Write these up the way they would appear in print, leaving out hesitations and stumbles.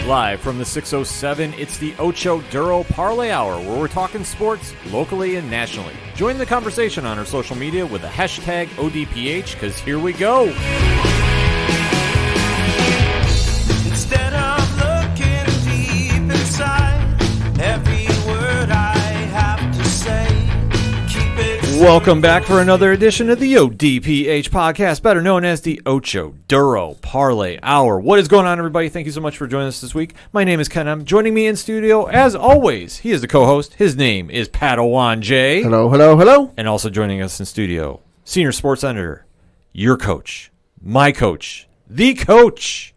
Live from the 607, it's the Ocho Duro Parlay Hour, where we're talking sports locally and nationally. Join the conversation on our social media with the hashtag ODPH, because here we go. Instead of looking deep inside, every word I have to say, keep it. Welcome back for another edition of the ODPH podcast, better known as the Ocho Duro Parlay Hour. What is going on, everybody? Thank you so much for joining us this week. My name is Ken. Joining me in studio, as always, he is the co-host. His name is Padawan J. Hello, hello, hello. And also joining us in studio, senior sports editor, your coach, my coach, the coach,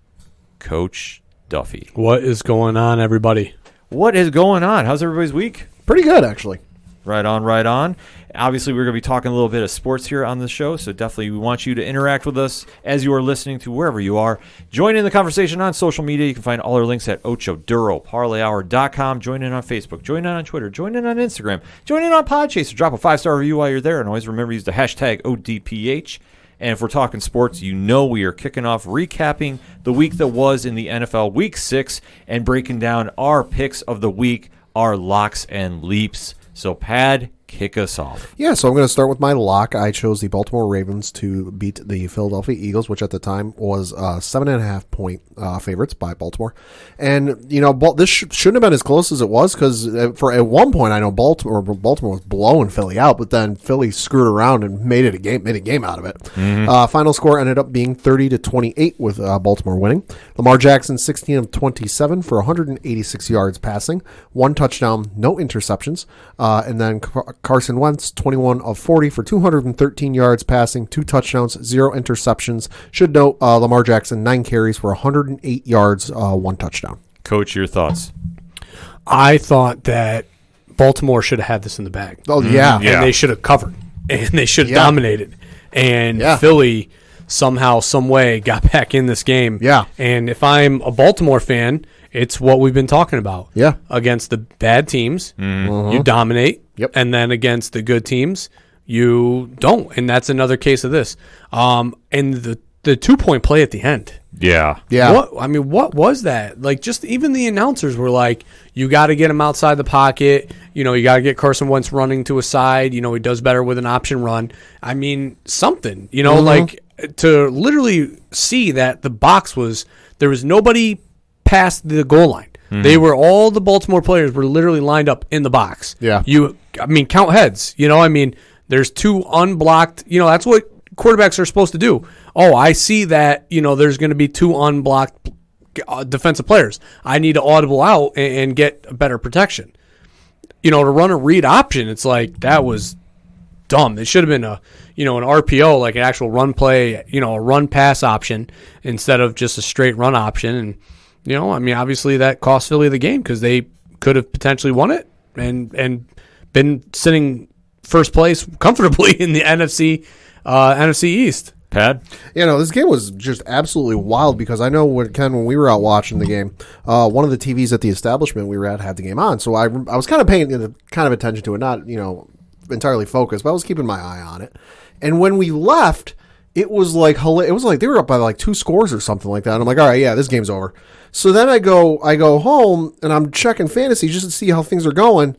Coach Duffy. What is going on, everybody? What is going on? How's everybody's week? Pretty good, actually. Right on, right on. Obviously, we're going to be talking a little bit of sports here on the show, so definitely we want you to interact with us as you are listening to wherever you are. Join in the conversation on social media. You can find all our links at OchoDuroParlayHour.com. Join in on Facebook. Join in on Twitter. Join in on Instagram. Join in on Podchaser. Drop a 5-star review while you're there, and always remember to use the hashtag ODPH. And if we're talking sports, you know we are kicking off recapping the week that was in the NFL, Week 6, and breaking down our picks of the week, our locks and leaps. So, Pad, kick us off. Yeah, so I'm going to start with my lock. I chose the Baltimore Ravens to beat the Philadelphia Eagles, which at the time was 7.5-point favorites by Baltimore. And, you know, this shouldn't have been as close as it was because for at one point I know Baltimore was blowing Philly out, but then Philly screwed around and made a game out of it. Mm-hmm. Final score ended up being 30-28 with Baltimore winning. Lamar Jackson 16 of 27 for 186 yards passing, 1 touchdown, no interceptions, and then Carson Wentz, 21 of 40 for 213 yards passing, 2 touchdowns, 0 interceptions. Should note Lamar Jackson, 9 carries for 108 yards, 1 touchdown. Coach, your thoughts? I thought that Baltimore should have had this in the bag. Oh, yeah. And they should have covered. And they should have dominated. And Philly somehow, some way got back in this game. Yeah. And if I'm a Baltimore fan, it's what we've been talking about. Yeah. Against the bad teams, you dominate. Yep. And then against the good teams, you don't. And that's another case of this. And the 2-point play at the end. Yeah. Yeah. What was that? Like, just even the announcers were like, you got to get him outside the pocket. You know, you got to get Carson Wentz running to a side. You know, he does better with an option run. I mean, something. You know, like to literally see that the box there was nobody past the goal line. They were all the Baltimore players were literally lined up in the box. Yeah. Count heads. You know, there's 2 unblocked. You know, that's what quarterbacks are supposed to do. Oh, I see that, you know, there's going to be 2 unblocked defensive players. I need to audible out and get a better protection. You know, to run a read option, it's like that was dumb. It should have been an RPO, like an actual run play, you know, a run pass option instead of just a straight run option. And, you know, obviously that cost Philly the game because they could have potentially won it and been sitting first place comfortably in the NFC East. Pad? You know, this game was just absolutely wild because I know when we were out watching the game, one of the TVs at the establishment we were at had the game on. So I was kind of paying kind of attention to it, not, you know, entirely focused, but I was keeping my eye on it. And when we left, it was like they were up by like 2 scores or something like that. And I'm like, all right, yeah, this game's over. So then I go home and I'm checking fantasy just to see how things are going.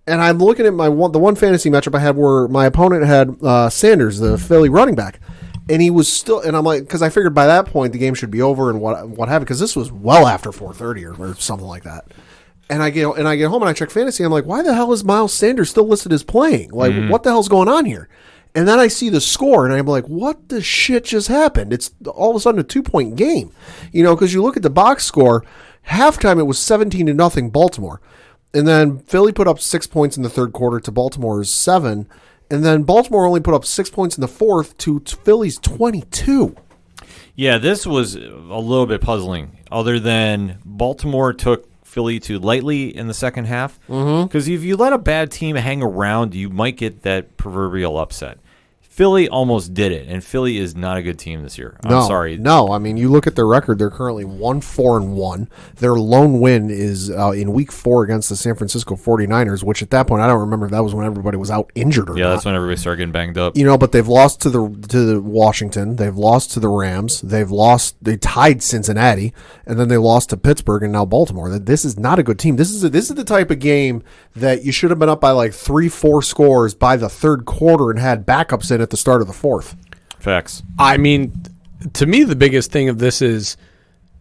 And I'm looking at the one fantasy matchup I had where my opponent had Sanders, the Philly running back. And he was still, and I'm like, because I figured by that point the game should be over and what have you, because this was well after 4:30 or something like that. And I get home and I check fantasy. I'm like, why the hell is Miles Sanders still listed as playing? Like, what the hell's going on here? And then I see the score, and I'm like, what the shit just happened? It's all of a sudden a 2-point game. You know, because you look at the box score, halftime it was 17-0 Baltimore. And then Philly put up 6 points in the third quarter to Baltimore's 7. And then Baltimore only put up 6 points in the fourth to Philly's 22. Yeah, this was a little bit puzzling, other than Baltimore took Philly too lightly in the second half. Because if you let a bad team hang around, you might get that proverbial upset. Philly almost did it, and Philly is not a good team this year. I'm No, sorry. No, I mean, you look at their record, they're currently 1-4-1. Their lone win is in week 4 against the San Francisco 49ers, which at that point, I don't remember if that was when everybody was out injured or Yeah, not. that's when everybody started getting banged up. But they've lost to the Washington, they've lost to the Rams, they tied Cincinnati, and then they lost to Pittsburgh and now Baltimore. This is not a good team. This is the type of game that you should have been up by like 3-4 scores by the third quarter and had backups in at the start of the fourth. Facts. I mean, to me, the biggest thing of this is,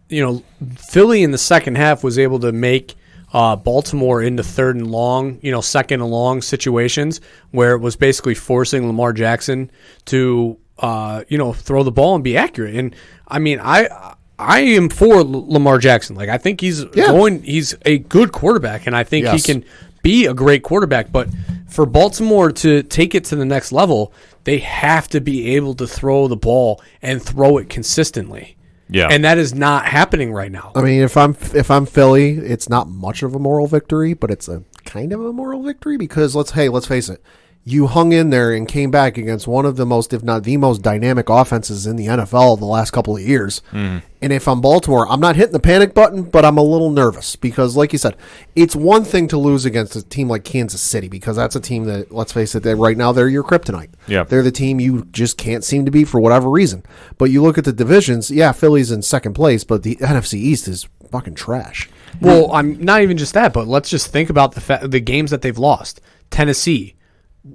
Philly in the second half was able to make Baltimore into third and long, second and long situations where it was basically forcing Lamar Jackson to, throw the ball and be accurate. And I mean, I am for Lamar Jackson. Like, I think he's a good quarterback, and I think he can be a great quarterback. But for Baltimore to take it to the next level, they have to be able to throw the ball and throw it consistently. Yeah. And that is not happening right now. I mean, if I'm Philly, it's not much of a moral victory, but it's a kind of a moral victory because let's face it. You hung in there and came back against one of the most, if not the most dynamic offenses in the NFL the last couple of years. And if I'm Baltimore, I'm not hitting the panic button, but I'm a little nervous because, like you said, it's one thing to lose against a team like Kansas City because that's a team that, let's face it, that right now they're your kryptonite. Yeah. They're the team you just can't seem to beat for whatever reason. But you look at the divisions, Philly's in second place, but the NFC East is fucking trash. Well, I'm not even just that, but let's just think about the games that they've lost. Tennessee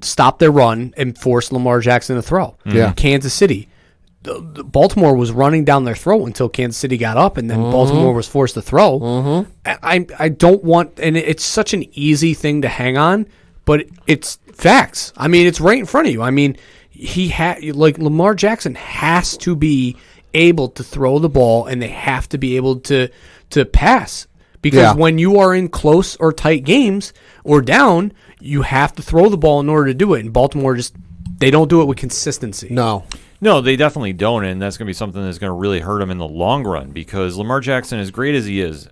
stopped their run and forced Lamar Jackson to throw. Yeah. Kansas City. Baltimore was running down their throat until Kansas City got up, and then Baltimore was forced to throw. I don't want, and it's such an easy thing to hang on, but it's facts. I mean, it's right in front of you. I mean, Lamar Jackson has to be able to throw the ball, and they have to be able to pass. Because when you are in close or tight games or down, you have to throw the ball in order to do it. And Baltimore they don't do it with consistency. No, they definitely don't, and that's going to be something that's going to really hurt him in the long run because Lamar Jackson, as great as he is,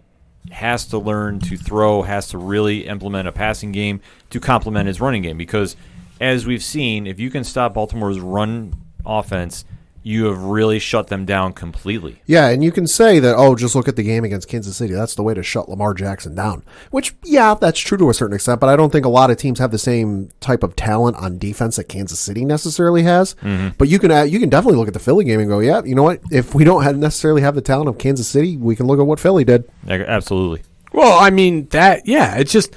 has to learn to throw, has to really implement a passing game to complement his running game because, as we've seen, if you can stop Baltimore's run offense, you have really shut them down completely. Yeah, and you can say that, just look at the game against Kansas City. That's the way to shut Lamar Jackson down. Which, that's true to a certain extent, but I don't think a lot of teams have the same type of talent on defense that Kansas City necessarily has. But you can definitely look at the Philly game and go, you know what? If we don't necessarily have the talent of Kansas City, we can look at what Philly did. Absolutely. Well, I mean, it's just,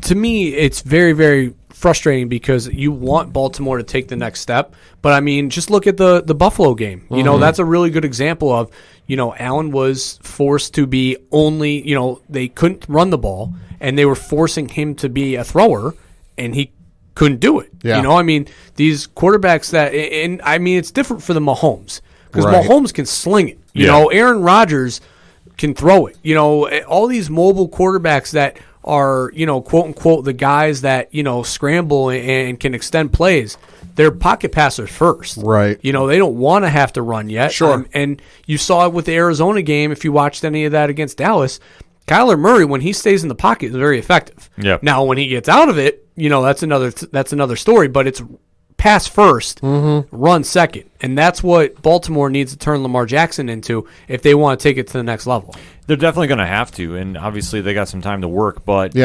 to me, it's very, very frustrating because you want Baltimore to take the next step. But, I mean, just look at the Buffalo game. That's a really good example of, Allen was forced to be only, they couldn't run the ball, and they were forcing him to be a thrower, and he couldn't do it. Yeah. I mean, these quarterbacks it's different for the Mahomes because Right. Mahomes can sling it. Aaron Rodgers can throw it. All these mobile quarterbacks that are, quote unquote, the guys that, scramble and can extend plays. They're pocket passers first. Right. They don't want to have to run yet. Sure. And you saw it with the Arizona game. If you watched any of that against Dallas, Kyler Murray, when he stays in the pocket, is very effective. Yeah. Now, when he gets out of it, that's another story. But it's pass first, run second. And that's what Baltimore needs to turn Lamar Jackson into if they want to take it to the next level. They're definitely going to have to, and obviously they got some time to work, but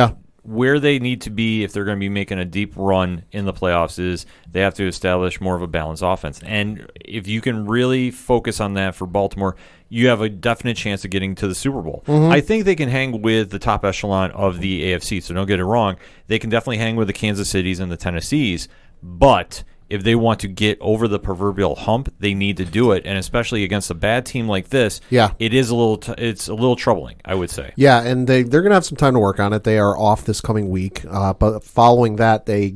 where they need to be if they're going to be making a deep run in the playoffs is they have to establish more of a balanced offense. And if you can really focus on that for Baltimore, you have a definite chance of getting to the Super Bowl. I think they can hang with the top echelon of the AFC, so don't get it wrong. They can definitely hang with the Kansas Cities and the Tennessees, but if they want to get over the proverbial hump, they need to do it, and especially against a bad team like this, it is it's a little troubling, I would say. Yeah, and they're going to have some time to work on it. They are off this coming week, but following that, they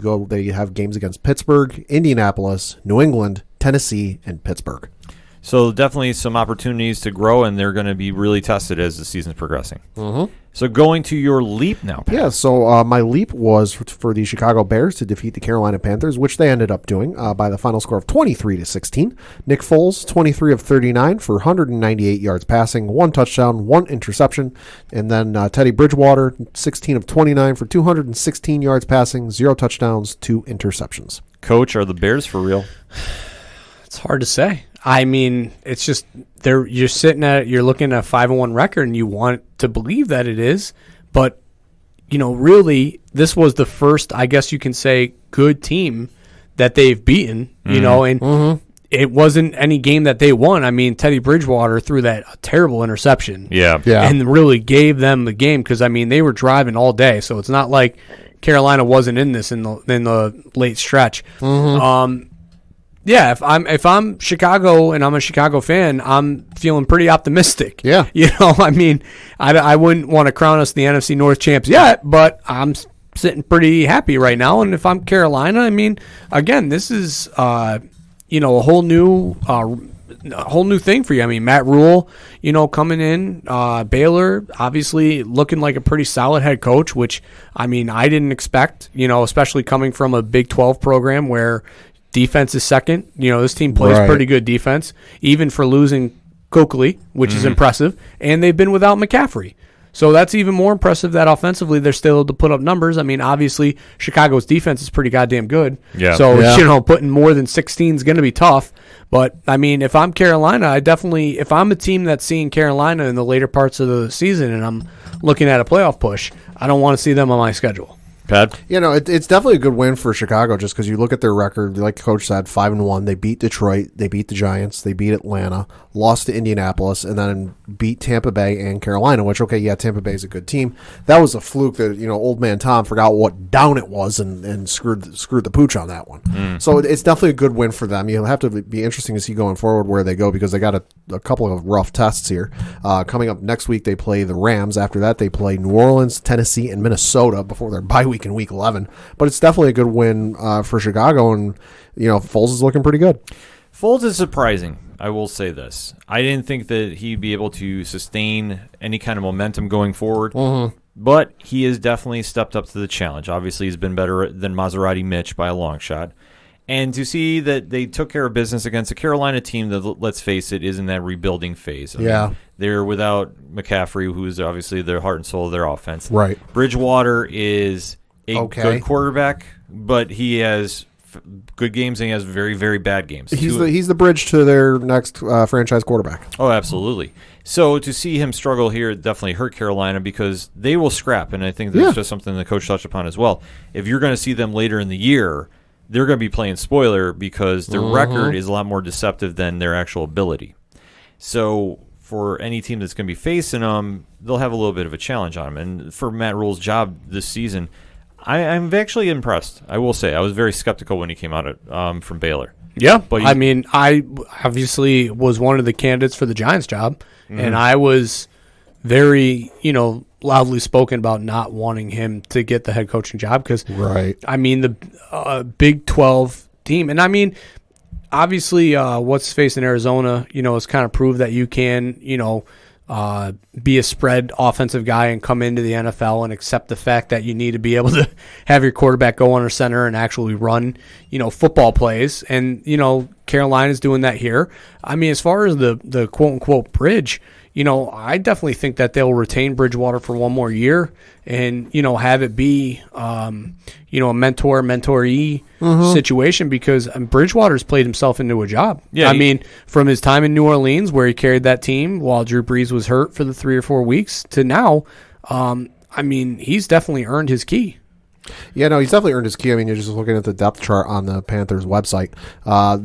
have games against Pittsburgh, Indianapolis, New England, Tennessee, and Pittsburgh. So definitely some opportunities to grow, and they're going to be really tested as the season's progressing. So going to your leap now, Pat. Yeah, so my leap was for the Chicago Bears to defeat the Carolina Panthers, which they ended up doing by the final score of 23-16. Nick Foles, 23 of 39 for 198 yards passing, 1 touchdown, 1 interception. And then Teddy Bridgewater, 16 of 29 for 216 yards passing, 0 touchdowns, 2 interceptions. Coach, are the Bears for real? It's hard to say. I mean, it's just you're looking at a 5-1 record, and you want to believe that it is, but really, this was the first, I guess you can say, good team that they've beaten. And it wasn't any game that they won. I mean, Teddy Bridgewater threw that terrible interception, and really gave them the game because they were driving all day, so it's not like Carolina wasn't in this in the late stretch. Yeah, if I'm Chicago and I'm a Chicago fan, I'm feeling pretty optimistic. Yeah. I wouldn't want to crown us the NFC North champs yet, but I'm sitting pretty happy right now. And if I'm Carolina, again, this is a whole new thing for you. Matt Rule, coming in, Baylor, obviously looking like a pretty solid head coach, which I didn't expect. Especially coming from a Big 12 program where defense is second. This team plays pretty good defense, even for losing Coakley, which is impressive. And they've been without McCaffrey. So that's even more impressive that offensively they're still able to put up numbers. Obviously, Chicago's defense is pretty goddamn good. Yeah. So, putting more than 16 is going to be tough. But, if I'm Carolina, if I'm a team that's seeing Carolina in the later parts of the season and I'm looking at a playoff push, I don't want to see them on my schedule. Pat? It's definitely a good win for Chicago just because you look at their record, like Coach said, 5-1. They beat Detroit, they beat the Giants, they beat Atlanta, lost to Indianapolis, and then beat Tampa Bay and Carolina, which, Tampa Bay is a good team. That was a fluke that, old man Tom forgot what down it was and screwed the pooch on that one. So it's definitely a good win for them. You'll have to be interesting to see going forward where they go because they got a couple of rough tests here. Coming up next week, they play the Rams. After that, they play New Orleans, Tennessee, and Minnesota before their bye week in week 11. But it's definitely a good win for Chicago, and Foles is looking pretty good. Foles is surprising. I will say this. I didn't think that he'd be able to sustain any kind of momentum going forward, but he has definitely stepped up to the challenge. Obviously, he's been better than Maserati Mitch by a long shot. And to see that they took care of business against a Carolina team that, let's face it, is in that rebuilding phase. They're without McCaffrey, who's obviously their heart and soul of their offense. Right. Bridgewater is a good quarterback, but he has good games and he has very, very bad games. He's the bridge to their next franchise quarterback. Oh, absolutely. So to see him struggle here definitely hurt Carolina because they will scrap, and I think that's just something the coach touched upon as well. If you're going to see them later in the year, they're going to be playing spoiler because their record is a lot more deceptive than their actual ability. So for any team that's going to be facing them, they'll have a little bit of a challenge on them. And for Matt Rule's job this season, I'm actually impressed. I will say I was very skeptical when he came out from Baylor. Yeah, but I obviously was one of the candidates for the Giants job, and I was very, loudly spoken about not wanting him to get the head coaching job because, the Big 12 team, and obviously, what's facing Arizona, has kind of proved that you can, be a spread offensive guy and come into the NFL and accept the fact that you need to be able to have your quarterback go under center and actually run, football plays. And, Carolina's doing that here. As far as the quote unquote bridge, I definitely think that they'll retain Bridgewater for one more year and, have it be, a mentoree situation because Bridgewater's played himself into a job. Yeah, from his time in New Orleans where he carried that team while Drew Brees was hurt for the 3 or 4 weeks to now, he's definitely earned his key. Yeah, no, he's definitely earned his key. You're just looking at the depth chart on the Panthers website.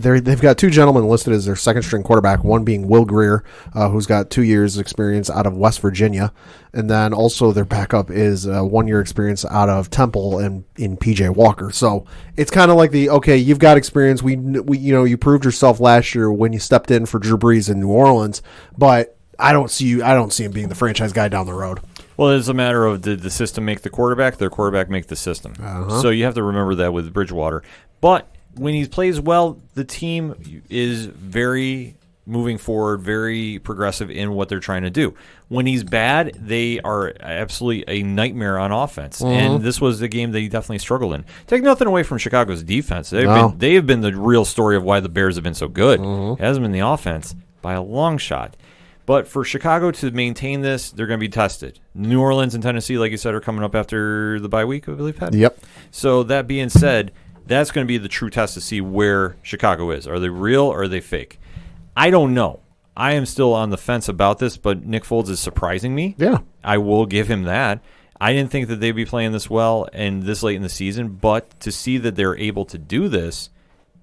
They've got 2 gentlemen listed as their second-string quarterback, one being Will Greer, who's got 2 years' experience out of West Virginia, and then also their backup is 1 year experience out of Temple and in PJ Walker. So it's kind of like you've got experience. We you proved yourself last year when you stepped in for Drew Brees in New Orleans, but I don't see him being the franchise guy down the road. Well, it's a matter of did the system make the quarterback, their quarterback make the system. So you have to remember that with Bridgewater. But when he plays well, the team is very moving forward, very progressive in what they're trying to do. When he's bad, they are absolutely a nightmare on offense. And this was the game that he definitely struggled in. Take nothing away from Chicago's defense. They have been the real story of why the Bears have been so good. It hasn't been the offense by a long shot. But for Chicago to maintain this, they're going to be tested. New Orleans and Tennessee, like you said, are coming up after the bye week, I believe, Pat? Yep. So that being said, That's going to be the true test to see where Chicago is. Are they real or are they fake? I don't know. I am still on the fence about this, but Nick Foles is surprising me. Yeah. I will give him that. I didn't think that they'd be playing this well and this late in the season, but to see that they're able to do this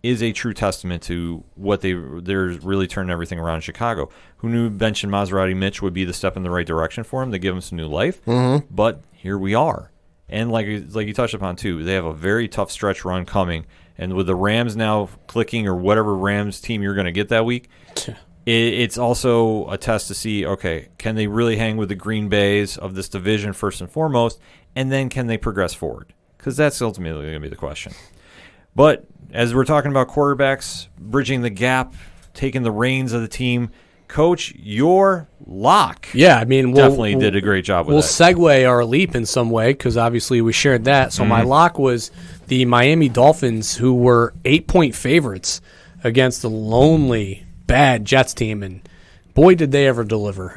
is a true testament to what they're really turning everything around in Chicago. Who knew benching Maserati Mitch would be the step in the right direction for him to give him some new life? Mm-hmm. But here we are. And like you touched upon, too, they have a very tough stretch run coming. And with the Rams now clicking or whatever Rams team you're going to get that week, it's also a test to see, okay, can they really hang with the Green Bays of this division first and foremost, and then can they progress forward? Because that's ultimately going to be the question. But as we're talking about quarterbacks, bridging the gap, taking the reins of the team, Coach, your lock definitely did a great job with that. We'll segue our leap in some way because obviously we shared that. So my lock was the Miami Dolphins, who were 8-point favorites against the lonely, bad Jets team, and boy, did they ever deliver.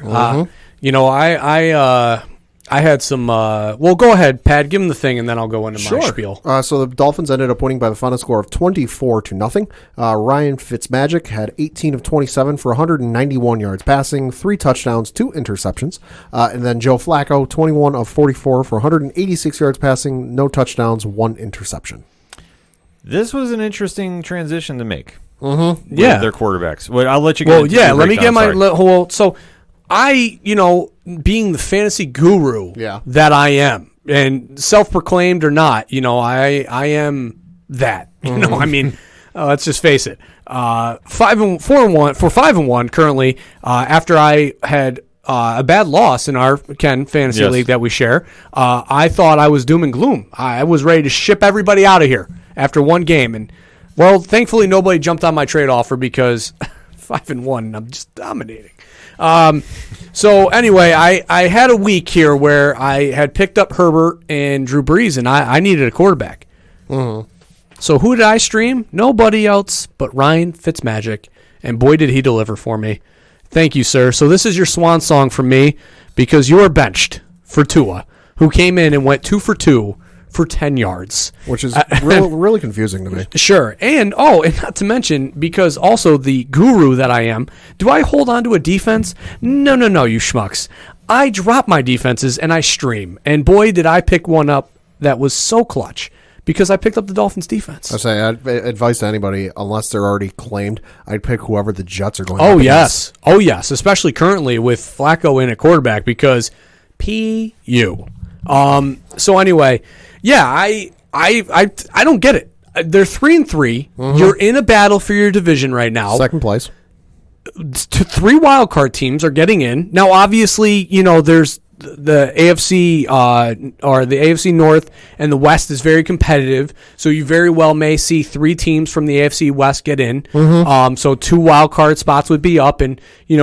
I had some. Well, go ahead, Pat. Give him the thing, and then I'll go into my spiel. So the Dolphins ended up winning by the final score of 24-0. Ryan Fitzmagic had 18 of 27 for 191 yards passing, 3 touchdowns, 2 interceptions. And then Joe Flacco, 21 of 44 for 186 yards passing, no touchdowns, 1 interception. This was an interesting transition to make. Mm-hmm. Yeah, their quarterbacks. Well, I'll let you go. Well, yeah. Let me get my whole. So, being the fantasy guru that I am, and self-proclaimed or not, I am that. Let's just face it. 5-1 currently. After I had a bad loss in our fantasy league that we share, I thought I was doom and gloom. I was ready to ship everybody out of here after one game, and well, thankfully nobody jumped on my trade offer because 5-1, I'm just dominating. So anyway, I had a week here where I had picked up Herbert and Drew Brees, and I needed a quarterback. Mm-hmm. So who did I stream? Nobody else but Ryan Fitzmagic, and boy did he deliver for me. Thank you, sir. So this is your swan song from me because you are benched for Tua, who came in and went 2 for 2 for 10 yards. Which is really confusing to me. Sure. And not to mention, because also the guru that I am, do I hold on to a defense? No, you schmucks. I drop my defenses and I stream. And boy, did I pick one up that was so clutch because I picked up the Dolphins defense. I'd advise to anybody, unless they're already claimed, I'd pick whoever the Jets are going to yes. Oh, yes. Especially currently with Flacco in at quarterback because P.U. So anyway, yeah, I don't get it. They're 3-3. Mm-hmm. You're in a battle for your division right now. Second place. 3 wild card teams are getting in. Now, obviously, there's the AFC or the AFC North and the West is very competitive. So you very well may see 3 teams from the AFC West get in. Mm-hmm. So 2 wild card spots would be up, and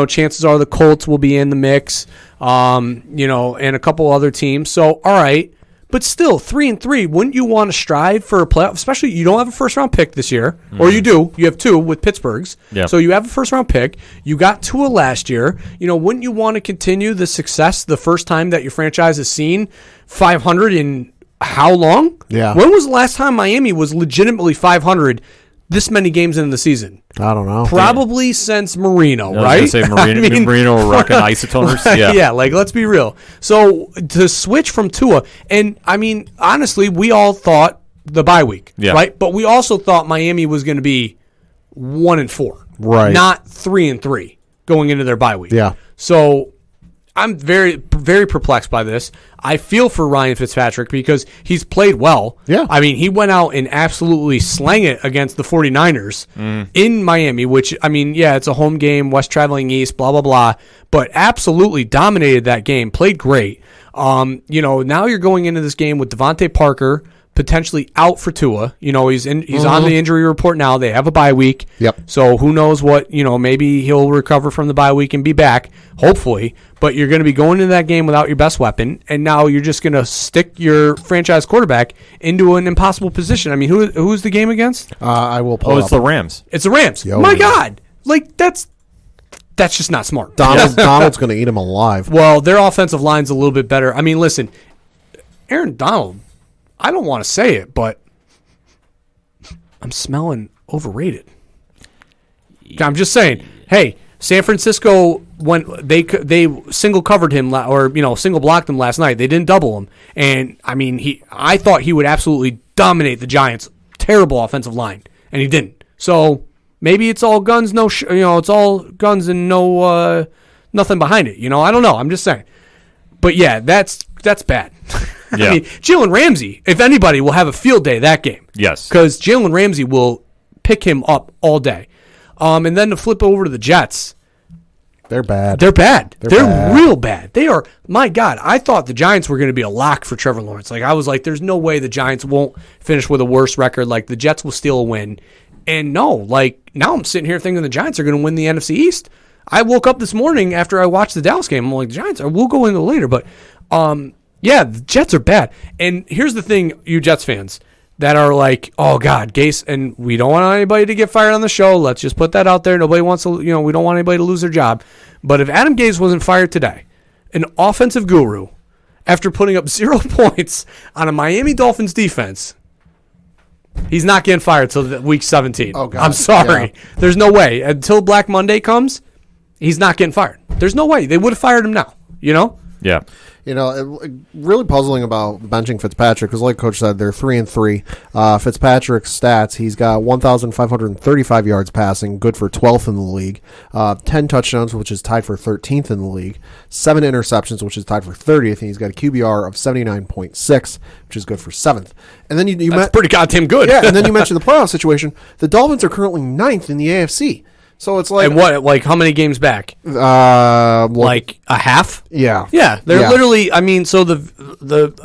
chances are the Colts will be in the mix. And a couple other teams. So all right. But still, 3-3, wouldn't you want to strive for a playoff? Especially, you don't have a first-round pick this year. Mm-hmm. Or you do. You have 2 with Pittsburgh's. Yep. So you have a first-round pick. You got Tua last year. Wouldn't you want to continue the success the first time that your franchise has seen 500 in how long? Yeah. When was the last time Miami was legitimately 500 this many games into the season? I don't know. Probably since Marino, right? I was going to say Marino or rocking isotoners. Yeah. Yeah, let's be real. So to switch from Tua, and honestly, we all thought the bye week, right? But we also thought Miami was going to be 1-4, right? Not 3-3 going into their bye week. Yeah. So I'm very, very perplexed by this. I feel for Ryan Fitzpatrick because he's played well. Yeah. He went out and absolutely slang it against the 49ers in Miami, which, it's a home game, West traveling East, blah, blah, blah, but absolutely dominated that game, played great. Now you're going into this game with Devontae Parker potentially out for Tua. He's on the injury report now. They have a bye week. Yep. So who knows what, maybe he'll recover from the bye week and be back, hopefully. But you're going to be going into that game without your best weapon, and now you're just going to stick your franchise quarterback into an impossible position. Who's the game against? I will pull it's the Rams. It's the Rams. Yo. My God. That's just not smart. Donald's going to eat him alive. Well, their offensive line's a little bit better. Listen, Aaron Donald, I don't want to say it, but I'm smelling overrated. I'm just saying. Hey, San Francisco, when they single covered him single blocked him last night. They didn't double him, and I mean I thought he would absolutely dominate the Giants' terrible offensive line, and he didn't. So maybe it's all guns, it's all guns and no nothing behind it. I don't know. I'm just saying. But yeah, that's bad. Yeah. I mean, Jalen Ramsey, if anybody, will have a field day that game. Yes. Because Jalen Ramsey will pick him up all day. And then to flip over to the Jets. They're bad. They're bad. They're bad. real bad. They are, my God, I thought the Giants were going to be a lock for Trevor Lawrence. Like, I was like, there's no way the Giants won't finish with a worse record. Like, the Jets will steal a win. And no, like, now I'm sitting here thinking the Giants are going to win the NFC East. I woke up this morning after I watched the Dallas game. I'm like, the Giants, we'll go into it later. But, yeah, the Jets are bad. And here's the thing, you Jets fans that are like, oh, God, Gase, and we don't want anybody to get fired on the show. Let's just put that out there. Nobody wants to, we don't want anybody to lose their job. But if Adam Gase wasn't fired today, an offensive guru, after putting up 0 points on a Miami Dolphins defense, he's not getting fired till week 17. Oh, God. I'm sorry. Yeah. There's no way. Until Black Monday comes, he's not getting fired. There's no way. They would have fired him now, Yeah. Really puzzling about benching Fitzpatrick because, like Coach said, they're 3-3. Fitzpatrick's stats: he's got 1,535 yards passing, good for 12th in the league. 10 touchdowns, which is tied for 13th in the league. 7 interceptions, which is tied for 30th, and he's got a QBR of 79.6, which is good for 7th. And then That's pretty goddamn good. yeah. And then you mentioned the playoff situation. The Dolphins are currently 9th in the AFC. So it's like, And what? Like how many games back? Like a half? yeah, Yeah, they're Yeah. literally. I mean, so the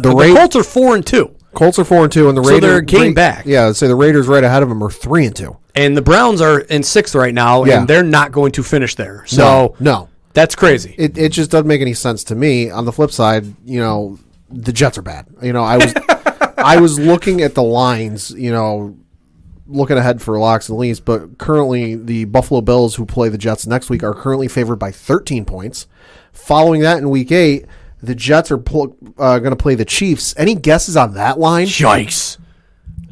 Ra- Colts are 4-2, Colts are 4-2, and the Raiders they're a game back. Yeah, I'd say the Raiders right ahead of them are 3-2. and the Browns are in 6th right now, Yeah. and they're not going to finish there. So No. that's crazy. It just doesn't make any sense to me. On the flip side, the Jets are bad. I was looking at the lines, looking ahead for locks and leads, but currently the Buffalo Bills, who play the Jets next week, are currently favored by 13 points. Following that in week 8, the Jets are going to play the Chiefs. Any guesses on that line? Yikes,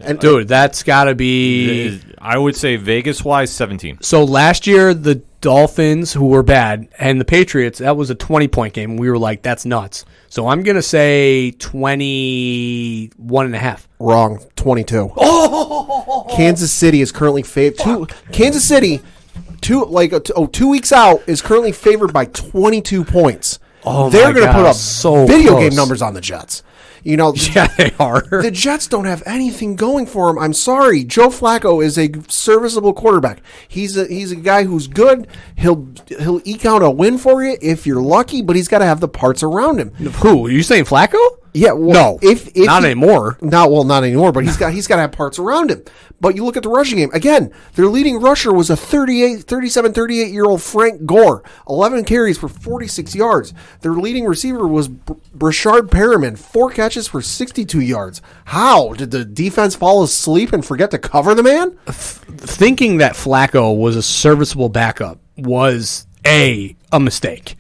And, dude! That's got to be. I would say Vegas-wise, 17. So last year, the Dolphins, who were bad, and the Patriots, that was a 20-point game. And we were like, that's nuts. So I'm going to say 21.5. Wrong, 22. Oh! Kansas City is currently favored. Kansas City, 2 weeks out, is currently favored by 22 points. Oh, they're my going to God, put up so video close. game numbers on the Jets. Yeah, they are. The Jets don't have anything going for him. I'm sorry. Joe Flacco is a serviceable quarterback. He's a guy who's good. He'll eke out a win for you if you're lucky, but he's got to have the parts around him. Who? Are you saying Flacco? Yeah, well, No, if not anymore. Not anymore. But he's got to have parts around him. But you look at the rushing game again. Their leading rusher was a 38-year-old Frank Gore, 11 carries for 46 yards. Their leading receiver was Brashard Perriman, 4 catches for 62 yards. How did the defense fall asleep and forget to cover the man? Thinking that Flacco was a serviceable backup was a mistake.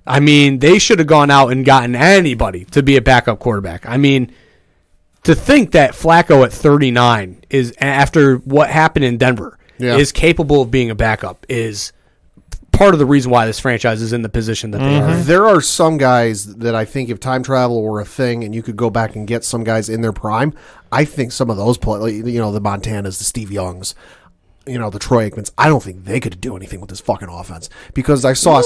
I mean, they should have gone out and gotten anybody to be a backup quarterback. I mean, to think that Flacco at 39 is, after what happened in Denver, is capable of being a backup is part of the reason why this franchise is in the position that they are. There are some guys that I think if time travel were a thing and you could go back and get some guys in their prime, I think some of those play, the Montanas, the Steve Youngs, the Troy Aikmans, I don't think they could do anything with this fucking offense because I saw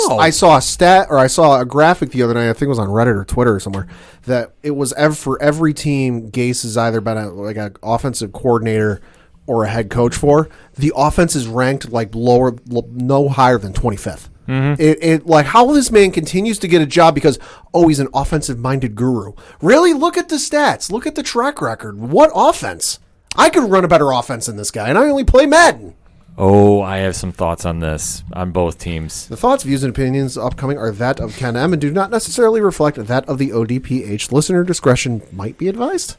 a stat or I saw a graphic the other night. I think it was on Reddit or Twitter or somewhere that it was for every team Gase has either been an offensive coordinator or a head coach for. The offense is ranked no higher than 25th. Mm-hmm. How this man continues to get a job because he's an offensive minded guru. Really, look at the stats. Look at the track record. What offense? I could run a better offense than this guy, and I only play Madden. Oh, I have some thoughts on this, on both teams. The thoughts, views, and opinions upcoming are that of Ken M. and do not necessarily reflect that of the ODPH. Listener discretion might be advised.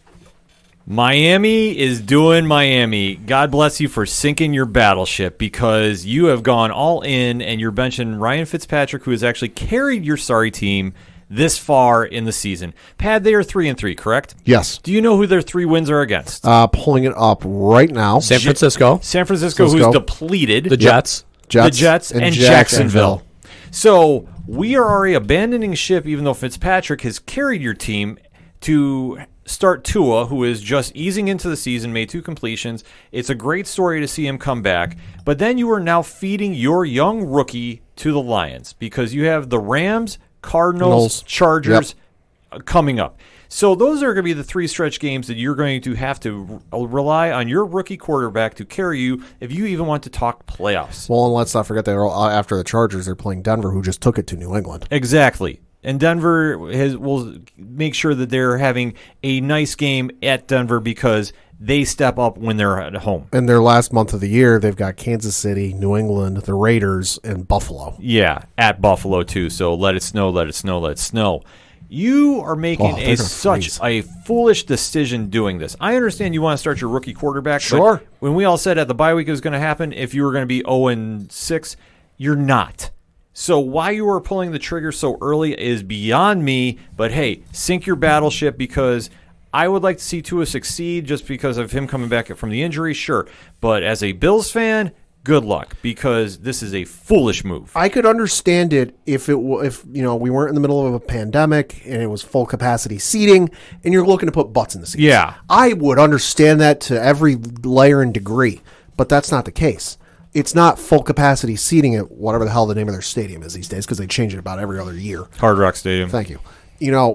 Miami is doing Miami. God bless you for sinking your battleship because you have gone all in and you're benching Ryan Fitzpatrick, who has actually carried your sorry team this far in the season. Pad, they are 3-3, correct? Yes. Do you know who their 3 wins are against? Pulling it up right now. San Francisco, Who's depleted. the Jets. The Jets and Jacksonville. So we are already abandoning ship, even though Fitzpatrick has carried your team to start Tua, who is just easing into the season, made 2 completions. It's a great story to see him come back. But then you are now feeding your young rookie to the Lions because you have the Rams, Cardinals, Chargers coming up. So those are going to be the 3 stretch games that you're going to have to rely on your rookie quarterback to carry you if you even want to talk playoffs. Well, and let's not forget that after the Chargers, they're playing Denver, who just took it to New England. Exactly. And Denver will make sure that they're having a nice game at Denver because they step up when they're at home. In their last month of the year, they've got Kansas City, New England, the Raiders, and Buffalo. Yeah, at Buffalo too. So let it snow, let it snow, let it snow. You are making such a foolish decision doing this. I understand you want to start your rookie quarterback. Sure. But when we all said at the bye week it was going to happen, if you were going to be 0-6, you're not. So why you are pulling the trigger so early is beyond me. But hey, sink your battleship because I would like to see Tua succeed just because of him coming back from the injury, sure. But as a Bills fan, good luck because this is a foolish move. I could understand it if we weren't in the middle of a pandemic and it was full capacity seating and you're looking to put butts in the seats. Yeah. I would understand that to every layer and degree, but that's not the case. It's not full capacity seating at whatever the hell the name of their stadium is these days because they change it about every other year. Hard Rock Stadium. Thank you.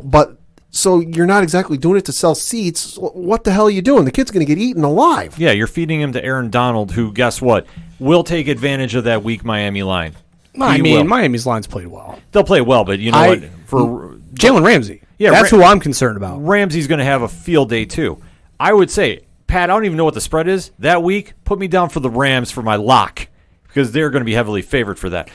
But so you're not exactly doing it to sell seats. What the hell are you doing? The kid's going to get eaten alive. Yeah, you're feeding him to Aaron Donald, who, guess what, will take advantage of that weak Miami line. Miami's line's played well. They'll play well, but you know what? For Jalen Ramsey. Yeah, that's who I'm concerned about. Ramsey's going to have a field day, too. I would say, Pat, I don't even know what the spread is that week. Put me down for the Rams for my lock because they're going to be heavily favored for that.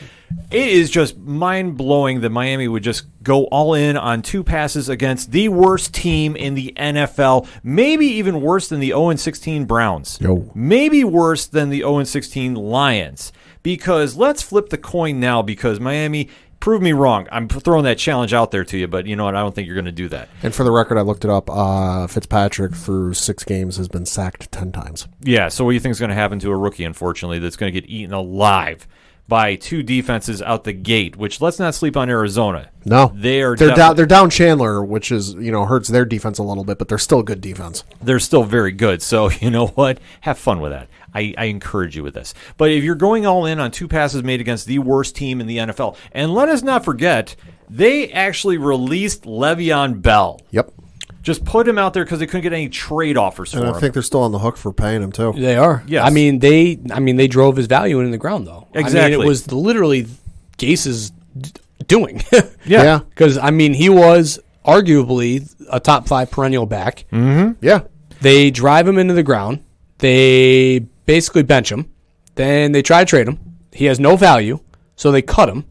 It is just mind-blowing that Miami would just go all in on 2 passes against the worst team in the NFL, maybe even worse than the 0-16 Browns. Maybe worse than the 0-16 Lions. Because let's flip the coin now because Miami, prove me wrong. I'm throwing that challenge out there to you, but you know what? I don't think you're going to do that. And for the record, I looked it up. Fitzpatrick, through 6 games, has been sacked 10 times. Yeah, so what do you think is going to happen to a rookie, unfortunately, that's going to get eaten alive by 2 defenses out the gate, which let's not sleep on Arizona. No. They're down Chandler, which is, hurts their defense a little bit, but they're still a good defense. They're still very good. So, you know what? Have fun with that. I encourage you with this. But if you're going all in on 2 passes made against the worst team in the NFL, and let us not forget, they actually released Le'Veon Bell. Yep. Just put him out there because they couldn't get any trade offers for him. And I think they're still on the hook for paying him too. They are. Yes. I mean, they drove his value in the ground though. Exactly. I mean, it was literally Gase's doing. Yeah. Because he was arguably a top 5 perennial back. Mm-hmm. Yeah. They drive him into the ground. They basically bench him. Then they try to trade him. He has no value, so they cut him.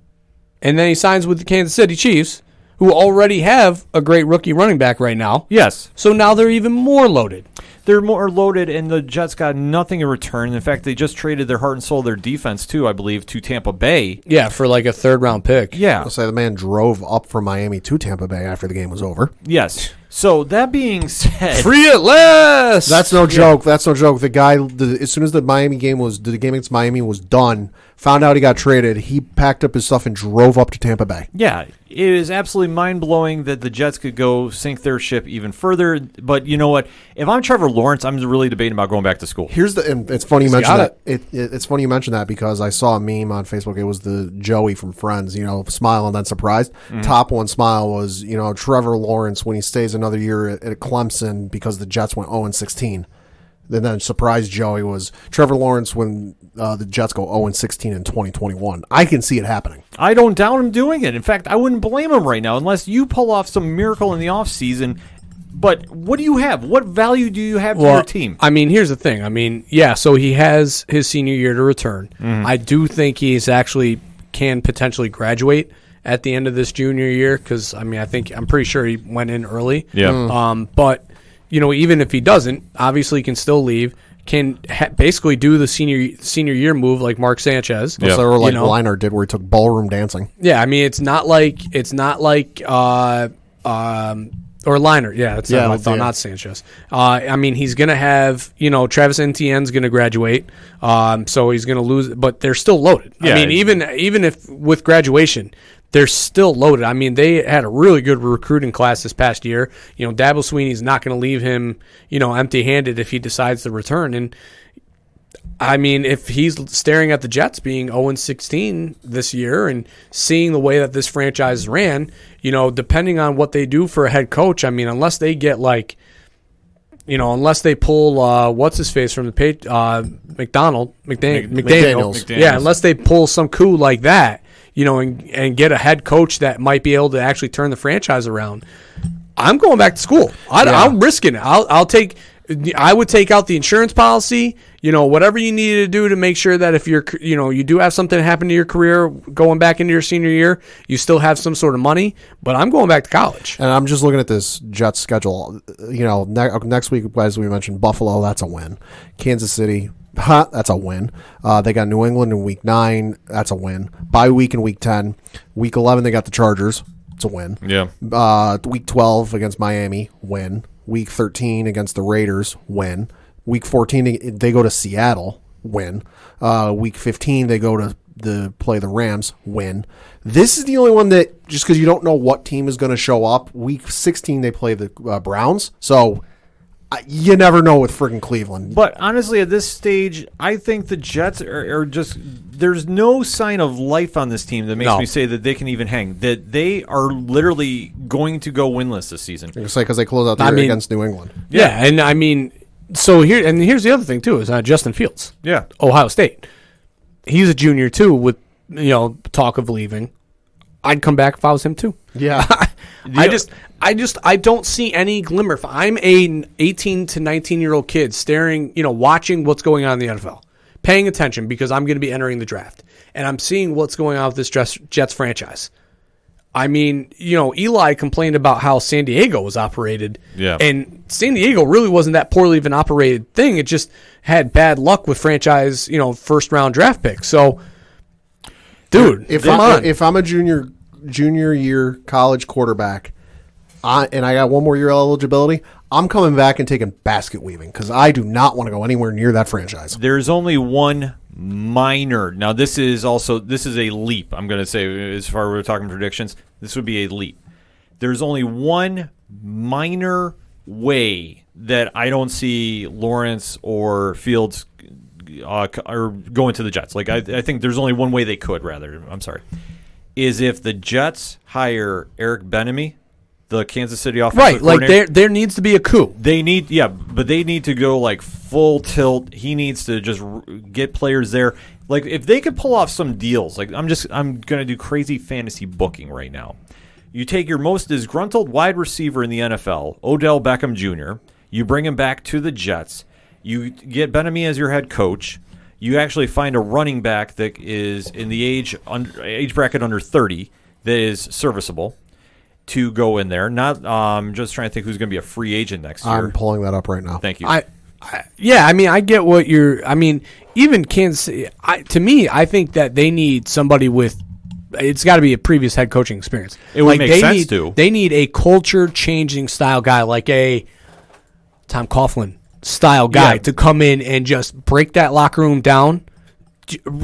And then he signs with the Kansas City Chiefs, who already have a great rookie running back right now. Yes. So now they're even more loaded. They're more loaded, and the Jets got nothing in return. In fact, they just traded their heart and soul, their defense, too, I believe, to Tampa Bay. Yeah, for like a 3rd-round pick. Yeah. I'll say the man drove up from Miami to Tampa Bay after the game was over. Yes. So that being said, Free at last! That's no joke. That's no joke. The guy, as soon as the game against Miami was done, found out he got traded, he packed up his stuff and drove up to Tampa Bay. Yeah, it is absolutely mind-blowing that the Jets could go sink their ship even further. But you know what? If I'm Trevor Lawrence, I'm really debating about going back to school. And it's funny you mentioned that. It's funny you mentioned that because I saw a meme on Facebook. It was the Joey from Friends, smile and then surprised. Mm-hmm. Top one smile was, Trevor Lawrence when he stays another year at Clemson because the Jets went 0-16. Then surprise Joey was Trevor Lawrence when the Jets go 0-16 in 2021. I can see it happening. I don't doubt him doing it. In fact, I wouldn't blame him right now unless you pull off some miracle in the offseason. But what do you have? What value do you have to your team? Here's the thing. So he has his senior year to return. Mm-hmm. I do think he's actually can potentially graduate at the end of this junior year because, I'm pretty sure he went in early. Yeah. But even if he doesn't, obviously he can still leave, can basically do the senior year move like Mark Sanchez. Yeah. So like You know? Leinart did, where he took ballroom dancing. Yeah, I mean it's not like or Leinart. Yeah, that's Yeah, what I thought, yeah. not Sanchez. I mean he's gonna have Travis Etienne's gonna graduate, so he's gonna lose, but they're still loaded. Yeah, I mean even if with graduation, they're still loaded. I mean, they had a really good recruiting class this past year. Dabo Sweeney's not going to leave him, empty-handed if he decides to return. And I mean, if he's staring at the Jets being 0-16 this year and seeing the way that this franchise ran, depending on what they do for a head coach, I mean, unless they get unless they pull what's his face from the McDaniels. Yeah, unless they pull some coup like that. And get a head coach that might be able to actually turn the franchise around. I'm going back to school. I'm risking it. I would take out the insurance policy, whatever you need to do to make sure that if you're, you do have something happen to your career going back into your senior year, you still have some sort of money, but I'm going back to college. And I'm just looking at this Jets schedule. Next week, as we mentioned, Buffalo, that's a win. Kansas City, that's a win. They got New England in week 9. That's a win. Bye week in week 10. Week 11, they got the Chargers. It's a win. Yeah. Week 12 against Miami, win. Week 13 against the Raiders, win. Week 14, they go to Seattle, win. Week 15, they go to play the Rams, win. This is the only one that, just because you don't know what team is going to show up, week 16, they play the Browns. So you never know with friggin' Cleveland. But honestly, at this stage, I think the Jets are just – there's no sign of life on this team that makes me say that they can even hang. That they are literally going to go winless this season. It's like because they close out the year against New England. Yeah, and I mean – so here's the other thing, too, is Justin Fields. Yeah. Ohio State. He's a junior, too, with, talk of leaving. I'd come back if I was him, too. Yeah. I don't see any glimmer. I'm a 18 to 19-year-old kid staring, watching what's going on in the NFL, paying attention because I'm going to be entering the draft, and I'm seeing what's going on with this Jets franchise. I mean, Eli complained about how San Diego was operated, and San Diego really wasn't that poorly of an operated thing. It just had bad luck with franchise, first-round draft picks. So, dude, if I'm a junior year college quarterback, and I got one more year eligibility, I'm coming back and taking basket weaving because I do not want to go anywhere near that franchise. There's only one minor. Now, this is a leap. I'm going to say, as far as we're talking predictions, this would be a leap. There's only one minor way that I don't see Lawrence or Fields are going to the Jets. Like I think there's only one way they could. Is if the Jets hire Eric Bieniemy, the Kansas City offensive coordinator. Like there needs to be a coup. But they need to go like full tilt. He needs to just get players there. Like if they could pull off some deals, like I'm gonna do crazy fantasy booking right now. You take your most disgruntled wide receiver in the NFL, Odell Beckham Jr. You bring him back to the Jets. You get Bieniemy as your head coach. You actually find a running back that is in the age bracket under 30 that is serviceable to go in there. Not just trying to think who's going to be a free agent next year. I'm pulling that up right now. Thank you. I get what you're. I mean, even Kansas City. To me, I think that they need somebody with. It's got to be a previous head coaching experience. It would make sense to. They need a culture-changing style guy, like a Tom Coughlin style guy, to come in and just break that locker room down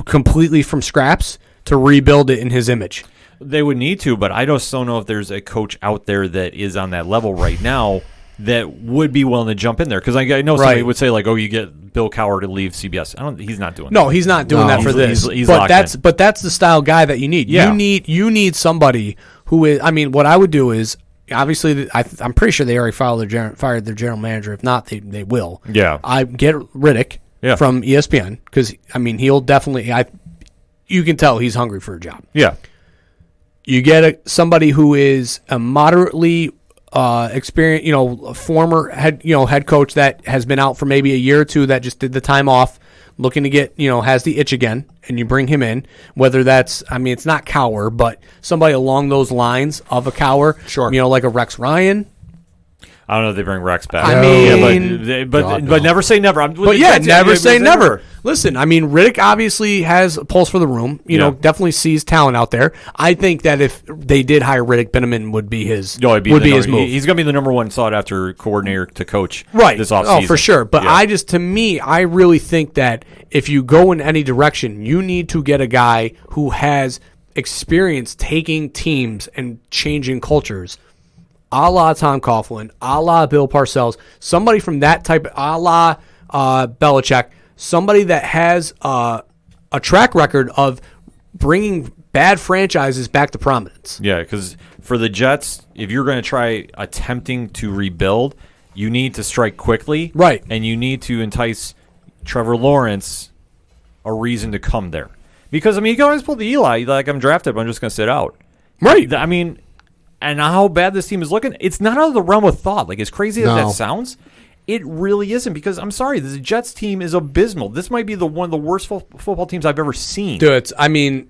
completely from scraps to rebuild it in his image. They would need to, but I just don't know if there's a coach out there that is on that level right now that would be willing to jump in there. Because I know somebody would say, like, oh, you get Bill Cowher to leave CBS. He's not doing that. No, he's not doing that for this. He's but that's the style guy that you need. Yeah. You need somebody who is. I mean, what I would do is obviously I'm pretty sure they already fired their general manager. If not, they will. Yeah. I get Riddick from ESPN because he'll definitely. You can tell he's hungry for a job. Yeah. You get somebody who is a moderately experienced, a former head coach that has been out for maybe a year or two that just did the time off, looking to get, has the itch again, and you bring him in. Whether that's, it's not Cowher, but somebody along those lines of a Cowher. Sure. Like a Rex Ryan. I don't know if they bring Rex back. I mean, but never say never. Never say never. Listen, I mean, Riddick obviously has a pulse for the room. You know, definitely sees talent out there. I think that if they did hire Riddick, Benjamin would be his move. He's going to be the number one sought after coordinator to coach this offseason. Oh, for sure. But I really think that if you go in any direction, you need to get a guy who has experience taking teams and changing cultures. A la Tom Coughlin, a la Bill Parcells, somebody from that type, a la Belichick, somebody that has a track record of bringing bad franchises back to prominence. Yeah, because for the Jets, if you're going to try attempting to rebuild, you need to strike quickly. Right. And you need to entice Trevor Lawrence a reason to come there. Because, I mean, you can always pull the Eli, like, I'm drafted, but I'm just going to sit out. Right. I mean, and how bad this team is looking, it's not out of the realm of thought. Like, as crazy as that sounds, it really isn't. Because, I'm sorry, the Jets team is abysmal. This might be one of the worst football teams I've ever seen. Dude, the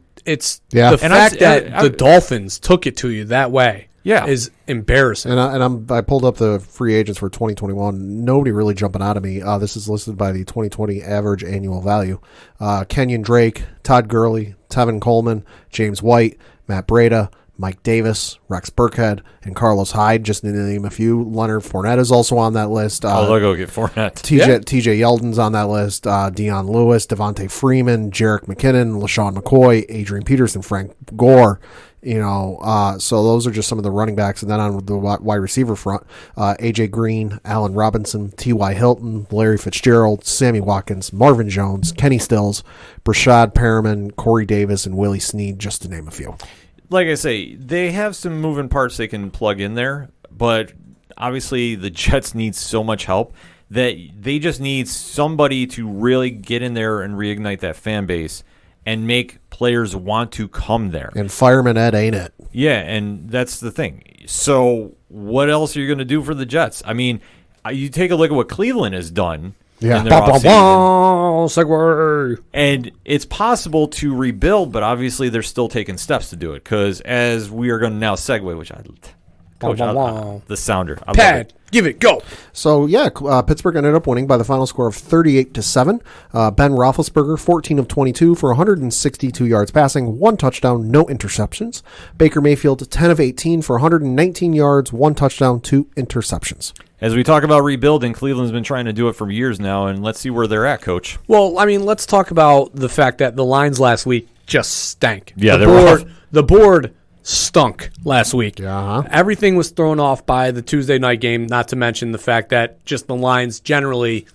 fact that the Dolphins took it to you that way is embarrassing. And I pulled up the free agents for 2021. Nobody really jumping out of me. This is listed by the 2020 average annual value. Kenyon Drake, Todd Gurley, Tevin Coleman, James White, Matt Breida, Mike Davis, Rex Burkhead, and Carlos Hyde, just to name a few. Leonard Fournette is also on that list. They'll go get Fournette. TJ Yeldon's on that list. Deion Lewis, Devontae Freeman, Jerick McKinnon, LaShawn McCoy, Adrian Peterson, Frank Gore. So those are just some of the running backs. And then on the wide receiver front, A.J. Green, Allen Robinson, T.Y. Hilton, Larry Fitzgerald, Sammy Watkins, Marvin Jones, Kenny Stills, Brashad Perriman, Corey Davis, and Willie Snead, just to name a few. Like I say, they have some moving parts they can plug in there, but obviously the Jets need so much help that they just need somebody to really get in there and reignite that fan base and make players want to come there. And Fireman Ed ain't it. Yeah, and that's the thing. So what else are you going to do for the Jets? I mean, you take a look at what Cleveland has done. Yeah. Segway. And it's possible to rebuild, but obviously they're still taking steps to do it. Because as we are going to now segue, which the sounder. Pad, give it, go. So, Pittsburgh ended up winning by the final score of 38-7. Ben Roethlisberger, 14 of 22 for 162 yards passing, 1 touchdown, no interceptions. Baker Mayfield, 10 of 18 for 119 yards, 1 touchdown, 2 interceptions. As we talk about rebuilding, Cleveland's been trying to do it for years now, and let's see where they're at, Coach. Well, I mean, let's talk about the fact that the lines last week just stank. Yeah, the board stunk last week. Yeah. Everything was thrown off by the Tuesday night game, not to mention the fact that just the lines generally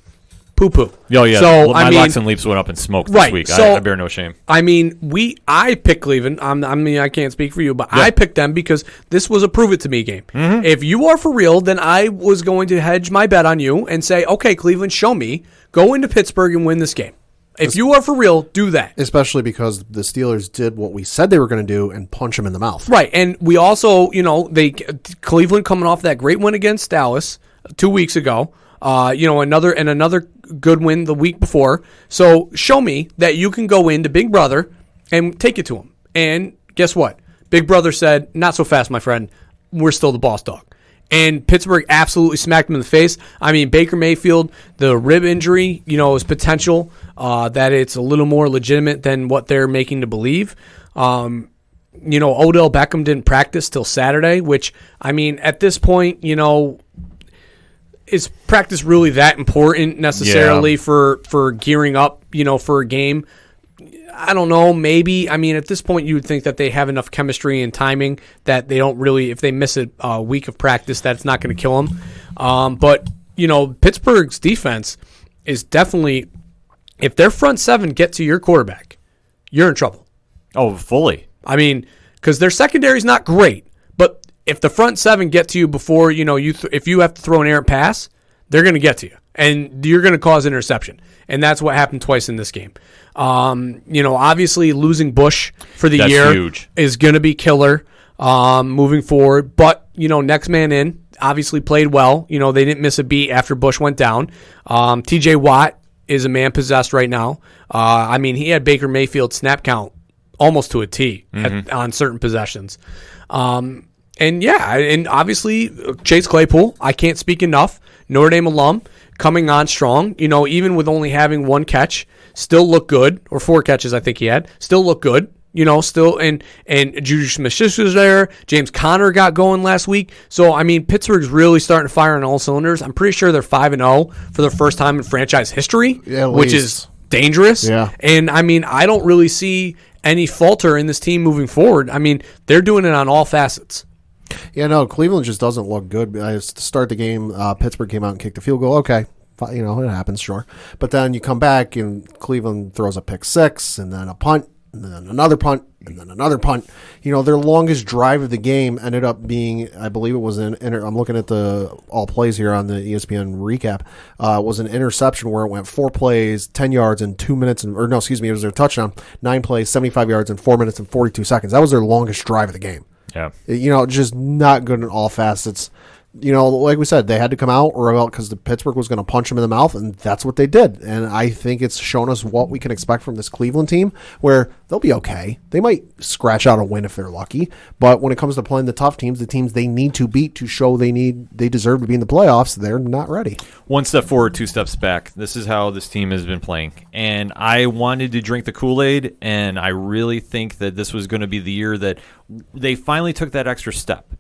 poo-poo. Oh, yeah. So, my locks and leaps went up in smoke this week. So, I bear no shame. I mean, I picked Cleveland. I can't speak for you, but I picked them because this was a prove-it-to-me game. Mm-hmm. If you are for real, then I was going to hedge my bet on you and say, okay, Cleveland, show me. Go into Pittsburgh and win this game. If you are for real, do that. Especially because the Steelers did what we said they were going to do and punch them in the mouth. Right, and we also, Cleveland coming off that great win against Dallas 2 weeks ago. Another good win the week before. So show me that you can go into Big Brother and take it to him. And guess what? Big Brother said, not so fast, my friend. We're still the boss dog. And Pittsburgh absolutely smacked him in the face. I mean, Baker Mayfield, the rib injury, is potential that it's a little more legitimate than what they're making to believe. Odell Beckham didn't practice till Saturday, which, I mean, at this point, is practice really that important necessarily for gearing up, for a game? I don't know, maybe. I mean, at this point, you would think that they have enough chemistry and timing that they don't really, if they miss a week of practice, that's not going to kill them. But, Pittsburgh's defense is definitely, if their front seven get to your quarterback, you're in trouble. Oh, fully. I mean, because their secondary is not great, but if the front seven get to you before, if you have to throw an errant pass, they're going to get to you, and you're going to cause interception. And that's what happened twice in this game. Obviously losing Bush for the year huge. Is going to be killer moving forward. But, next man in obviously played well. They didn't miss a beat after Bush went down. TJ Watt is a man possessed right now. He had Baker Mayfield snap count almost to a T on certain possessions. And and obviously Chase Claypool, I can't speak enough. Notre Dame alum, coming on strong. Even with only having one catch, still look good, or 4 catches I think he had, still look good. Still, and Juju Smith-Schuster was there. James Conner got going last week. So, Pittsburgh's really starting to fire on all cylinders. I'm pretty sure they're 5-0 for their first time in franchise history, which is dangerous. Yeah. And, I don't really see any falter in this team moving forward. They're doing it on all facets. Yeah, no, Cleveland just doesn't look good. To start the game, Pittsburgh came out and kicked a field goal. Okay. It happens, sure. But then you come back and Cleveland throws a pick 6 and then a punt. And then another punt, and then another punt. Their longest drive of the game ended up being, I believe it was I'm looking at the all plays here on the ESPN recap, was an interception where it went 4 plays, 10 yards, and 2 minutes, it was their touchdown, 9 plays, 75 yards, and 4 minutes and 42 seconds. That was their longest drive of the game. Yeah. Just not good in all facets. Like we said, they had to come out because the Pittsburgh was going to punch them in the mouth, and that's what they did. And I think it's shown us what we can expect from this Cleveland team, where they'll be okay. They might scratch out a win if they're lucky, but when it comes to playing the tough teams, the teams they need to beat to show they deserve to be in the playoffs, they're not ready. 1 step forward, 2 steps back. This is how this team has been playing. And I wanted to drink the Kool-Aid, and I really think that this was going to be the year that they finally took that extra step.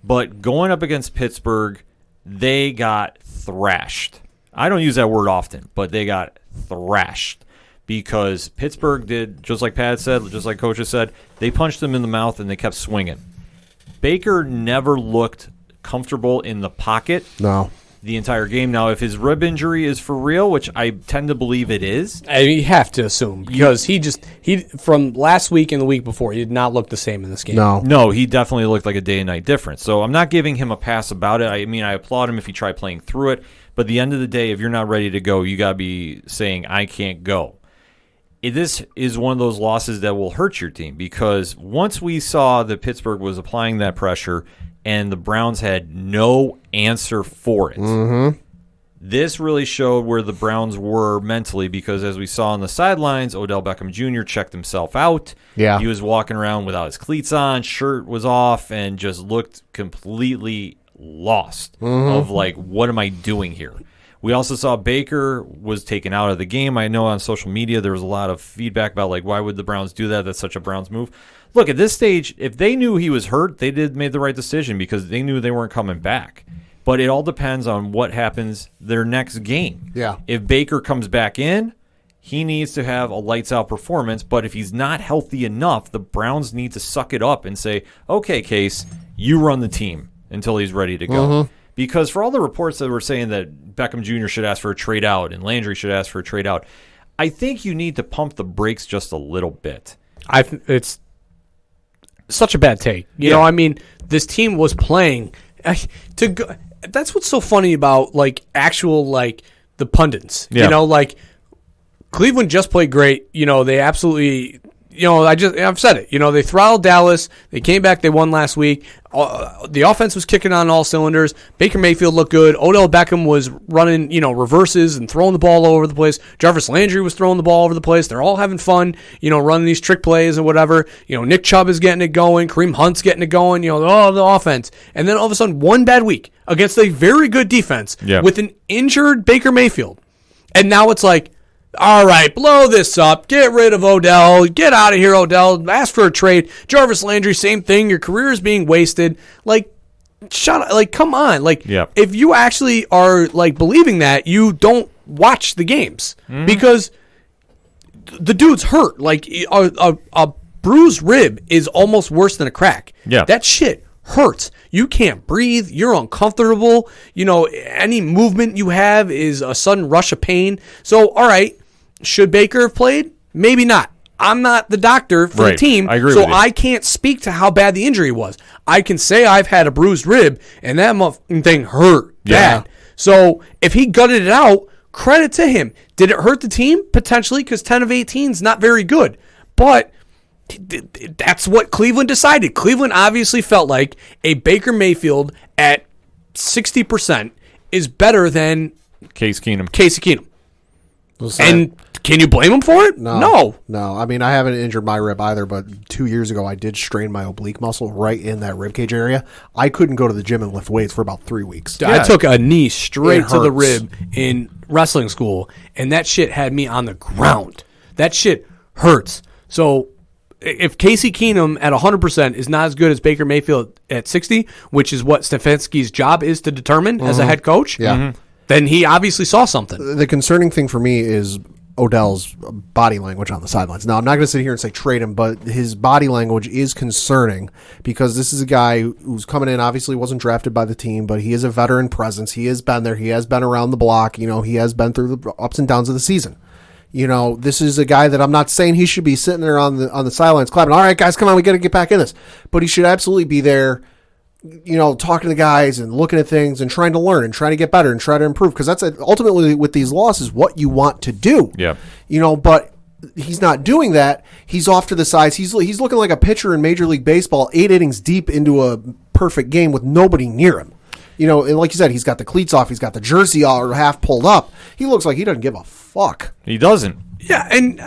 But going up against Pittsburgh, they got thrashed. I don't use that word often, but they got thrashed because Pittsburgh did, just like Pat said, just like coaches said, they punched them in the mouth and they kept swinging. Baker never looked comfortable in the pocket. No. The entire game. Now, if his rib injury is for real, which I tend to believe it is. You have to assume, because he from last week and the week before, he did not look the same in this game. No, he definitely looked like a day and night difference. So I'm not giving him a pass about it. I applaud him if he tried playing through it. But at the end of the day, if you're not ready to go, you got to be saying, I can't go. This is one of those losses that will hurt your team, because once we saw that Pittsburgh was applying that pressure and the Browns had no answer for it. Mm-hmm. This really showed where the Browns were mentally, because as we saw on the sidelines, Odell Beckham Jr. checked himself out. Yeah. He was walking around without his cleats on, shirt was off, and just looked completely lost of what am I doing here? We also saw Baker was taken out of the game. I know on social media there was a lot of feedback about why would the Browns do that? That's such a Browns move. Look, at this stage, if they knew he was hurt, they made the right decision, because they knew they weren't coming back. But it all depends on what happens their next game. Yeah. If Baker comes back in, he needs to have a lights-out performance. But if he's not healthy enough, the Browns need to suck it up and say, okay, Case, you run the team until he's ready to go. Mm-hmm. Because for all the reports that were saying that Beckham Jr. should ask for a trade out and Landry should ask for a trade out, I think you need to pump the brakes just a little bit. It's such a bad take. This team was playing to go. That's what's so funny about the pundits. Yeah. Cleveland just played great. They absolutely. I've said it. They throttled Dallas. They came back. They won last week. The offense was kicking on all cylinders. Baker Mayfield looked good. Odell Beckham was running, reverses and throwing the ball all over the place. Jarvis Landry was throwing the ball over the place. They're all having fun, running these trick plays and whatever. Nick Chubb is getting it going. Kareem Hunt's getting it going. The offense. And then all of a sudden, one bad week against a very good defense with an injured Baker Mayfield. And now it's all right, blow this up. Get rid of Odell. Get out of here, Odell. Ask for a trade. Jarvis Landry, same thing. Your career is being wasted. Shut up. Come on. If you actually are believing that, you don't watch the games because the dude's hurt. A bruised rib is almost worse than a crack. Yeah. That shit hurts. You can't breathe. You're uncomfortable. Any movement you have is a sudden rush of pain. So, all right. Should Baker have played? Maybe not. I'm not the doctor for the team, I agree so with you. I can't speak to how bad the injury was. I can say I've had a bruised rib, and that thing hurt bad. So if he gutted it out, credit to him. Did it hurt the team? Potentially, because 10 of 18 is not very good. But that's what Cleveland decided. Cleveland obviously felt like a Baker Mayfield at 60% is better than Case Keenum. Casey Keenum. And can you blame him for it? No. I mean, I haven't injured my rib either, but 2 years ago I did strain my oblique muscle right in that rib cage area. I couldn't go to the gym and lift weights for about 3 weeks. I took a knee straight to the hurts. rib in wrestling school, and that shit had me on the ground. That shit hurts. So if Casey Keenum at 100% is not as good as Baker Mayfield at 60, which is what Stefanski's job is to determine as a head coach, then he obviously saw something. The concerning thing for me is Odell's body language on the sidelines. Now, I'm not going to sit here and say trade him, but his body language is concerning because this is a guy who's coming in, obviously wasn't drafted by the team, but he is a veteran presence. He has been there. He has been around the block. You know, he has been through the ups and downs of the season. You know, this is a guy that I'm not saying he should be sitting there on the sidelines clapping, all right, guys, come on, we got to get back in this. But he should absolutely be there, you know, talking to the guys and looking at things and trying to learn and trying to get better and try to improve, because that's ultimately with these losses what you want to do. Yeah. You know, but he's not doing that. He's off to the sides. He's looking like a pitcher in Major League Baseball, 8 innings deep into a perfect game with nobody near him. You know, and like you said, he's got the cleats off. He's got the jersey all half pulled up. He looks like he doesn't give a fuck. He doesn't. Yeah, and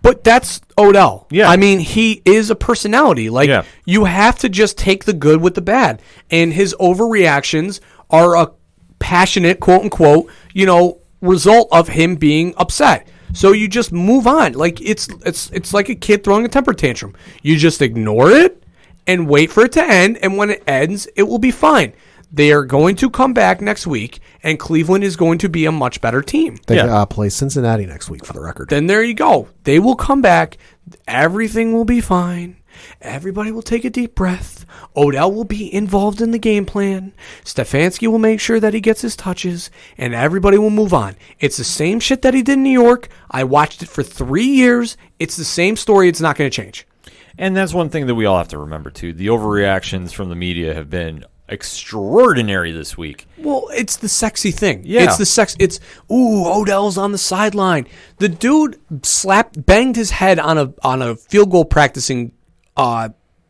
but that's Odell. Yeah. I mean, he is a personality. Like, you have to just take the good with the bad. And his overreactions are a passionate, quote unquote, you know, result of him being upset. So you just move on. Like, it's like a kid throwing a temper tantrum. You just ignore it and wait for it to end. And when it ends, it will be fine. They are going to come back next week, and Cleveland is going to be a much better team. They play Cincinnati next week, for the record. Then there you go. They will come back. Everything will be fine. Everybody will take a deep breath. Odell will be involved in the game plan. Stefanski will make sure that he gets his touches, and everybody will move on. It's the same shit that he did in New York. I watched it for 3 years. It's the same story. It's not going to change. And that's one thing that we all have to remember, too. The overreactions from the media have been extraordinary this week. Well, it's the sexy thing. Yeah. It's the sex. It's, ooh, Odell's on the sideline. The dude banged his head on a field goal practicing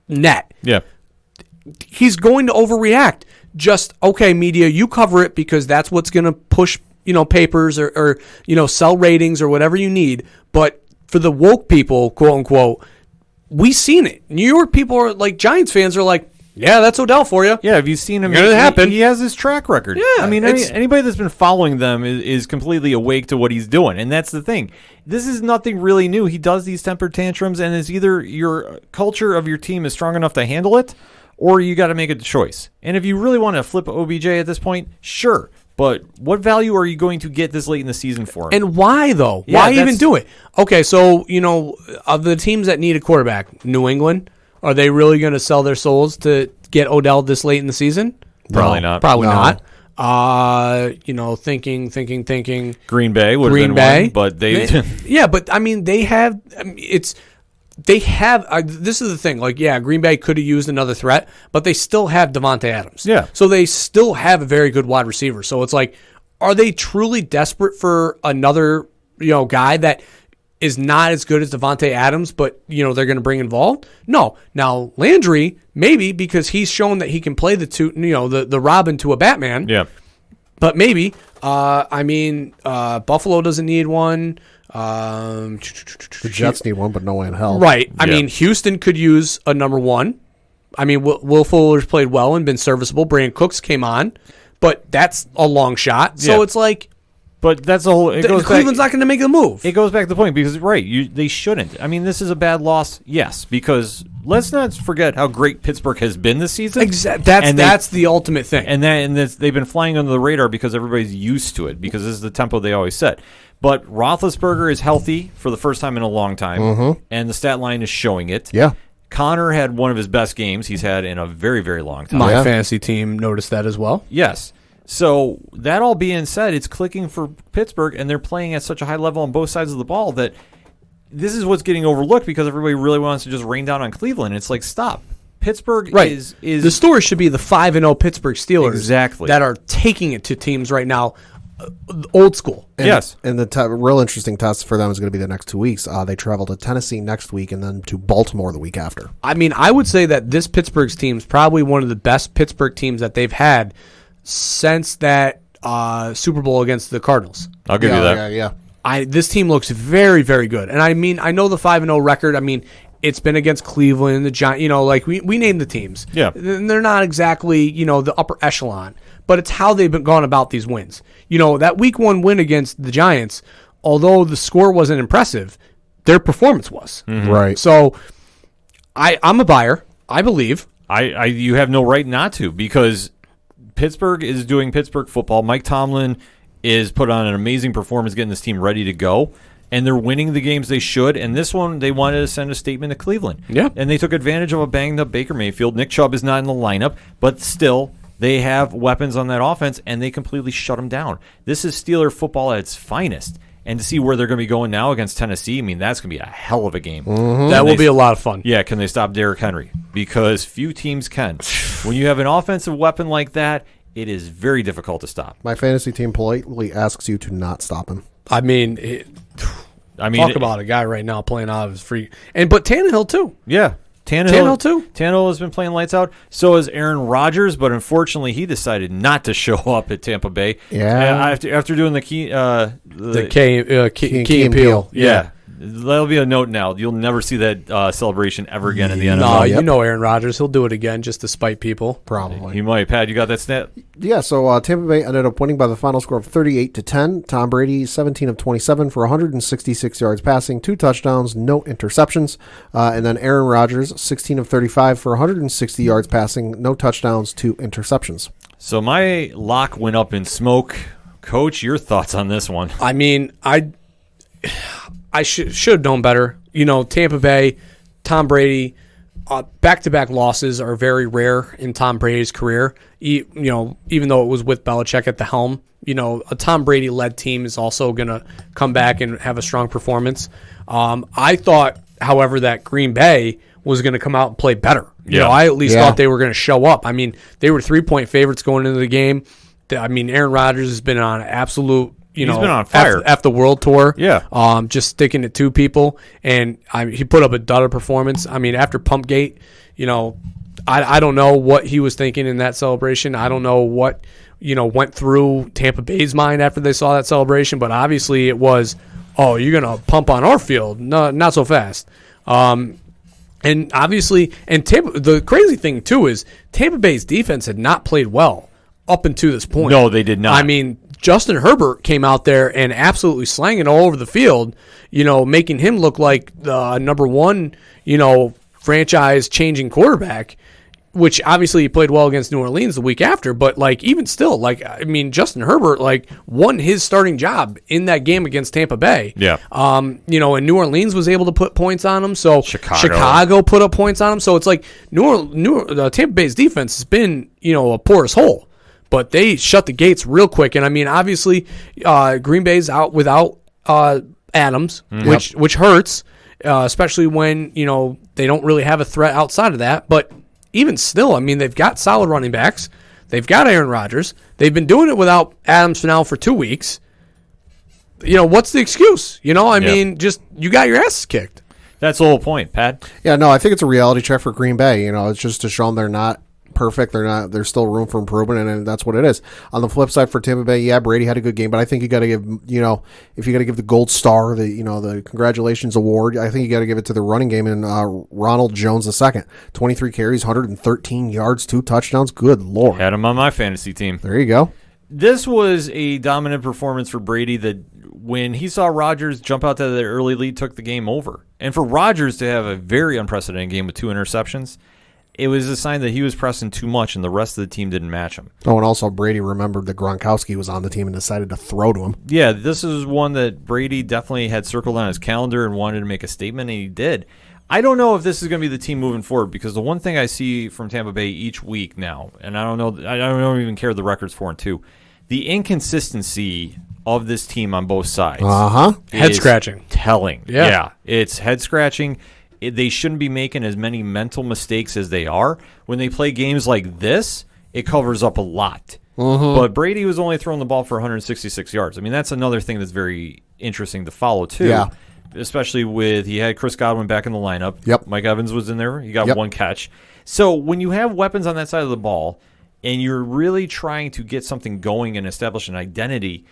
net. Yeah. He's going to overreact. Just, okay, media, you cover it because that's what's going to push, you know, papers or, you know, sell ratings or whatever you need. But for the woke people, quote unquote, we seen it. New York people are like, Giants fans are like, yeah, that's Odell for you. Yeah, have you seen him? It happen. He has his track record. Yeah, I mean, anybody that's been following them is completely awake to what he's doing, and that's the thing. This is nothing really new. He does these temper tantrums, and it's either your culture of your team is strong enough to handle it, or you got to make a choice. And if you really want to flip OBJ at this point, sure. But what value are you going to get this late in the season for him? And why, though? Yeah, why even do it? Okay, so, you know, of the teams that need a quarterback, New England, are they really going to sell their souls to get Odell this late in the season? Probably not. Probably not. You know, thinking. Green Bay would have been one, but they... Yeah, but, I mean, they have... I mean, this is the thing. Like, yeah, Green Bay could have used another threat, but they still have Devontae Adams. Yeah. So they still have a very good wide receiver. So it's like, are they truly desperate for another, you know, guy that is not as good as Devontae Adams, but, you know, they're going to bring involved? No. Now, Landry, maybe, because he's shown that he can play the two, you know, the Robin to a Batman. Yeah. But maybe. I mean, Buffalo doesn't need one. The Jets need one, but no way in hell. Right. I mean, Houston could use a number one. I mean, Will Fuller's played well and been serviceable. Brandon Cooks came on, but that's a long shot. So it's like... But that's the whole... Cleveland's not going to make the move. It goes back to the point because, they shouldn't. I mean, this is a bad loss, yes, because let's not forget how great Pittsburgh has been this season. Exactly. That's the ultimate thing. And they've been flying under the radar because everybody's used to it, because this is the tempo they always set. But Roethlisberger is healthy for the first time in a long time, and the stat line is showing it. Yeah. Connor had one of his best games he's had in a very, very long time. My fantasy team noticed that as well. Yes. So that all being said, it's clicking for Pittsburgh, and they're playing at such a high level on both sides of the ball that this is what's getting overlooked because everybody really wants to just rain down on Cleveland. It's like, stop. Pittsburgh is the story should be the 5-0 Pittsburgh Steelers that are taking it to teams right now, old school. Yes. And the real interesting test for them is going to be the next 2 weeks. They travel to Tennessee next week and then to Baltimore the week after. I mean, I would say that this Pittsburgh's team is probably one of the best Pittsburgh teams that they've had since that Super Bowl against the Cardinals. I'll give you that. Yeah. This team looks very, very good. And I mean, I know the 5-0 record. I mean, it's been against Cleveland, the Giants. Like we named the teams. Yeah, and they're not exactly the upper echelon, but it's how they've been gone about these wins. That Week 1 win against the Giants, although the score wasn't impressive, their performance was. Mm-hmm. Right. So I'm a buyer. I believe. You have no right not to, because Pittsburgh is doing Pittsburgh football. Mike Tomlin is put on an amazing performance getting this team ready to go, and they're winning the games they should. And this one, they wanted to send a statement to Cleveland. Yeah. And they took advantage of a banged-up Baker Mayfield. Nick Chubb is not in the lineup, but still, they have weapons on that offense, and they completely shut them down. This is Steeler football at its finest. And to see where they're going to be going now against Tennessee, I mean, that's going to be a hell of a game. Mm-hmm. That will be a lot of fun. Yeah, can they stop Derrick Henry? Because few teams can. When you have an offensive weapon like that, it is very difficult to stop. My fantasy team politely asks you to not stop him. I mean, talk about a guy right now playing out of his free. But Tannehill, too. Yeah. Tannehill, too. Tannehill has been playing lights out. So has Aaron Rodgers, but unfortunately he decided not to show up at Tampa Bay. Yeah. After doing the key Key and Peele. Yeah. That'll be a note now. You'll never see that celebration ever again in the NFL. No, Aaron Rodgers. He'll do it again just to spite people. Probably. He might. Pat, you got that stat? Yeah, so Tampa Bay ended up winning by the final score of 38-10. Tom Brady, 17 of 27 for 166 yards passing, 2 touchdowns, no interceptions. And then Aaron Rodgers, 16 of 35 for 160 yards passing, no touchdowns, 2 interceptions. So my lock went up in smoke. Coach, your thoughts on this one? I mean, I should have known better. Tampa Bay, Tom Brady, back-to-back losses are very rare in Tom Brady's career. Even though it was with Belichick at the helm, a Tom Brady-led team is also going to come back and have a strong performance. I thought, however, that Green Bay was going to come out and play better. I at least thought they were going to show up. I mean, they were 3-point favorites going into the game. I mean, Aaron Rodgers has been on an absolute he's been on fire after the world tour. Yeah. Just sticking it to people. And he put up a dud performance. I mean, after Pumpgate, I don't know what he was thinking in that celebration. I don't know what, went through Tampa Bay's mind after they saw that celebration. But obviously it was, you're going to pump on our field. No, not so fast. And obviously, the crazy thing, too, is Tampa Bay's defense had not played well up until this point. No, they did not. I mean, Justin Herbert came out there and absolutely slanging all over the field, making him look like the number one, franchise-changing quarterback, which obviously he played well against New Orleans the week after. But, even still, Justin Herbert, won his starting job in that game against Tampa Bay. Yeah. And New Orleans was able to put points on him. So Chicago put up points on him. So it's like Tampa Bay's defense has been, a porous hole. But they shut the gates real quick. And, I mean, obviously, Green Bay's out without Adams, which hurts, especially when, they don't really have a threat outside of that. But even still, I mean, they've got solid running backs. They've got Aaron Rodgers. They've been doing it without Adams now for 2 weeks. What's the excuse? I mean, just you got your asses kicked. That's the whole point, Pat. Yeah, no, I think it's a reality check for Green Bay. It's just to show them they're not perfect. There's still room for improvement, and that's what it is. On the flip side for Tampa Bay, yeah, Brady had a good game, but I think you got to give, if you got to give the gold star, the congratulations award, I think you got to give it to the running game and Ronald Jones II. 23 carries, 113 yards, 2 touchdowns. Good Lord. Had him on my fantasy team. There you go. This was a dominant performance for Brady that when he saw Rodgers jump out to the early lead, took the game over. And for Rodgers to have a very unprecedented game with 2 interceptions, it was a sign that he was pressing too much and the rest of the team didn't match him. Oh, and also Brady remembered that Gronkowski was on the team and decided to throw to him. Yeah, this is one that Brady definitely had circled on his calendar and wanted to make a statement, and he did. I don't know if this is going to be the team moving forward, because the one thing I see from Tampa Bay each week now, and I don't even care the records 4-2, the inconsistency of this team on both sides. Head scratching. Telling. Yeah. It's head scratching. They shouldn't be making as many mental mistakes as they are. When they play games like this, it covers up a lot. But Brady was only throwing the ball for 166 yards. I mean, that's another thing that's very interesting to follow, too. Yeah. Especially with, he had Chris Godwin back in the lineup. Yep. Mike Evans was in there. He got 1 catch. So when you have weapons on that side of the ball and you're really trying to get something going and establish an identity,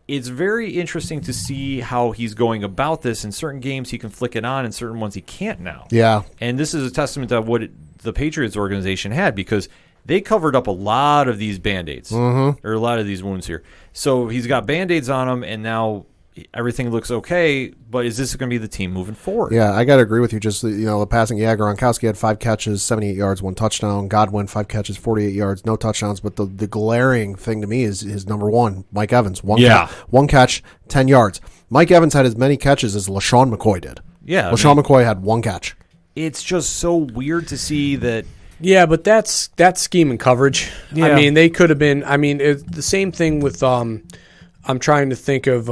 it's very interesting to see how he's going about this. In certain games, he can flick it on, and certain ones he can't now. Yeah. And this is a testament to what the Patriots organization had, because they covered up a lot of these Band-Aids, or a lot of these wounds here. So he's got Band-Aids on him, and now everything looks okay, but is this going to be the team moving forward? Yeah, I got to agree with you. Just, the passing. Yeah, Gronkowski had 5 catches, 78 yards, 1 touchdown. Godwin, 5 catches, 48 yards, no touchdowns. But the glaring thing to me is his number one, Mike Evans. One catch, 10 yards. Mike Evans had as many catches as LaShawn McCoy did. Yeah. LaShawn McCoy had 1 catch. It's just so weird to see that. Yeah, but that's scheme and coverage. Yeah. I mean, they could have been. I mean, it's the same thing with. I'm trying to think of.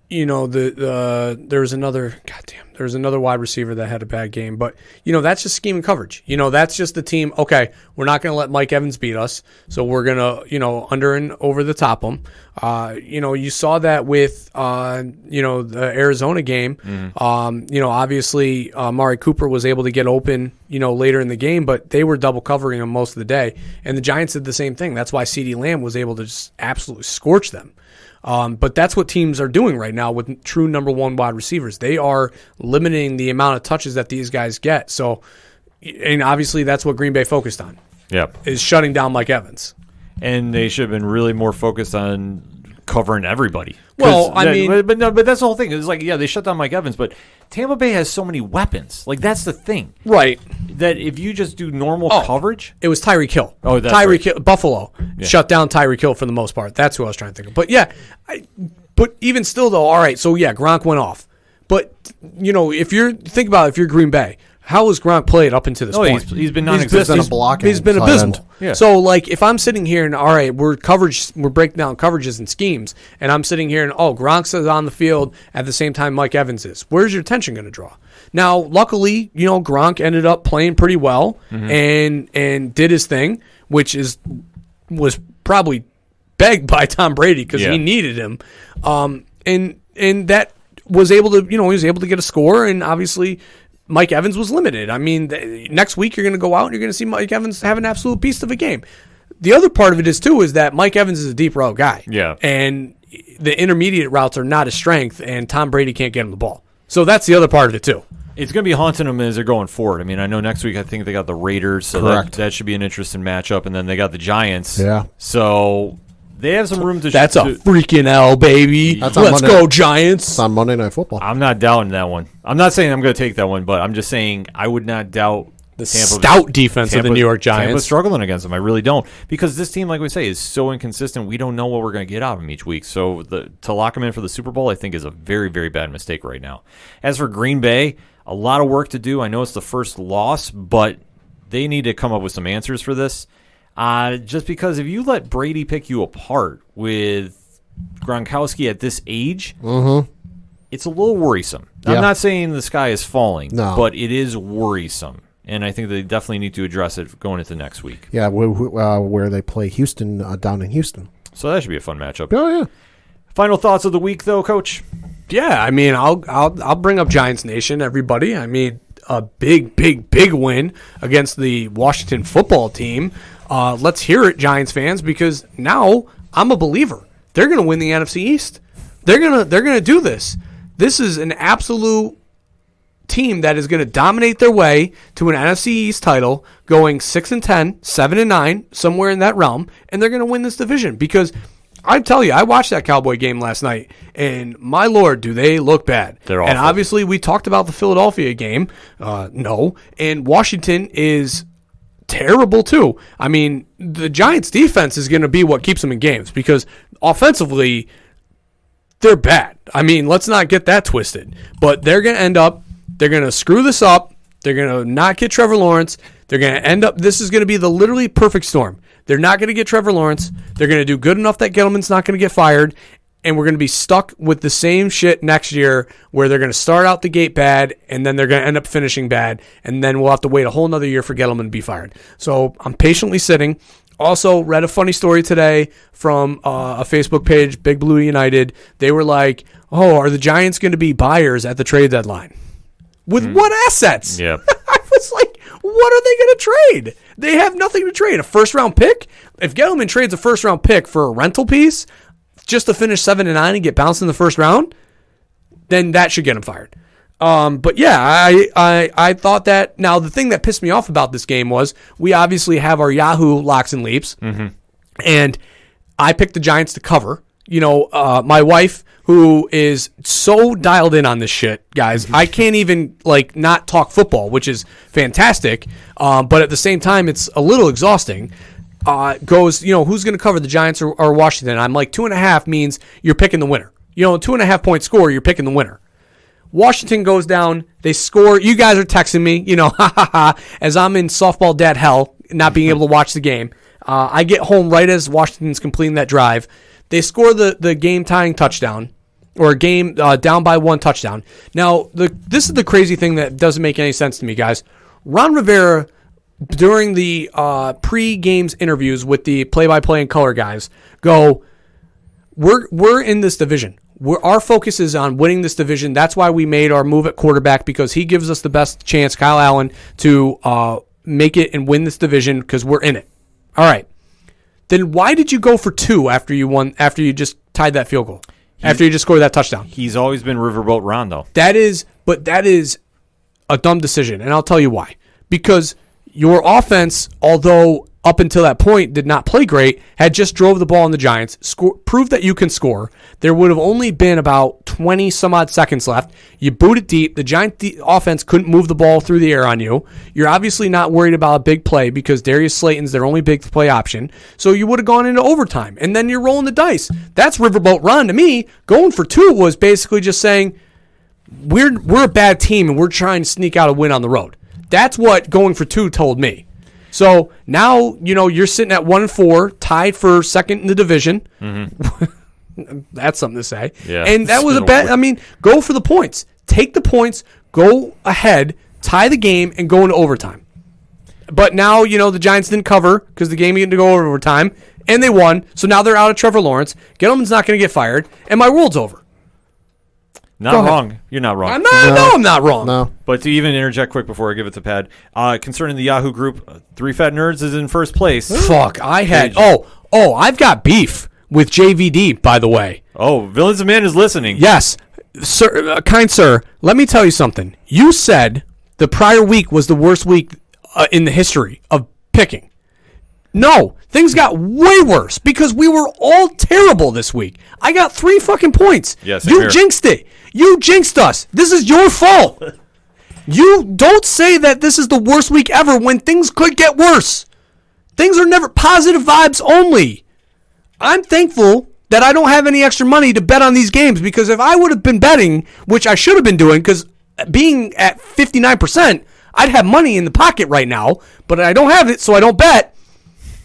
There's another wide receiver that had a bad game, but that's just scheme and coverage. That's just the team. Okay, we're not going to let Mike Evans beat us, so we're going to under and over the top him. You saw that with the Arizona game. Obviously Amari Cooper was able to get open later in the game, but they were double covering him most of the day, and the Giants did the same thing. That's why CeeDee Lamb was able to just absolutely scorch them. But that's what teams are doing right now with true number one wide receivers. They are limiting the amount of touches that these guys get. So, and obviously that's what Green Bay focused on. Yep. Is shutting down Mike Evans. And they should have been really more focused on covering everybody. Well, but that's the whole thing. It's like, yeah, they shut down Mike Evans, but Tampa Bay has so many weapons. Like, that's the thing. Right. That if you just do normal coverage. It was Tyreek Hill. Oh, that's Tyreek right. Hill, Buffalo shut down Tyreek Hill for the most part. That's who I was trying to think of. But yeah, but even still though, all right, so yeah, Gronk went off. But if you're Green Bay, how has Gronk played up until this point? He's been non-existent. He's been abysmal. Yeah. So, like, if I'm sitting here and, all right, we're breaking down coverages and schemes, and I'm sitting here and, Gronk's on the field at the same time Mike Evans is, where's your attention going to draw? Now, luckily, Gronk ended up playing pretty well and did his thing, which was probably begged by Tom Brady because he needed him. And that was able to, he was able to get a score, and obviously Mike Evans was limited. I mean, next week you're going to go out and you're going to see Mike Evans have an absolute beast of a game. The other part of it is that Mike Evans is a deep route guy. Yeah. And the intermediate routes are not his strength, and Tom Brady can't get him the ball. So that's the other part of it, too. It's going to be haunting them as they're going forward. I mean, I know next week I think they got the Raiders, so that should be an interesting matchup. And then they got the Giants. Yeah. So they have some room to... That's a freaking L, baby. Let's go, Giants. It's on Monday Night Football. I'm not doubting that one. I'm not saying I'm going to take that one, but I'm just saying I would not doubt the stout defense of the New York Giants. Tampa's struggling against them. I really don't. Because this team, like we say, is so inconsistent. We don't know what we're going to get out of them each week. So to lock them in for the Super Bowl, I think, is a very, very bad mistake right now. As for Green Bay, a lot of work to do. I know it's the first loss, but they need to come up with some answers for this. Just because if you let Brady pick you apart with Gronkowski at this age, it's a little worrisome. I'm not saying the sky is falling, but it is worrisome. And I think they definitely need to address it going into next week. Yeah, where they play Houston down in Houston. So that should be a fun matchup. Oh, yeah. Final thoughts of the week, though, Coach? Yeah, I mean, I'll bring up Giants Nation, everybody. I mean, a big win against the Washington football team. Let's hear it, Giants fans, because now I'm a believer. They're going to win the NFC East. They're gonna do this. This is an absolute team that is going to dominate their way to an NFC East title, going 6-10, 7-9, somewhere in that realm, and they're going to win this division. Because I tell you, I watched that Cowboy game last night, and my Lord, do they look bad. They're awful. And obviously, we talked about the Philadelphia game. No. And Washington is terrible, too. I mean, the Giants' defense is going to be what keeps them in games, because offensively, they're bad. I mean, let's not get that twisted. But they're going to end up, they're going to screw this up. They're going to not get Trevor Lawrence. They're going to end up, this is going to be the literally perfect storm. They're not going to get Trevor Lawrence. They're going to do good enough that Gettleman's not going to get fired. And we're going to be stuck with the same shit next year where they're going to start out the gate bad and then they're going to end up finishing bad. And then we'll have to wait a whole nother year for Gettleman to be fired. So I'm patiently sitting. Also, read a funny story today from a Facebook page, Big Blue United. They were like, are the Giants going to be buyers at the trade deadline? With what assets? Yeah. I was like, what are they going to trade? They have nothing to trade. A first-round pick? If Gettleman trades a first-round pick for a rental piece, just to finish 7-9 and get bounced in the first round, then that should get him fired. But yeah, I thought that. Now the thing that pissed me off about this game was we obviously have our Yahoo locks and leaps, and I picked the Giants to cover. My wife, who is so dialed in on this shit, guys, I can't even not talk football, which is fantastic. But at the same time, it's a little exhausting. Goes, who's going to cover, the Giants or Washington? I'm like, 2.5 means you're picking the winner. 2.5 point score, you're picking the winner. Washington goes down, they score. You guys are texting me, as I'm in softball dad hell, not being able to watch the game. I get home right as Washington's completing that drive. They score the game-tying touchdown, or a game down by 1 touchdown. Now, this is the crazy thing that doesn't make any sense to me, guys. Ron Rivera, during the pre-games interviews with the play-by-play and color guys, we're in this division. Our focus is on winning this division. That's why we made our move at quarterback, because he gives us the best chance, Kyle Allen, to make it and win this division, because we're in it. All right. Then why did you go for 2 after you just tied that field goal? After you just scored that touchdown? He's always been Riverboat Ron, though. That is a dumb decision, and I'll tell you why. Because your offense, although up until that point did not play great, had just drove the ball on the Giants, proved that you can score. There would have only been about 20 some odd seconds left. You boot it deep. The Giant offense couldn't move the ball through the air on you. You're obviously not worried about a big play because Darius Slayton's their only big play option. So you would have gone into overtime, and then you're rolling the dice. That's Riverboat Ron to me. Going for 2 was basically just saying, we're a bad team and we're trying to sneak out a win on the road. That's what going for 2 told me. So now, you're sitting at 1-4, tied for second in the division. That's something to say. Yeah, and that was a bet. Go for the points. Take the points, go ahead, tie the game, and go into overtime. But now, the Giants didn't cover because the game didn't go over overtime, and they won. So now they're out of Trevor Lawrence. Gettleman's not going to get fired, and my world's over. Not wrong. You're not wrong. I'm not wrong. No. But to even interject quick before I give it to Pad, concerning the Yahoo group, 3 Fat Nerds is in first place. Fuck, I've got beef with JVD, by the way. Oh, Villains of Man is listening. Yes. Sir, kind sir, let me tell you something. You said the prior week was the worst week in the history of picking. No, things got way worse because we were all terrible this week. I got 3 fucking points. Yes, you jinxed it. You jinxed us. This is your fault. You don't say that this is the worst week ever when things could get worse. Things are never positive vibes only. I'm thankful that I don't have any extra money to bet on these games, because if I would have been betting, which I should have been doing, because being at 59%, I'd have money in the pocket right now, but I don't have it, so I don't bet.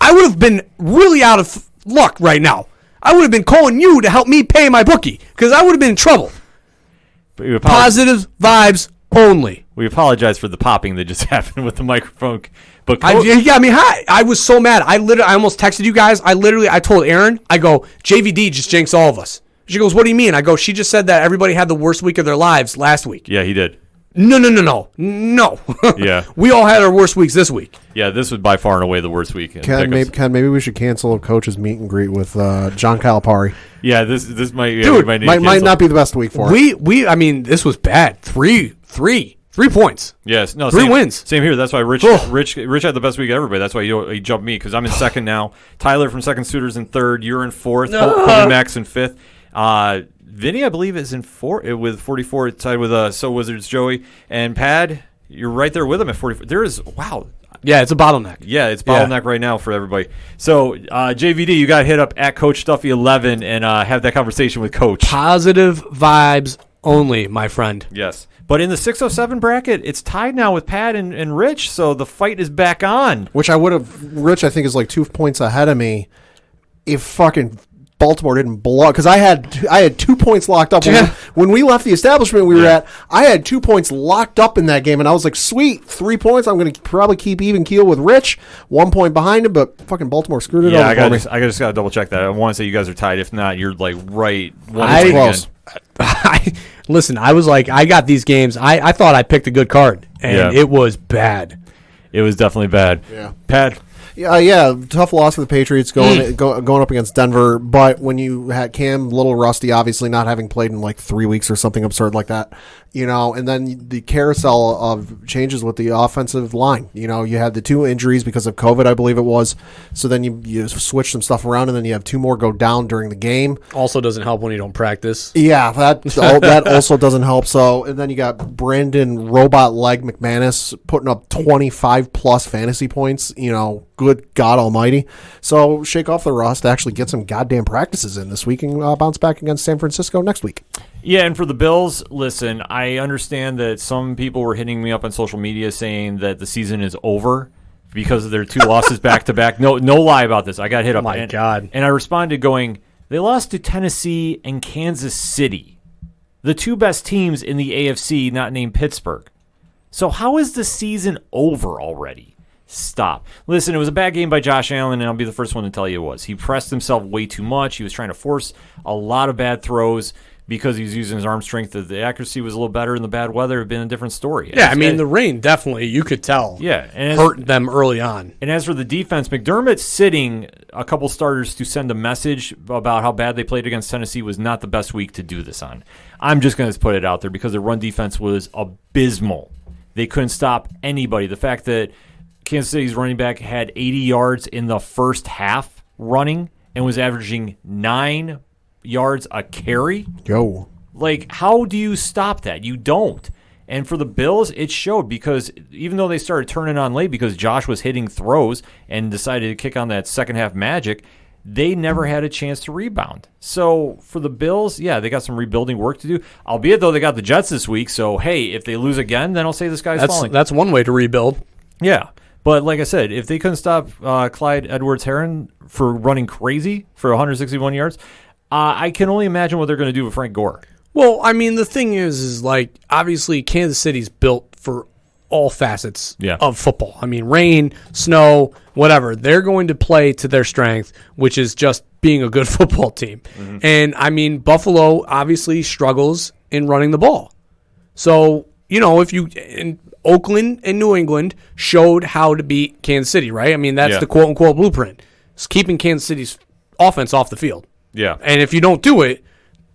I would have been really out of luck right now. I would have been calling you to help me pay my bookie, because I would have been in trouble. Positive vibes only. We apologize for the popping that just happened with the microphone. But I was so mad. I almost texted you guys. I told Aaron, I go, JVD just jinxed all of us. She goes, what do you mean? I go, she just said that everybody had the worst week of their lives last week. Yeah, he did. No. Yeah. We all had our worst weeks this week. Yeah, this was by far and away the worst week. Ken, maybe we should cancel a coach's meet and greet with John Calipari. Yeah, this might... Yeah, Dude, might not be the best week for it. This was bad. 3 points. Yes. No, 3 wins. Same here. That's why Rich had the best week of everybody. That's why he jumped me, because I'm in second now. Tyler from Second Suitors in third. You're in fourth. Kobe Max in fifth. Vinny, I believe, is in fourth with 44, tied with So Wizards Joey. And Pad, you're right there with him at 44. There is, wow. Yeah, it's a bottleneck. Yeah, it's bottleneck right now for everybody. So, JVD, you got to hit up at Coach Stuffy11 and have that conversation with Coach. Positive vibes only, my friend. Yes. But in the 607 bracket, it's tied now with Pat and Rich, so the fight is back on. Which Rich, I think, is like 2 points ahead of me if fucking Baltimore didn't blow, because I had 2 points locked up. When we left the establishment we were at, I had 2 points locked up in that game, and I was like, sweet, 3 points. I'm going to probably keep even keel with Rich, 1 point behind him, but fucking Baltimore screwed it over for me. I just got to double check that. I want to say you guys are tied. If not, you're like right. Close. Listen, I was like, I got these games. I thought I picked a good card, and it was bad. It was definitely bad. Yeah. Pat. Yeah, tough loss for the Patriots going up against Denver. But when you had Cam, a little rusty, obviously not having played in like 3 weeks or something absurd like that, and then the carousel of changes with the offensive line. You had the 2 injuries because of COVID, I believe it was. So then you switch some stuff around, and then you have 2 more go down during the game. Also doesn't help when you don't practice. Yeah, that also doesn't help. So, and then you got Brandon Robot Leg McManus putting up 25 plus fantasy points. Good God Almighty. So shake off the rust, actually get some goddamn practices in this week, and bounce back against San Francisco next week. Yeah, and for the Bills, listen, I understand that some people were hitting me up on social media saying that the season is over because of their 2 losses back-to-back. No lie about this. I got hit up. My God. And I responded going, they lost to Tennessee and Kansas City, the 2 best teams in the AFC, not named Pittsburgh. So how is the season over already? Stop. Listen, it was a bad game by Josh Allen, and I'll be the first one to tell you it was. He pressed himself way too much. He was trying to force a lot of bad throws because he was using his arm strength. The accuracy was a little better in the bad weather. It would have been a different story. Yeah, the rain definitely, you could tell, hurt them early on. And as for the defense, McDermott sitting a couple starters to send a message about how bad they played against Tennessee was not the best week to do this on. I'm just going to put it out there because their run defense was abysmal. They couldn't stop anybody. The fact that Kansas City's running back had 80 yards in the first half running and was averaging 9 yards a carry. Yo. Like, how do you stop that? You don't. And for the Bills, it showed because even though they started turning on late because Josh was hitting throws and decided to kick on that second half magic, they never had a chance to rebound. So for the Bills, yeah, they got some rebuilding work to do. Albeit, though, they got the Jets this week. So, hey, if they lose again, then I'll say this guy's falling. That's one way to rebuild. Yeah. But like I said, if they couldn't stop Clyde Edwards-Helaire for running crazy for 161 yards, I can only imagine what they're going to do with Frank Gore. Well, the thing is like, obviously Kansas City's built for all facets of football. Rain, snow, whatever. They're going to play to their strength, which is just being a good football team. Mm-hmm. And, Buffalo obviously struggles in running the ball. So, if you... Oakland and New England showed how to beat Kansas City, right? That's the quote-unquote blueprint. It's keeping Kansas City's offense off the field. Yeah. And if you don't do it,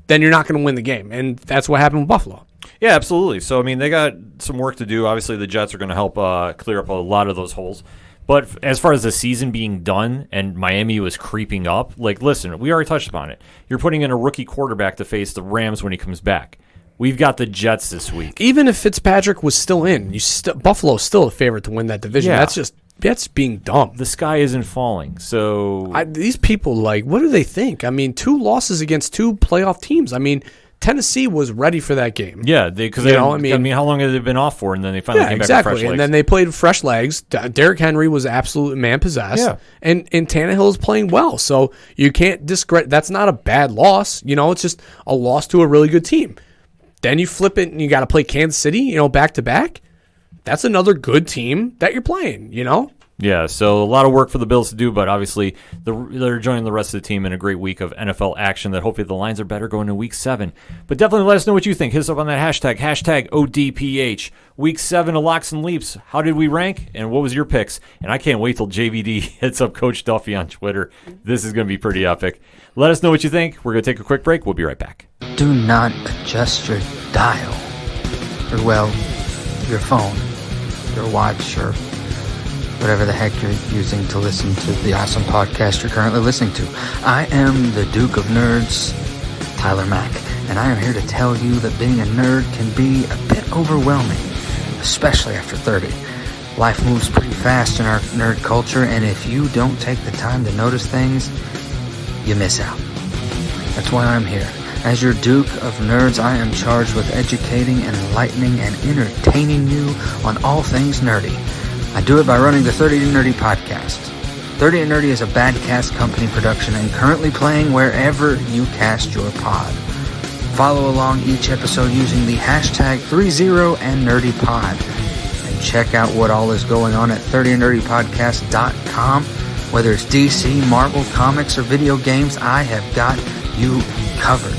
then you're not going to win the game. And that's what happened with Buffalo. Yeah, absolutely. So, they got some work to do. Obviously, the Jets are going to help clear up a lot of those holes. But as far as the season being done and Miami was creeping up, listen, we already touched upon it. You're putting in a rookie quarterback to face the Rams when he comes back. We've got the Jets this week. Even if Fitzpatrick was still in, Buffalo's still a favorite to win that division. Yeah. That's being dumb. The sky isn't falling. So these people, what do they think? 2 losses against 2 playoff teams. Tennessee was ready for that game. Yeah, because how long have they been off for? And then they finally came back with fresh legs. And then they played fresh legs. Derrick Henry was absolutely man possessed. Yeah. And Tannehill is playing well. So you can't discredit. That's not a bad loss. It's just a loss to a really good team. Then you flip it and you got to play Kansas City, back to back. That's another good team that you're playing, Yeah, so a lot of work for the Bills to do, but obviously they're joining the rest of the team in a great week of NFL action that hopefully the lines are better going to Week 7. But definitely let us know what you think. Hit us up on that hashtag ODPH. Week 7 of Locks and Leaps. How did we rank, and what was your picks? And I can't wait till JVD hits up Coach Duffy on Twitter. This is going to be pretty epic. Let us know what you think. We're going to take a quick break. We'll be right back. Do not adjust your dial, or your phone, your watch, or whatever the heck you're using to listen to the awesome podcast you're currently listening to. I am the Duke of Nerds, Tyler Mack, and I am here to tell you that being a nerd can be a bit overwhelming, especially after 30. Life moves pretty fast in our nerd culture, and if you don't take the time to notice things, you miss out. That's why I'm here. As your Duke of Nerds, I am charged with educating, enlightening, and entertaining you on all things nerdy. I do it by running the 30 to Nerdy podcast. 30 to Nerdy is a Badcast Company production and currently playing wherever you cast your pod. Follow along each episode using the hashtag 30andnerdypod. And check out what all is going on at 30andnerdypodcast.com. Whether it's DC, Marvel, comics, or video games, I have got you covered.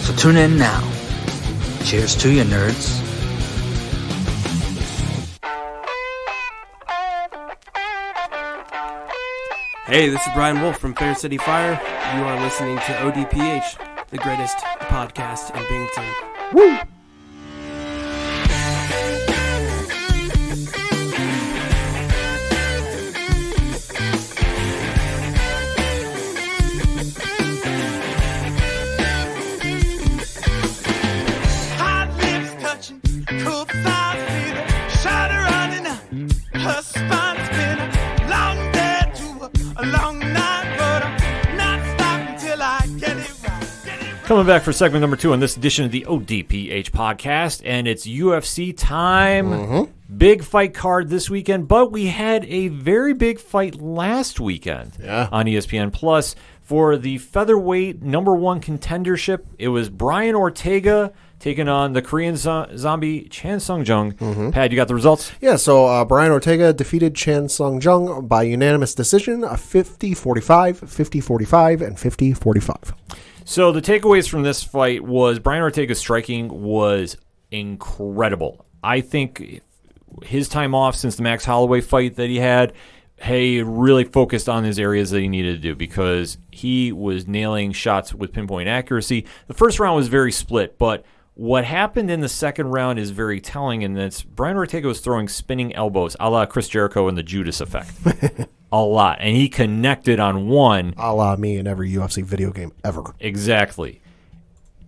So tune in now. Cheers to you, nerds. Hey, this is Brian Wolf from Fair City Fire. You are listening to ODPH, the greatest podcast in Binghamton. Woo! Hot lips touching, cool thighs feeling, shudder running up, her spine spinning. Long day to a long night, but I'm not stopping till I get it right. Coming back for segment number 2 on this edition of the ODPH podcast, and it's UFC time. Big fight card this weekend, but we had a very big fight last weekend on ESPN Plus for the featherweight number 1 contendership. It was Brian Ortega taking on the Korean zombie Chan Sung Jung. Pat, you got the results? Yeah, so Brian Ortega defeated Chan Sung Jung by unanimous decision, 50-45, 50-45, and 50-45. So the takeaways from this fight was Brian Ortega's striking was incredible. I think his time off since the Max Holloway fight that he had, he really focused on his areas that he needed to do because he was nailing shots with pinpoint accuracy. The first round was very split, but what happened in the second round is very telling, and that's Brian Ortega was throwing spinning elbows a la Chris Jericho and the Judas Effect. A lot. And he connected on one. A la me in every UFC video game ever. Exactly.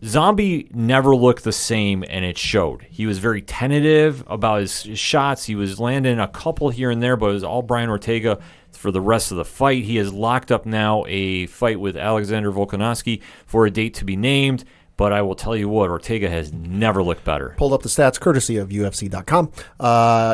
Zombie never looked the same, and it showed. He was very tentative about his shots. He was landing a couple here and there, but it was all Brian Ortega for the rest of the fight. He has locked up now a fight with Alexander Volkanovski for a date to be named. But I will tell you what, Ortega has never looked better. Pulled up the stats courtesy of UFC.com.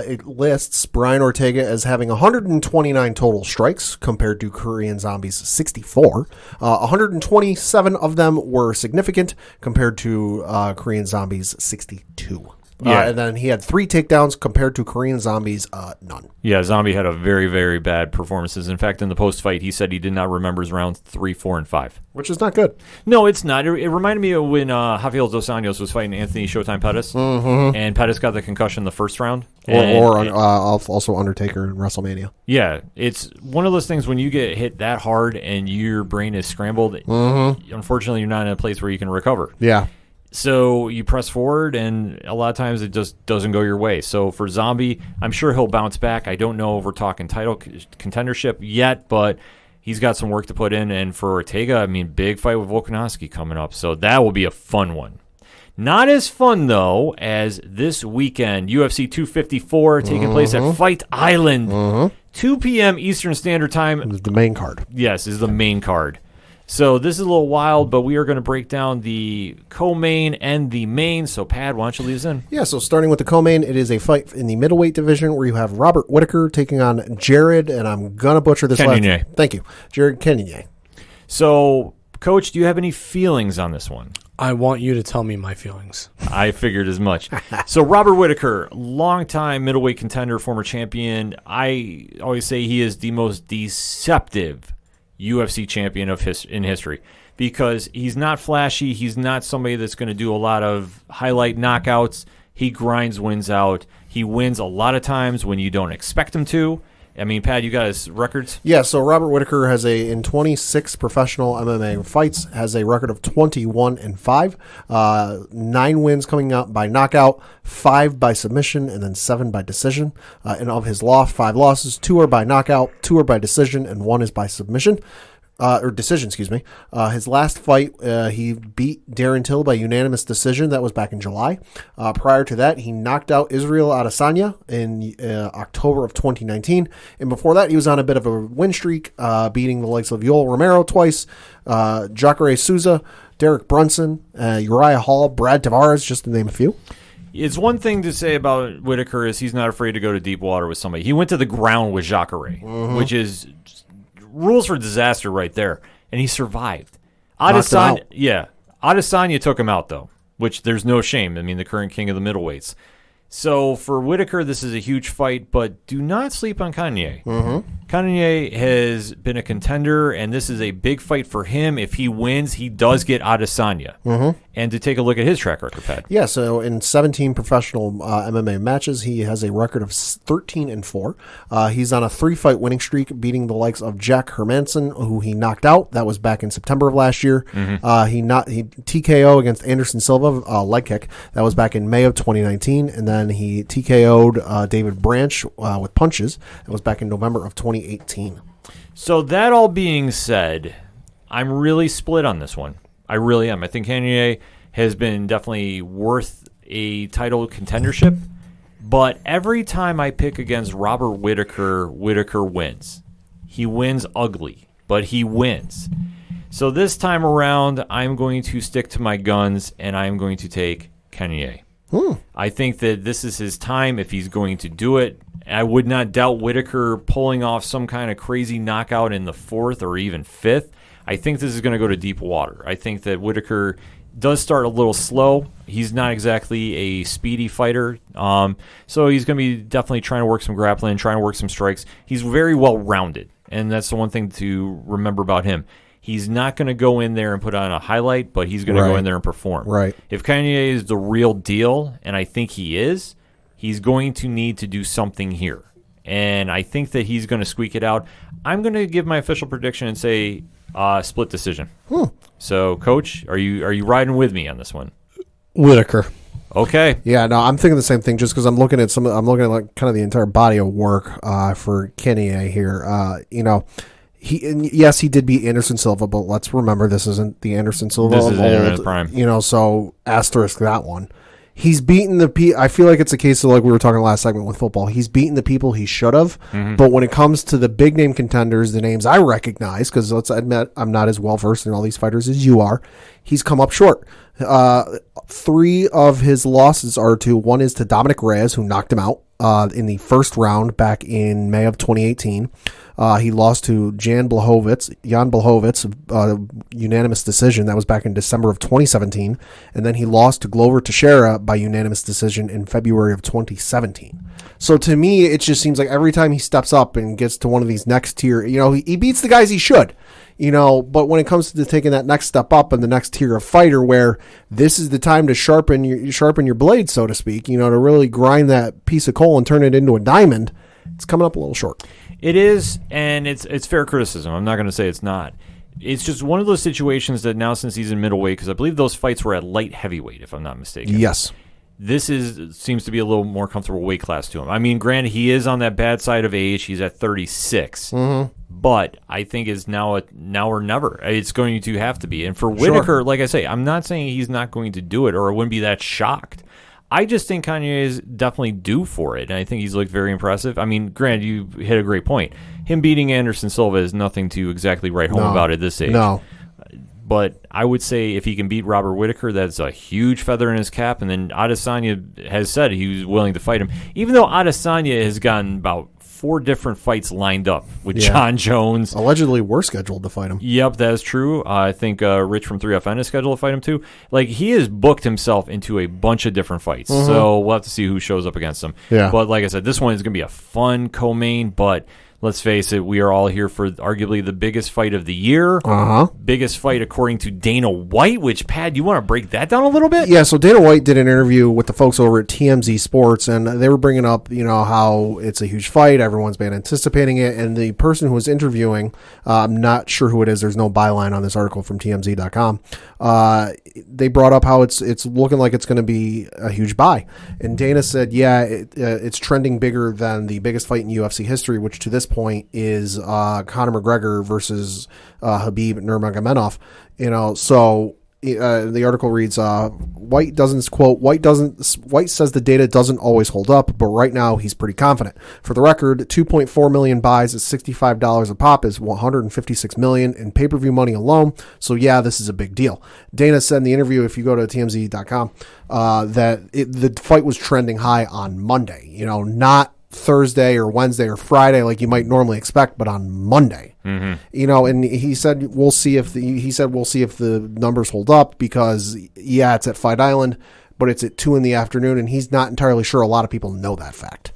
It lists Brian Ortega as having 129 total strikes compared to Korean Zombie's 64. 127 of them were significant compared to Korean Zombie's 62. Yeah. And then he had 3 takedowns compared to Korean Zombie's none. Yeah, Zombie had a very, very bad performances. In fact, in the post-fight, he said he did not remember his rounds 3, 4, and 5. Which is not good. No, it's not. It reminded me of when Rafael Dos Anjos was fighting Anthony Showtime Pettis, and Pettis got the concussion the first round. Also Undertaker in WrestleMania. Yeah, it's one of those things when you get hit that hard and your brain is scrambled, unfortunately, you're not in a place where you can recover. Yeah. So you press forward, and a lot of times it just doesn't go your way. So for Zombie, I'm sure he'll bounce back. I don't know if we're talking title contendership yet, but he's got some work to put in. And for Ortega, I mean, big fight with Volkanovski coming up. So that will be a fun one. Not as fun, though, as this weekend, UFC 254 taking place at Fight Island. 2 p.m. Eastern Standard Time. The main card. Yes, is the main card. So this is a little wild, but we are going to break down the co-main and the main. So, Pat, why don't you lead us in? Yeah, so starting with the co-main, it is a fight in the middleweight division where you have Robert Whittaker taking on Jared, and I'm going to butcher this last name. Thank you. Jared Cannonier. So, Coach, do you have any feelings on this one? I want you to tell me my feelings. I figured as much. So, Robert Whittaker, longtime middleweight contender, former champion. I always say he is the most deceptive UFC champion in history because he's not flashy. He's not somebody that's going to do a lot of highlight knockouts. He grinds wins out. He wins a lot of times when you don't expect him to. I mean, Pat, you got his records? Yeah, so Robert Whittaker has in 26 professional MMA fights, has a record of 21-5, 9 wins coming out by knockout, 5 by submission, and then 7 by decision. And of his 5 losses, 2 are by knockout, 2 are by decision, and 1 is by submission. Or decision, excuse me. His last fight, he beat Darren Till by unanimous decision. That was back in July. Prior to that, he knocked out Israel Adesanya in October of 2019. And before that, he was on a bit of a win streak, beating the likes of Yoel Romero twice, Jacare Souza, Derek Brunson, Uriah Hall, Brad Tavares, just to name a few. It's one thing to say about Whittaker is he's not afraid to go to deep water with somebody. He went to the ground with Jacare, which is rules for disaster right there, and he survived. Adesanya took him out, though, which there's no shame. I mean, the current king of the middleweights. So for Whittaker, this is a huge fight, but do not sleep on Kanye. Kanye has been a contender, and this is a big fight for him. If he wins, he does get Adesanya. Mm-hmm. And to take a look at his track record, Pat. Yeah, so in 17 professional MMA matches, he has a record of 13-4. He's on a 3-fight winning streak, beating the likes of Jack Hermanson, who he knocked out. That was back in September of last year. Mm-hmm. He TKO against Anderson Silva, leg kick. That was back in May of 2019. And then he TKO'd David Branch with punches. That was back in November of 2018. So that all being said, I'm really split on this one. I really am. I think Kanye has been definitely worth a title contendership, but every time I pick against Robert Whittaker, Whittaker wins. He wins ugly, but he wins. So this time around, I'm going to stick to my guns, and I'm going to take Kanye. I think that this is his time if he's going to do it. I would not doubt Whittaker pulling off some kind of crazy knockout in the 4th or even 5th. I think this is going to go to deep water. I think that Whittaker does start a little slow. He's not exactly a speedy fighter. So he's going to be definitely trying to work some grappling, trying to work some strikes. He's very well-rounded, and that's the one thing to remember about him. He's not going to go in there and put on a highlight, but he's going to go in there and perform. Right. If Kanye is the real deal, and I think he is, he's going to need to do something here. And I think that he's going to squeak it out. I'm going to give my official prediction and say split decision. So, Coach, are you riding with me on this one? Whittaker. Okay. Yeah, no, I'm thinking the same thing. Just because I'm looking at like kind of the entire body of work for Kanye here. Yes, he did beat Anderson Silva, but let's remember this isn't the Anderson Silva This of is in his old. prime. So asterisk that one. He's beaten I feel like it's a case of like we were talking last segment with football. He's beaten the people he should have. Mm-hmm. But when it comes to the big name contenders, the names I recognize, because let's admit I'm not as well versed in all these fighters as you are, he's come up short. 3 of his losses are one is to Dominic Reyes, who knocked him out in the first round back in May of 2018. He lost to Jan Blachowicz, unanimous decision. That was back in December of 2017. And then he lost to Glover Teixeira by unanimous decision in February of 2017. So to me, it just seems like every time he steps up and gets to one of these next tier, he beats the guys he should. But when it comes to taking that next step up in the next tier of fighter, where this is the time to sharpen your blade, so to speak, to really grind that piece of coal and turn it into a diamond, it's coming up a little short. It is, and it's fair criticism. I'm not going to say it's not. It's just one of those situations that now, since he's in middleweight, because I believe those fights were at light heavyweight, if I'm not mistaken. Yes. This seems to be a little more comfortable weight class to him. I mean, granted, he is on that bad side of age. He's at 36. Mm-hmm. But I think it's now or never. It's going to have to be. And for Whittaker, like I say, I'm not saying he's not going to do it or I wouldn't be that shocked. I just think Kanye is definitely due for it, and I think he's looked very impressive. I mean, granted, you hit a great point. Him beating Anderson Silva is nothing to exactly write home about at this age. No. But I would say if he can beat Robert Whittaker, that's a huge feather in his cap. And then Adesanya has said he was willing to fight him. Even though Adesanya has gotten about 4 different fights lined up with John Jones. Allegedly, we're scheduled to fight him. Yep, that is true. I think Rich from 3FN is scheduled to fight him too. Like, he has booked himself into a bunch of different fights. Mm-hmm. So we'll have to see who shows up against him. Yeah. But like I said, this one is going to be a fun co-main, but let's face it, we are all here for arguably the biggest fight of the year. Uh-huh. Biggest fight according to Dana White, which, Pat, you want to break that down a little bit? Yeah, so Dana White did an interview with the folks over at TMZ Sports, and they were bringing up, how it's a huge fight. Everyone's been anticipating it. And the person who was interviewing, I'm not sure who it is. There's no byline on this article from TMZ.com. They brought up how it's looking like it's going to be a huge buy. And Dana said, it's trending bigger than the biggest fight in UFC history, which to this point is Conor McGregor versus Khabib Nurmagomedov. So the article reads, White says the data doesn't always hold up, but right now he's pretty confident. For the record, 2.4 million buys at $65 a pop is $156 million in pay-per-view money alone. So this is a big deal. Dana said in the interview, if you go to TMZ.com, that the fight was trending high on Monday, not Thursday or Wednesday or Friday like you might normally expect, but on Monday. Mm-hmm. And he said we'll see if the numbers hold up, because it's at Fight Island, but it's at 2 p.m, and he's not entirely sure a lot of people know that fact.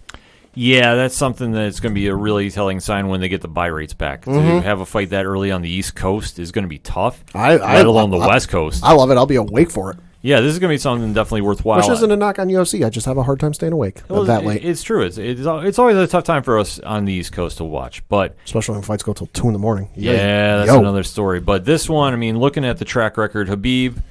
Yeah, that's something that's going to be a really telling sign when they get the buy rates back. To have a fight that early on the East Coast is going to be tough, let alone the West Coast. I love it. I'll be awake for it. Yeah, this is going to be something definitely worthwhile. Which isn't a knock on UFC. I just have a hard time staying awake that late. It's true. It's always a tough time for us on the East Coast to watch, but especially when fights go till 2 a.m. Yeah, that's another story. But this one, I mean, looking at the track record, Khabib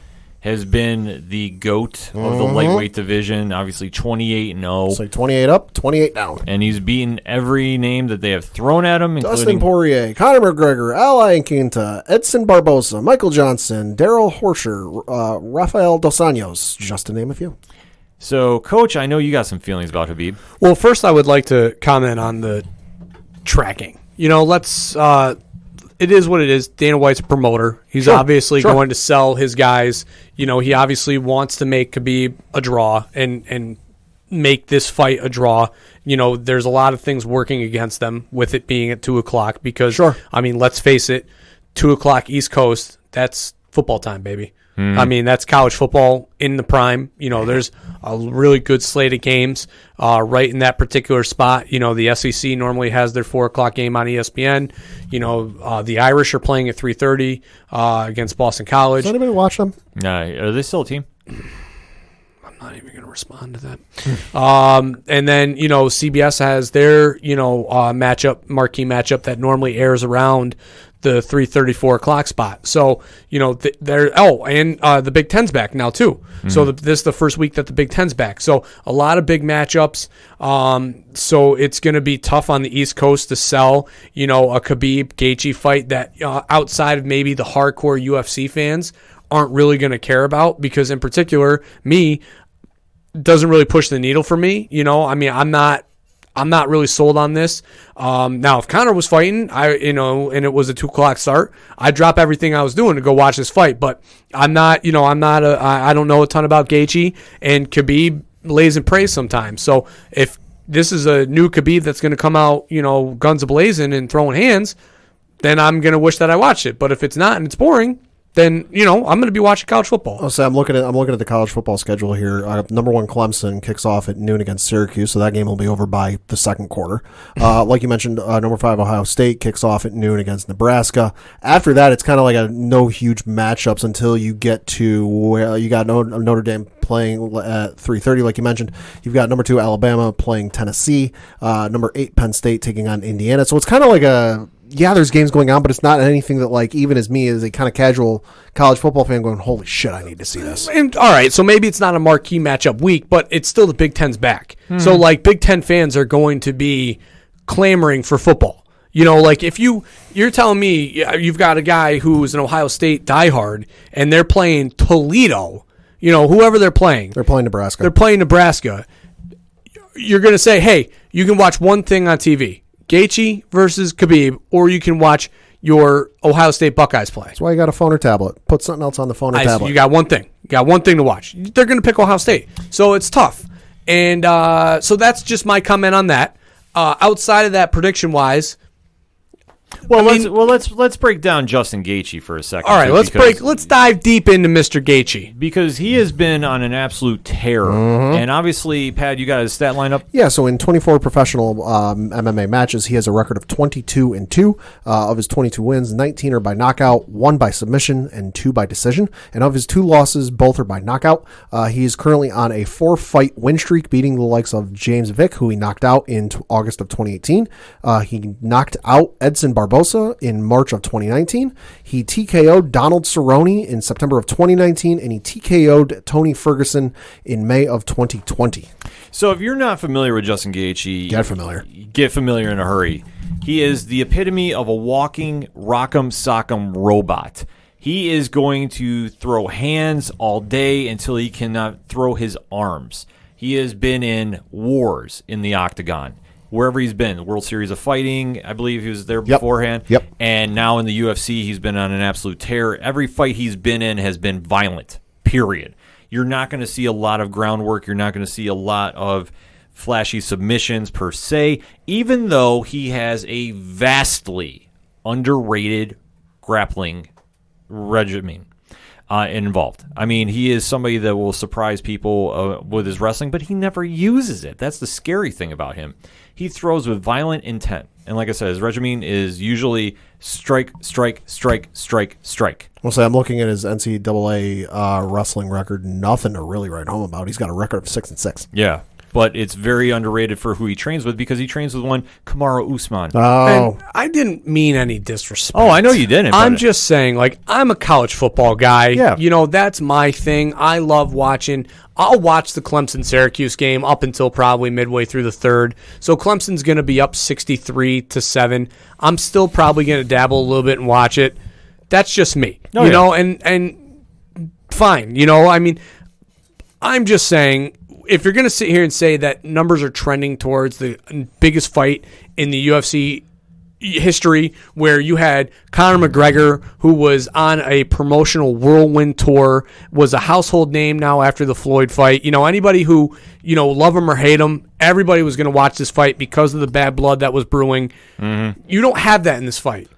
has been the GOAT of the lightweight division. Obviously, 28-0. So 28 up, 28 down. And he's beaten every name that they have thrown at him, including Dustin Poirier, Conor McGregor, Al Iaquinta, Edson Barbosa, Michael Johnson, Daryl Horscher, Rafael Dos Anjos, just to name a few. So, Coach, I know you got some feelings about Khabib. Well, first I would like to comment on the tracking. Let's it is what it is. Dana White's a promoter. He's obviously going to sell his guys. He obviously wants to make Khabib a draw and make this fight a draw. There's a lot of things working against them with it being at 2 o'clock because, I mean, let's face it, 2 o'clock East Coast, that's football time, baby. I mean, that's college football in the prime. There's a really good slate of games right in that particular spot. The SEC normally has their 4 o'clock game on ESPN. The Irish are playing at 3:30 against Boston College. Does anybody watch them? Are they still a team? I'm not even going to respond to that. And then, CBS has their, marquee matchup that normally airs around the 3:34 o'clock spot. So, the Big Ten's back now too. So this is the first week that the Big Ten's back. So a lot of big matchups. So it's going to be tough on the East Coast to sell, a Khabib Gaethje fight that outside of maybe the hardcore UFC fans aren't really going to care about, because in particular, doesn't really push the needle for me. I mean, I'm not really sold on this. Now, if Conor was fighting, and it was a 2 o'clock start, I'd drop everything I was doing to go watch this fight. But I'm not, I don't know a ton about Gaethje, and Khabib lays and prays sometimes. So if this is a new Khabib that's going to come out, guns a-blazing and throwing hands, then I'm going to wish that I watched it. But if it's not and it's boring, then I'm going to be watching college football. So I'm looking at the college football schedule here. Number 1 Clemson kicks off at noon against Syracuse, so that game will be over by the second quarter. Like you mentioned, number 5 Ohio State kicks off at noon against Nebraska. After that, it's kind of like no huge matchups until you get to where you got Notre Dame playing at 3:30, like you mentioned. You've got number 2 Alabama playing Tennessee. Number 8 Penn State taking on Indiana. So it's kind of like there's games going on, but it's not anything that, like, even as me as a kind of casual college football fan going, holy shit, I need to see this. And, all right, so maybe it's not a marquee matchup week, but it's still the Big Ten's back. So, like, Big Ten fans are going to be clamoring for football. Like, if you're telling me you've got a guy who's an Ohio State diehard, and they're playing Toledo, whoever they're playing. They're playing Nebraska. You're going to say, hey, you can watch one thing on TV. Gaethje versus Khabib, or you can watch your Ohio State Buckeyes play. That's why you got a phone or tablet. Put something else on the phone or tablet. You got one thing. You got one thing to watch. They're going to pick Ohio State. So it's tough. And so that's just my comment on that. Outside of that, prediction-wise, let's break down Justin Gaethje for a second. All right, let's dive deep into Mr. Gaethje, because he has been on an absolute tear. And obviously, Pat, you got his stat lineup. Yeah, so in 24 professional MMA matches, he has a record of 22-2. Of his 22 wins, 19 are by knockout, 1 by submission, and 2 by decision. And of his 2 losses, both are by knockout. He is currently on a 4-fight win streak, beating the likes of James Vick, who he knocked out in August of 2018. He knocked out Edson Barbosa in March of 2019. He TKO'd Donald Cerrone in September of 2019, and he TKO'd Tony Ferguson in May of 2020. So if you're not familiar with Justin Gaethje, get familiar in a hurry. He is the epitome of a walking rock'em sock'em robot. He is going to throw hands all day until he cannot throw his arms. He has been in wars in the octagon. Wherever he's been, the World Series of Fighting, I believe he was there beforehand. Yep. And now in the UFC, he's been on an absolute tear. Every fight he's been in has been violent, period. You're not going to see a lot of groundwork. You're not going to see a lot of flashy submissions per se, even though he has a vastly underrated grappling regimen. involved. I mean, he is somebody that will surprise people with his wrestling, but he never uses it. That's the scary thing about him. He throws with violent intent. And like I said, his regimen is usually strike, strike, strike, strike, strike. Well, say I'm looking at his NCAA wrestling record. Nothing to really write home about. He's got a record of 6-6. Yeah. But it's very underrated for who he trains with because he trains with one Kamaru Usman. Oh, And I didn't mean any disrespect. Oh, I know you didn't. I'm just saying, like, I'm a college football guy. Yeah. You know, that's my thing. I love watching. I'll watch the Clemson-Syracuse game up until probably midway through the third. So Clemson's going to be up 63-7. I'm still probably going to dabble a little bit and watch it. That's just me. Oh, you yeah. know, and fine. You know, I mean, I'm just saying, if you're going to sit here and say that numbers are trending towards the biggest fight in the UFC history, where you had Conor McGregor, who was on a promotional whirlwind tour, was a household name now after the Floyd fight. You know, anybody who, you know, love him or hate him, everybody was going to watch this fight because of the bad blood that was brewing. Mm-hmm. You don't have that in this fight.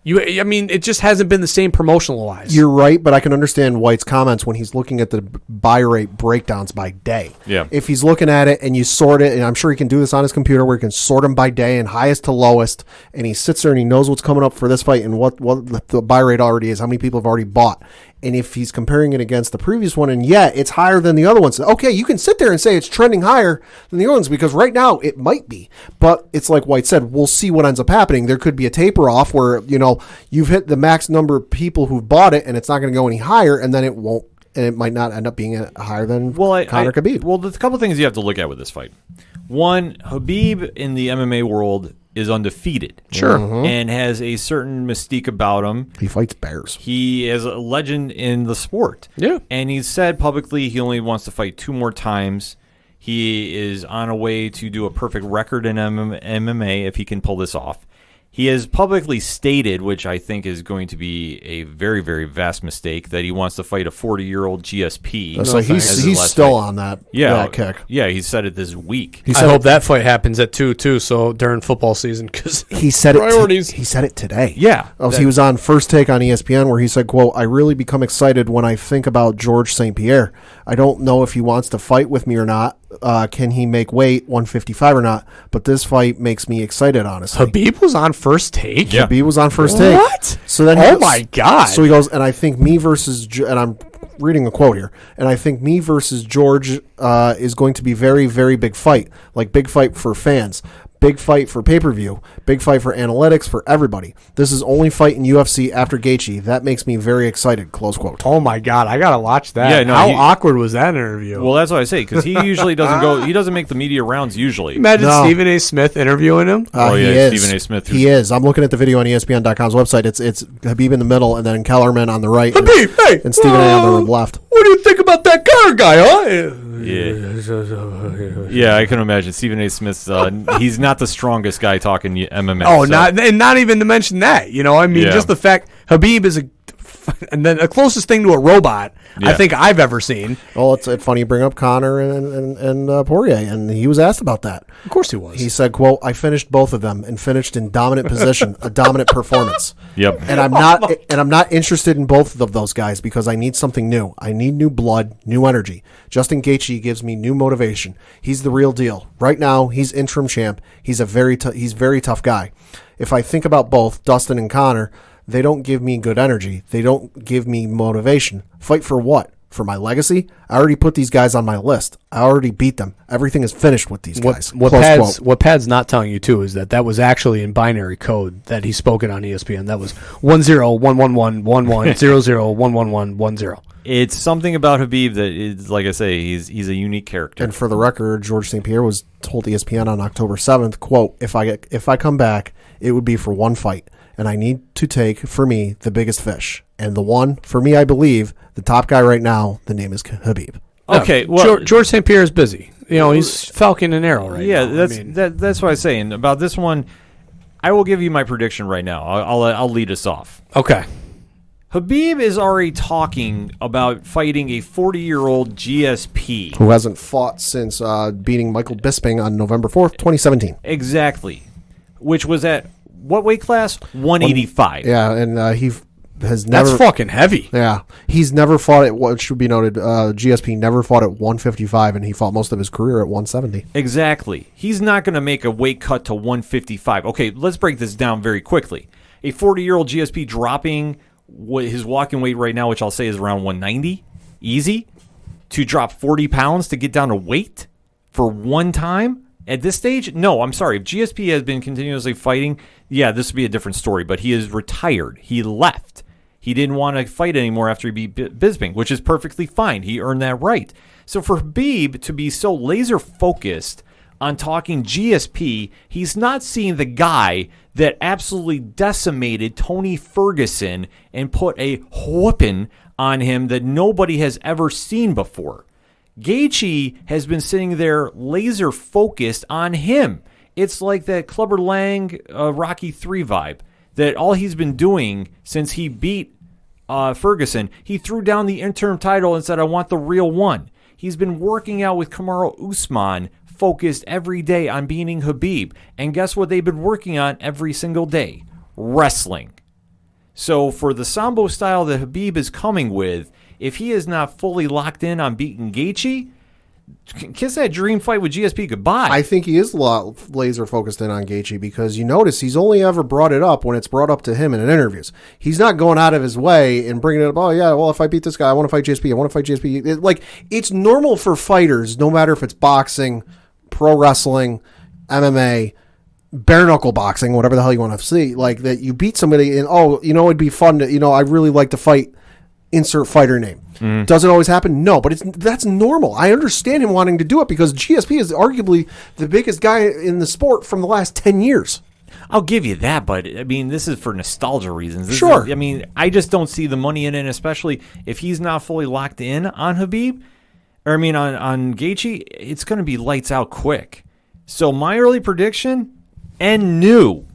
I mean, it just hasn't been the same promotional-wise. you're right, but I can understand White's comments when he's looking at the buy rate breakdowns by day. Yeah. If he's looking at it and you sort it, and I'm sure he can do this on his computer where he can sort them by day and highest to lowest, and he sits there and he knows what's coming up for this fight and what the buy rate already is, how many people have already bought. And if he's comparing it against the previous one, and it's higher than the other ones, okay, you can sit there and say it's trending higher than the other ones because right now it might be. But it's like White said, we'll see what ends up happening. There could be a taper off where, you know, you've hit the max number of people who've bought it and it's not going to go any higher, and then it won't, and it might not end up being higher than Conor Khabib. Well, there's a couple things you have to look at with this fight. One, Khabib in the MMA world is undefeated. Sure. And has a certain mystique about him. He fights bears. He is a legend in the sport. Yeah. And he's said publicly he only wants to fight 2 more times. He is on a way to do a perfect record in MMA if he can pull this off. He has publicly stated, which I think is going to be a very, very vast mistake, that he wants to fight a 40-year-old GSP. So as his he's last still fight. on that kick. Yeah, he said it this week. I hope that fight happens at 2 too. So during football season, because He said priorities. he said it today. Yeah. He was on First Take on ESPN where he said, quote, "I really become excited when I think about George St. Pierre. I don't know if he wants to fight with me or not. Can he make weight 155 or not? But this fight makes me excited, honestly." Habib was on First Take. Yeah. Khabib was on First Take. What? So then Oh my God. So he goes, and I think me versus, and I'm reading a quote here, and I think me versus George is going to be very, very big fight. Like big fight for fans. Big fight for pay-per-view. Big fight for analytics, for everybody. This is only fight in UFC after Gaethje. That makes me very excited, close quote. Oh my God, I gotta watch that. Yeah, no, How he- awkward was that interview? Well, that's what I say, because he usually doesn't go. He doesn't make the media rounds usually. Imagine No. Stephen A. Smith interviewing him. Oh, He yeah, is. Stephen A. Smith. He is. I'm looking at the video on ESPN.com's website. It's Khabib in the middle, and then Kellerman on the right, Habib, hey, and Stephen A. on the left. What do you think about that Conor guy, huh? Yeah, I can imagine Stephen A. Smith's. He's not the strongest guy talking MMA. Oh, so- not even to mention that. You know, I mean, Yeah. just the fact Habib is and then the closest thing to a robot I Yeah. think I've ever seen. Well, it's funny you bring up Conor and Poirier, and he was asked about that. Of course he was. He said, quote, "I finished both of them and finished in dominant position, a dominant performance. Yep. And I'm not interested in both of those guys because I need something new. I need new blood, new energy. Justin Gaethje gives me new motivation. He's the real deal. Right now, he's interim champ. He's a very tough guy. If I think about both Dustin and Conor, they don't give me good energy. They don't give me motivation. Fight for what? For my legacy? I already put these guys on my list. I already beat them. Everything is finished with these guys." What Pad's not telling you too is that was actually in binary code that he spoke it on ESPN. That was 101111001110. It's something about Habib that is, like I say, he's a unique character. And for the record, George St. Pierre was told ESPN on October 7th, quote, if I come back, it would be for one fight. And I need to take, for me, the biggest fish. And the one, for me, I believe, the top guy right now, the name is Habib. Okay, well, George St. Pierre is busy. You know, he's Falcon and Arrow right yeah, now. that's what I'm saying about this one. I will give you my prediction right now. I'll lead us off. Okay. Habib is already talking about fighting a 40-year-old GSP. Who hasn't fought since beating Michael Bisping on November 4th, 2017. Exactly. Which was at what weight class? 185. Yeah, and he has never. That's fucking heavy. Yeah, he's never fought at what should be noted. GSP never fought at 155, and he fought most of his career at 170. Exactly. He's not going to make a weight cut to 155. Okay, let's break this down very quickly. A 40-year-old GSP dropping his walking weight right now, which I'll say is around 190, easy, to drop 40 pounds to get down to weight for one time at this stage? No, I'm sorry. If GSP has been continuously fighting, yeah, this would be a different story, but he is retired. He left. He didn't want to fight anymore after he beat Bisping, which is perfectly fine. He earned that right. So for Khabib to be so laser focused on talking GSP, he's not seeing the guy that absolutely decimated Tony Ferguson and put a whooping on him that nobody has ever seen before. Gaethje has been sitting there laser focused on him. It's like that Clubber Lang Rocky 3 vibe, that all he's been doing since he beat Ferguson, he threw down the interim title and said, I want the real one. He's been working out with Kamaru Usman, focused every day on beating Khabib. And guess what they've been working on every single day? Wrestling. So for the Sambo style that Khabib is coming with, if he is not fully locked in on beating Gaethje, kiss that dream fight with GSP goodbye. I think he is laser focused in on Gaethje because you notice he's only ever brought it up when it's brought up to him in interviews. He's not going out of his way and bringing it up. Oh yeah, well if I beat this guy, I want to fight GSP. I want to fight GSP. It's normal for fighters, no matter if it's boxing, pro wrestling, MMA, bare knuckle boxing, whatever the hell you want to see, like that you beat somebody and it'd be fun to I really like to fight. Insert fighter name. Does it always happen? No, but that's normal. I understand him wanting to do it because GSP is arguably the biggest guy in the sport from the last 10 years. I'll give you that, but I mean, this is for nostalgia reasons. Sure. I just don't see the money in it, especially if he's not fully locked in on Khabib, on Gaethje, it's going to be lights out quick. So my early prediction, and new.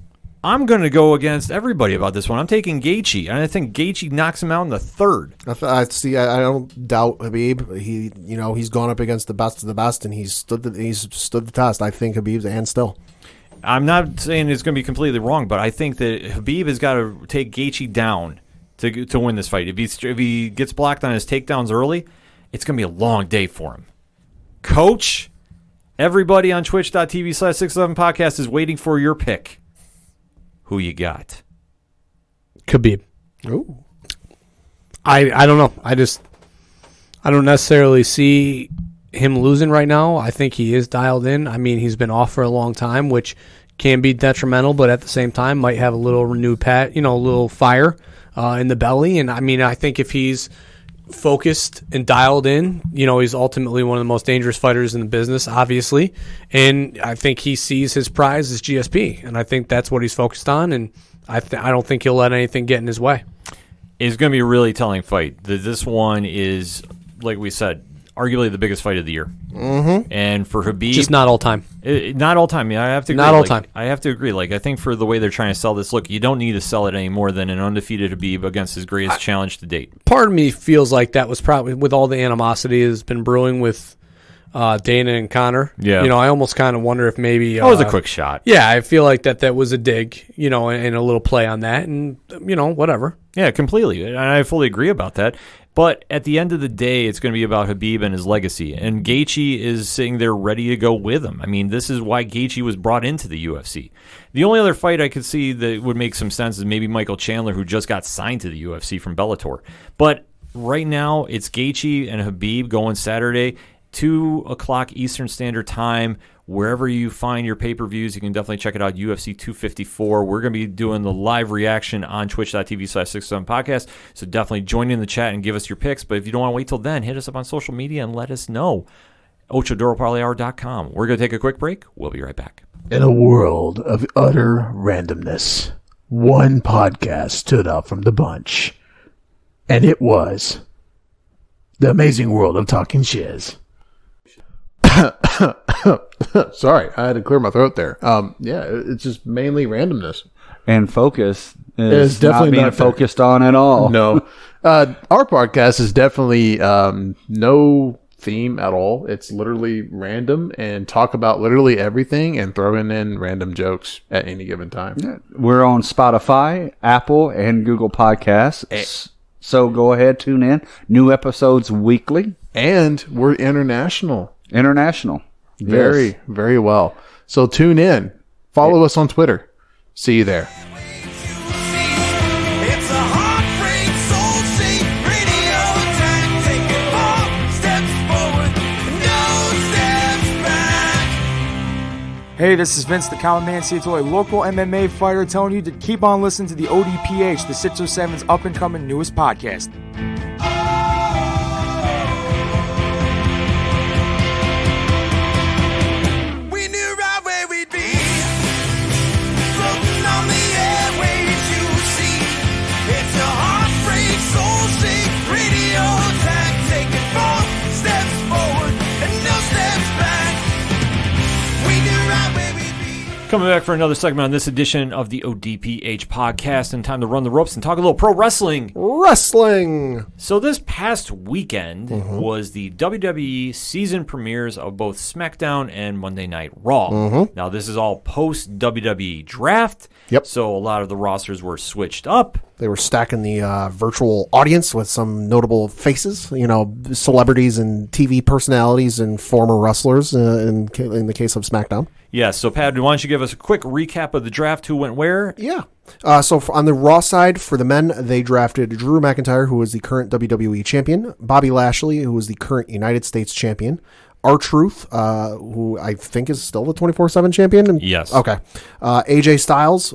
I'm going to go against everybody about this one. I'm taking Gaethje, and I think Gaethje knocks him out in the third. I don't doubt Khabib. He's gone up against the best of the best, and he's stood the test. I think Khabib's and still. I'm not saying it's going to be completely wrong, but I think that Khabib has got to take Gaethje down to win this fight. If he gets blocked on his takedowns early, it's going to be a long day for him. Coach, everybody on twitch.tv/611podcast is waiting for your pick. Who you got? Khabib. Ooh. I don't know. I don't necessarily see him losing right now. I think he is dialed in. He's been off for a long time, which can be detrimental, but at the same time might have a little renewed a little fire in the belly. And I think if he's focused and dialed in, he's ultimately one of the most dangerous fighters in the business, obviously. And I think he sees his prize as GSP, and I think that's what he's focused on. And I don't think he'll let anything get in his way. It's going to be a really telling fight. This one is, like we said, arguably the biggest fight of the year. Mm-hmm. And for Khabib, just not all time. Not all time. Yeah, I have to agree. Not all time. I have to agree. I think for the way they're trying to sell this, look, you don't need to sell it any more than an undefeated Khabib against his greatest challenge to date. Part of me feels like that was probably with all the animosity that's been brewing with Dana and Conor. Yeah. I almost kind of wonder if maybe that was a quick shot. Yeah, I feel like that was a dig, and a little play on that, and whatever. Yeah, completely, and I fully agree about that. But at the end of the day, it's going to be about Khabib and his legacy. And Gaethje is sitting there ready to go with him. This is why Gaethje was brought into the UFC. The only other fight I could see that would make some sense is maybe Michael Chandler, who just got signed to the UFC from Bellator. But right now, it's Gaethje and Khabib going Saturday, 2:00 Eastern Standard Time. Wherever you find your pay-per-views, you can definitely check it out, UFC 254. We're going to be doing the live reaction on twitch.tv/611podcast, so definitely join in the chat and give us your picks. But if you don't want to wait till then, hit us up on social media and let us know. OchoDoroParlayHour.com. We're going to take a quick break. We'll be right back. In a world of utter randomness, one podcast stood out from the bunch, and it was The Amazing World of Talking Shiz. Sorry, I had to clear my throat there. It's just mainly randomness. And focus is definitely not being focused on at all. No. Our podcast is definitely no theme at all. It's literally random and talk about literally everything and throwing in random jokes at any given time. Yeah. We're on Spotify, Apple, and Google Podcasts. So go ahead, tune in. New episodes weekly. And we're international. International. Very, Yes. very well. So tune in. Follow us on Twitter. See you there. It's a heartbreak, soul-shaped radio attack. Taking 4 steps forward, no steps back. Hey, this is Vince, the Common Man Satoy, local MMA fighter, telling you to keep on listening to the ODPH, the 607's up-and-coming newest podcast. We knew right where we'd be, floating on the airwaves, you see. It's a heartbreak, soul-shaped radio attack. Taking 4 steps forward and no steps back. We knew right where we'd be. Coming back for another segment on this edition of the ODPH podcast, and time to run the ropes and talk a little pro wrestling. Wrestling. So this past weekend was the WWE season premieres of both SmackDown and Monday Night Raw. Now this is all post WWE draft. Yep. So a lot of the rosters were switched up. They were stacking the virtual audience with some notable faces, celebrities and TV personalities and former wrestlers in the case of SmackDown. Yeah, so Pat, why don't you give us a quick recap of the draft, who went where? Yeah. On the Raw side, for the men, they drafted Drew McIntyre, who is the current WWE champion, Bobby Lashley, who is the current United States champion, R-Truth, who I think is still the 24/7 champion. Yes. Okay. AJ Styles,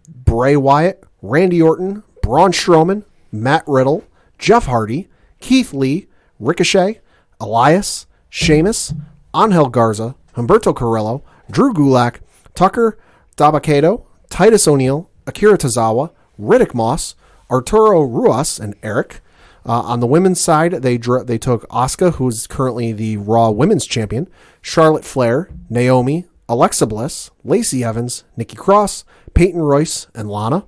Bray Wyatt, Randy Orton, Braun Strowman, Matt Riddle, Jeff Hardy, Keith Lee, Ricochet, Elias, Sheamus, Angel Garza, Humberto Carrillo, Drew Gulak, Tucker Dabakato, Titus O'Neil, Akira Tozawa, Riddick Moss, Arturo Ruas, and Eric. On the women's side, they took Asuka, who is currently the Raw Women's Champion, Charlotte Flair, Naomi, Alexa Bliss, Lacey Evans, Nikki Cross, Peyton Royce, and Lana.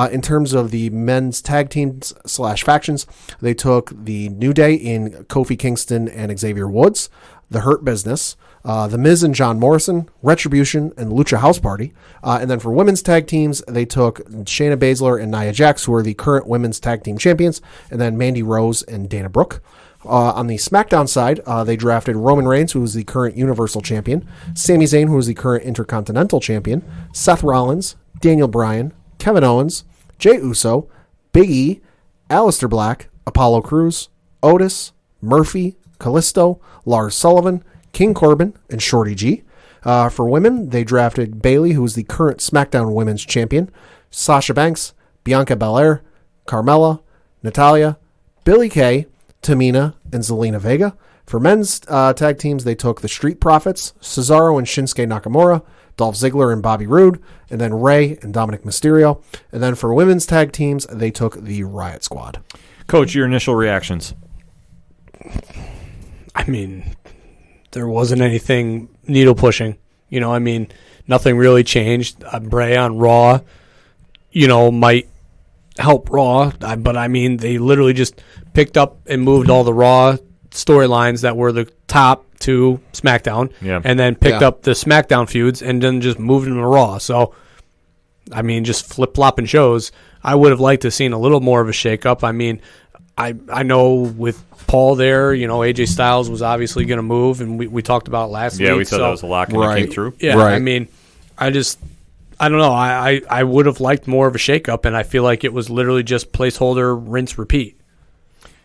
In terms of the men's tag teams / factions, they took the New Day in Kofi Kingston and Xavier Woods, the Hurt Business, The Miz and John Morrison, Retribution, and Lucha House Party. And then for women's tag teams, they took Shayna Baszler and Nia Jax, who are the current women's tag team champions, and then Mandy Rose and Dana Brooke. On the SmackDown side, they drafted Roman Reigns, who is the current Universal Champion, Sami Zayn, who is the current Intercontinental Champion, Seth Rollins, Daniel Bryan, Kevin Owens, Jey Uso, Big E, Aleister Black, Apollo Crews, Otis, Murphy, Kalisto, Lars Sullivan, King Corbin, and Shorty G. For women, they drafted Bayley, who is the current SmackDown Women's Champion, Sasha Banks, Bianca Belair, Carmella, Natalia, Billie Kay, Tamina, and Zelina Vega. For men's tag teams, they took the Street Profits, Cesaro and Shinsuke Nakamura, Dolph Ziggler and Bobby Roode, and then Rey and Dominic Mysterio. And then for women's tag teams, they took the Riot Squad. Coach, your initial reactions? I mean, there wasn't anything needle pushing. Nothing really changed. Bray on Raw, might help Raw, but they literally just picked up and moved all the Raw storylines that were the top to SmackDown, and then picked up the SmackDown feuds and then just moved them to Raw. So, just flip-flopping shows. I would have liked to have seen a little more of a shake-up. I know with Paul there, AJ Styles was obviously going to move, and we talked about it last week. Yeah, we said that was a lock when it came through. Yeah, right. I don't know. I would have liked more of a shakeup, and I feel like it was literally just placeholder, rinse, repeat.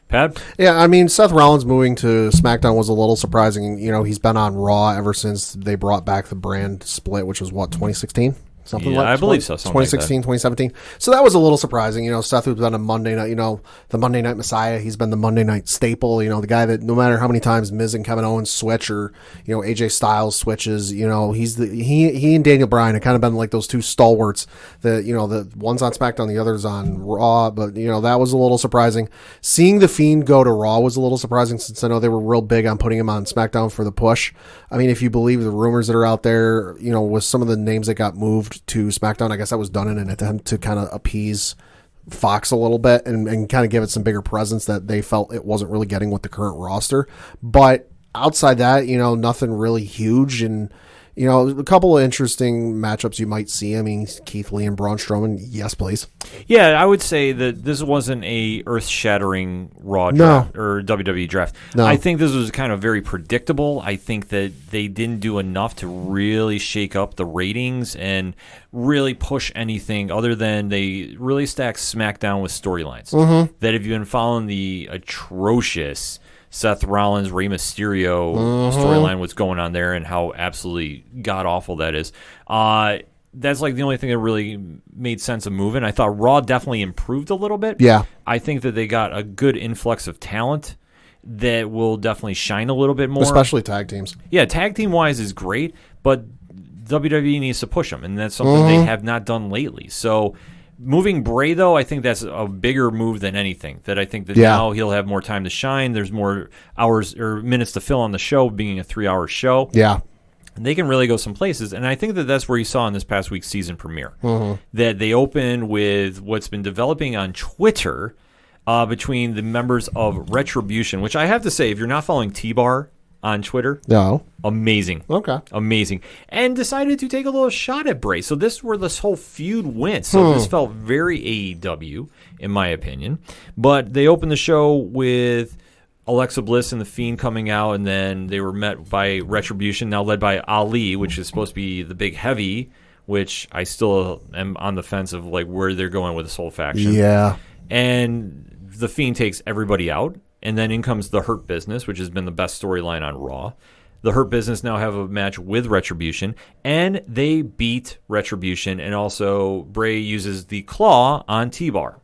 Pat? Yeah, Seth Rollins moving to SmackDown was a little surprising. He's been on Raw ever since they brought back the brand split, which was, 2016? Something like I believe so. 2016, 2017. So that was a little surprising. Seth has been a Monday night, the Monday Night Messiah. He's been the Monday Night staple, the guy that no matter how many times Miz and Kevin Owens switch or, AJ Styles switches, he and Daniel Bryan have kind of been like those two stalwarts that, the one's on SmackDown, the other's on Raw. But, that was a little surprising. Seeing The Fiend go to Raw was a little surprising since I know they were real big on putting him on SmackDown for the push. If you believe the rumors that are out there, with some of the names that got moved to SmackDown, I guess that was done in an attempt to kind of appease Fox a little bit and kind of give it some bigger presence that they felt it wasn't really getting with the current roster. But outside that, nothing really huge. And, a couple of interesting matchups you might see. I mean, Keith Lee and Braun Strowman, yes, please. Yeah, I would say that this wasn't a earth-shattering Raw draft or WWE draft. No. I think this was kind of very predictable. I think that they didn't do enough to really shake up the ratings and really push anything other than they really stacked SmackDown with storylines. Mm-hmm. That if you've been following the atrocious Seth Rollins, Rey Mysterio storyline, what's going on there, and how absolutely god-awful that is. That's like the only thing that really made sense of moving. I thought Raw definitely improved a little bit. Yeah. I think that they got a good influx of talent that will definitely shine a little bit more. Especially tag teams. Yeah, tag team-wise is great, but WWE needs to push them, and that's something they have not done lately. So moving Bray, though, I think that's a bigger move than anything. That I think that now he'll have more time to shine. There's more hours or minutes to fill on the show, being a 3-hour show. Yeah. And they can really go some places. And I think that that's where you saw in this past week's season premiere. That they opened with what's been developing on Twitter between the members of Retribution, which I have to say, if you're not following T-Bar on Twitter, amazing. Okay. Amazing. And decided to take a little shot at Bray. So this is where this whole feud went. So this felt very AEW, in my opinion. But they opened the show with Alexa Bliss and The Fiend coming out, and then they were met by Retribution, now led by Ali, which is supposed to be the big heavy, which I still am on the fence of like where they're going with this whole faction. Yeah. And The Fiend takes everybody out. And then in comes the Hurt Business, which has been the best storyline on Raw. The Hurt Business now have a match with Retribution, and they beat Retribution, and also Bray uses the claw on T-Bar.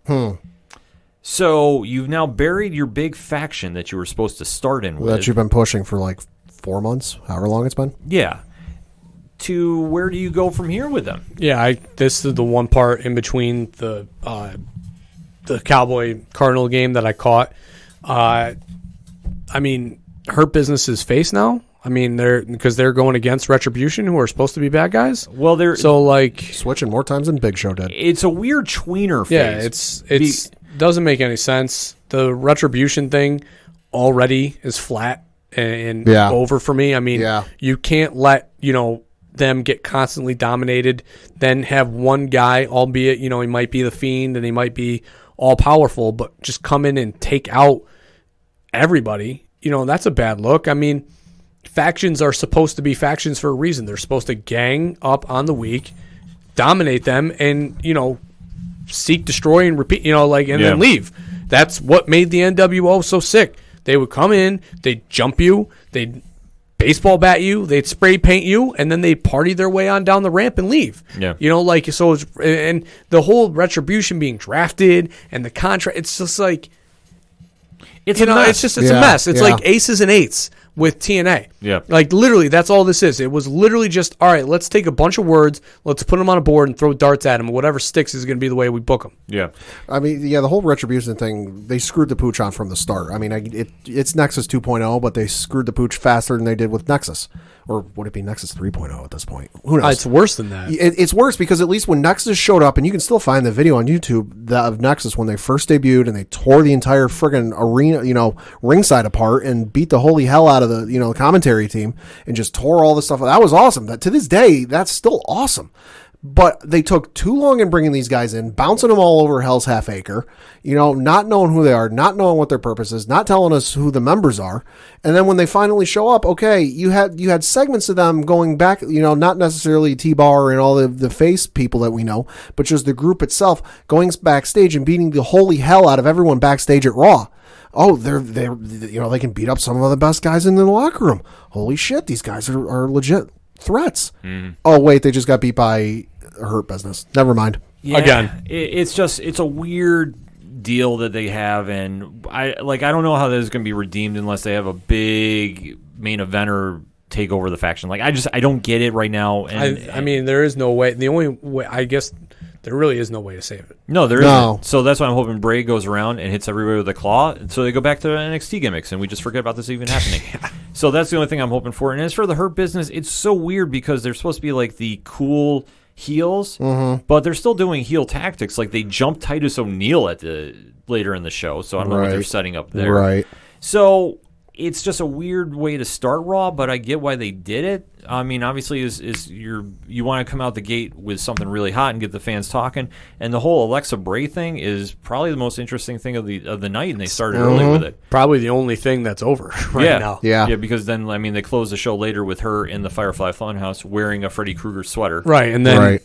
So you've now buried your big faction that you were supposed to start in with. That you've been pushing for like 4 months, however long it's been. Yeah. To where do you go from here with them? Yeah, this is the one part in between the Cowboy Cardinal game that I caught. I mean, Hurt Business is face now. I mean, they're going against Retribution, who are supposed to be bad guys. Well, they're switching more times than Big Show did. It's a weird tweener phase. Yeah, it's doesn't make any sense. The Retribution thing already is flat and over for me. I mean, you can't let them get constantly dominated, then have one guy, albeit he might be the Fiend and he might be all powerful, but just come in and take out everybody. That's a bad look. I mean, factions are supposed to be factions for a reason. They're supposed to gang up on the weak, dominate them, and seek, destroy, and repeat. Then leave. That's what made the NWO so sick. They would come in, they'd jump you, they'd baseball bat you, they'd spray paint you, and then they'd party their way on down the ramp and leave. Yeah. So it's, and the whole Retribution being drafted and the contract, it's just like, it's a mess. It's like aces and eights with TNA. Yeah. Like literally, that's all this is. It was literally just, all right, let's take a bunch of words, let's put them on a board and throw darts at them, and whatever sticks is going to be the way we book them. Yeah. I mean, the whole Retribution thing, they screwed the pooch on from the start. I mean, it's Nexus 2.0, but they screwed the pooch faster than they did with Nexus. Or would it be Nexus 3.0 at this point? Who knows? It's worse than that. It's worse because at least when Nexus showed up, and you can still find the video on YouTube of Nexus when they first debuted and they tore the entire friggin' arena, ringside apart and beat the holy hell out of the, commentary team and just tore all the stuff. That was awesome. That to this day, that's still awesome. But they took too long in bringing these guys in, bouncing them all over Hell's Half Acre, not knowing who they are, not knowing what their purpose is, not telling us who the members are. And then when they finally show up, okay, you had segments of them going back, not necessarily T-Bar and all the face people that we know, but just the group itself going backstage and beating the holy hell out of everyone backstage at Raw. Oh, they can beat up some of the best guys in the locker room. Holy shit, these guys are legit threats. Oh wait, they just got beat by Hurt Business. Never mind. Yeah, again, it's a weird deal that they have, and I don't know how this is going to be redeemed unless they have a big main eventer take over the faction. I don't get it right now. And I mean, there is no way. The only way, I guess, there really is no way to save it. No, there isn't. So that's why I'm hoping Bray goes around and hits everybody with a claw, so they go back to NXT gimmicks, and we just forget about this even happening. So that's the only thing I'm hoping for. And as for the Hurt Business, it's so weird because they're supposed to be like the cool heels, but they're still doing heel tactics. Like they jumped Titus O'Neil later in the show, so I don't know what they're setting up there. Right. So it's just a weird way to start Raw, but I get why they did it. I mean, obviously, you want to come out the gate with something really hot and get the fans talking. And the whole Alexa Bray thing is probably the most interesting thing of the night, and they started early with it. Probably the only thing that's over now. Yeah, because then they closed the show later with her in the Firefly Funhouse wearing a Freddy Krueger sweater. Right, and then right.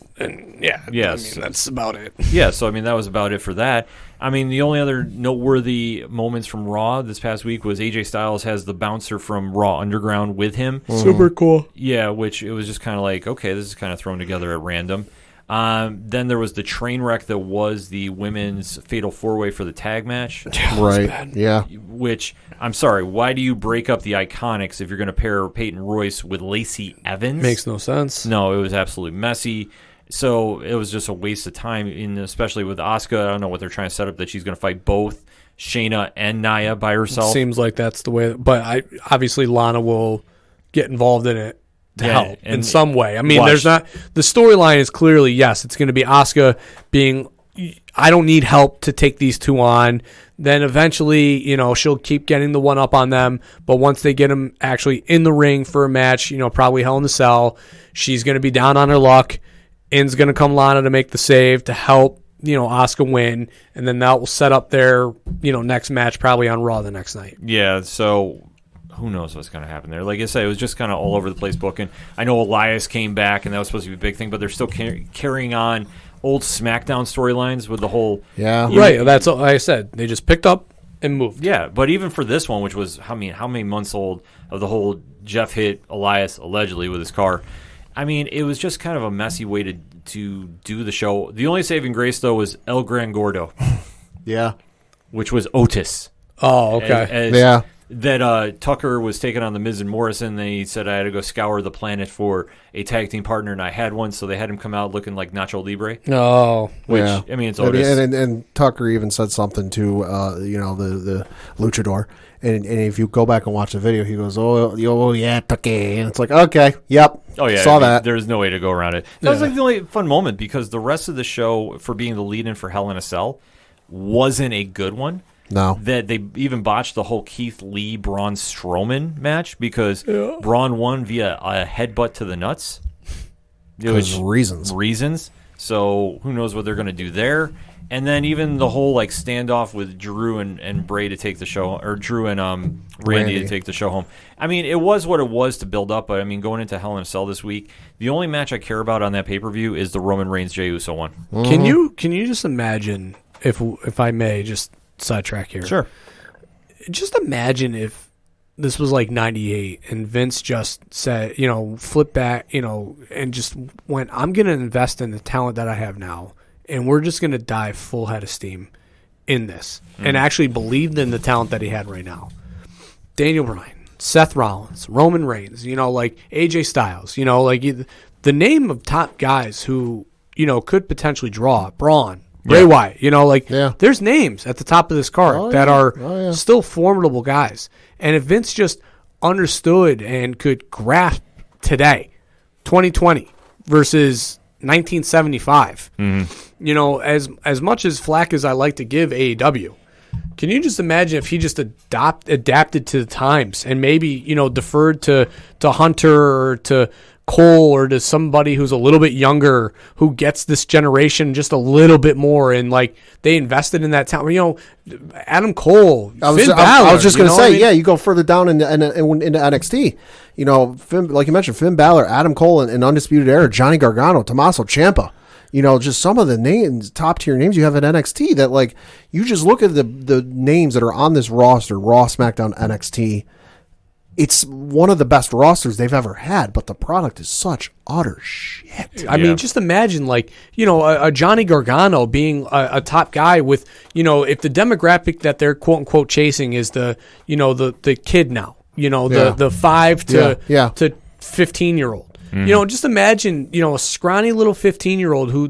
Yes, I mean, that's about it. Yeah, so that was about it for that. I mean, the only other noteworthy moments from Raw this past week was AJ Styles has the bouncer from Raw Underground with him. Super cool. Yeah, which it was just kind of like, okay, this is kind of thrown together at random. Then there was the train wreck that was the women's fatal four-way for the tag match. Right, yeah. Which, I'm sorry, why do you break up the Iconics if you're going to pair Peyton Royce with Lacey Evans? Makes no sense. No, it was absolutely messy. So it was just a waste of time, especially with Asuka. I don't know what they're trying to set up, that she's going to fight both Shayna and Nia by herself. Seems like that's the way. But obviously Lana will get involved in it to help in some way. I mean, there's not – the storyline is clearly, yes, it's going to be Asuka being – I don't need help to take these two on. Then eventually, she'll keep getting the one up on them. But once they get them actually in the ring for a match, probably Hell in the Cell, she's going to be down on her luck. In's going to come Lana to make the save to help, Asuka win. And then that will set up their, next match probably on Raw the next night. Yeah, so who knows what's going to happen there. Like I said, it was just kind of all over the place booking. I know Elias came back, and that was supposed to be a big thing, but they're still carrying on old SmackDown storylines with the whole... Yeah. Right, that's like I said. They just picked up and moved. Yeah, but even for this one, which was, how many months old, of the whole Jeff hit Elias allegedly with his car... I mean, it was just kind of a messy way to do the show. The only saving grace, though, was El Gran Gordo. Yeah. Which was Otis. Oh, okay. Yeah. That Tucker was taking on the Miz and Morrison. Then he said I had to go scour the planet for a tag team partner, and I had one, so they had him come out looking like Nacho Libre. Oh. Which, yeah. I mean, it's Otis. And Tucker even said something to, the luchador. And if you go back and watch the video, he goes, oh yeah, Tucker. And it's like, okay, yep. Oh, yeah. Saw that. There's no way to go around it. That was like the only fun moment, because the rest of the show, for being the lead-in for Hell in a Cell, wasn't a good one. No. That they even botched the whole Keith Lee Braun Strowman match because Braun won via a headbutt to the nuts. Reasons. So who knows what they're going to do there. And then even the whole standoff with Drew and Bray to take the show, or Drew and Randy to take the show home. I mean, it was what it was to build up. But I mean, going into Hell in a Cell this week, the only match I care about on that pay-per-view is the Roman Reigns Jey Uso one. Mm-hmm. Can you just imagine, if I may just sidetrack here? Sure. Just imagine if this was like 98 and Vince just said, flip back, and just went, I'm going to invest in the talent that I have now. And we're just going to dive full head of steam in this and actually believed in the talent that he had right now. Daniel Bryan, Seth Rollins, Roman Reigns, AJ Styles, the name of top guys who, could potentially draw. Braun, Bray Wyatt, there's names at the top of this card that are still formidable guys. And if Vince just understood and could grasp today, 2020 versus 1975, as much as flack as I like to give AEW, can you just imagine if he just adapted to the times and maybe deferred to Hunter or to Cole or to somebody who's a little bit younger who gets this generation just a little bit more, and they invested in that talent. Adam Cole, I was just going to say, you go further down into NXT. Like you mentioned, Finn Balor, Adam Cole, and Undisputed Era, Johnny Gargano, Tommaso Ciampa. Just some of the names, top tier names you have at NXT that you just look at the names that are on this roster, Raw, SmackDown, NXT. It's one of the best rosters they've ever had, but the product is such utter shit. I mean, just imagine, a Johnny Gargano being a top guy with, if the demographic that they're quote unquote chasing is the kid now, the 5 to 15-year-old. Just imagine, a scrawny little 15-year-old who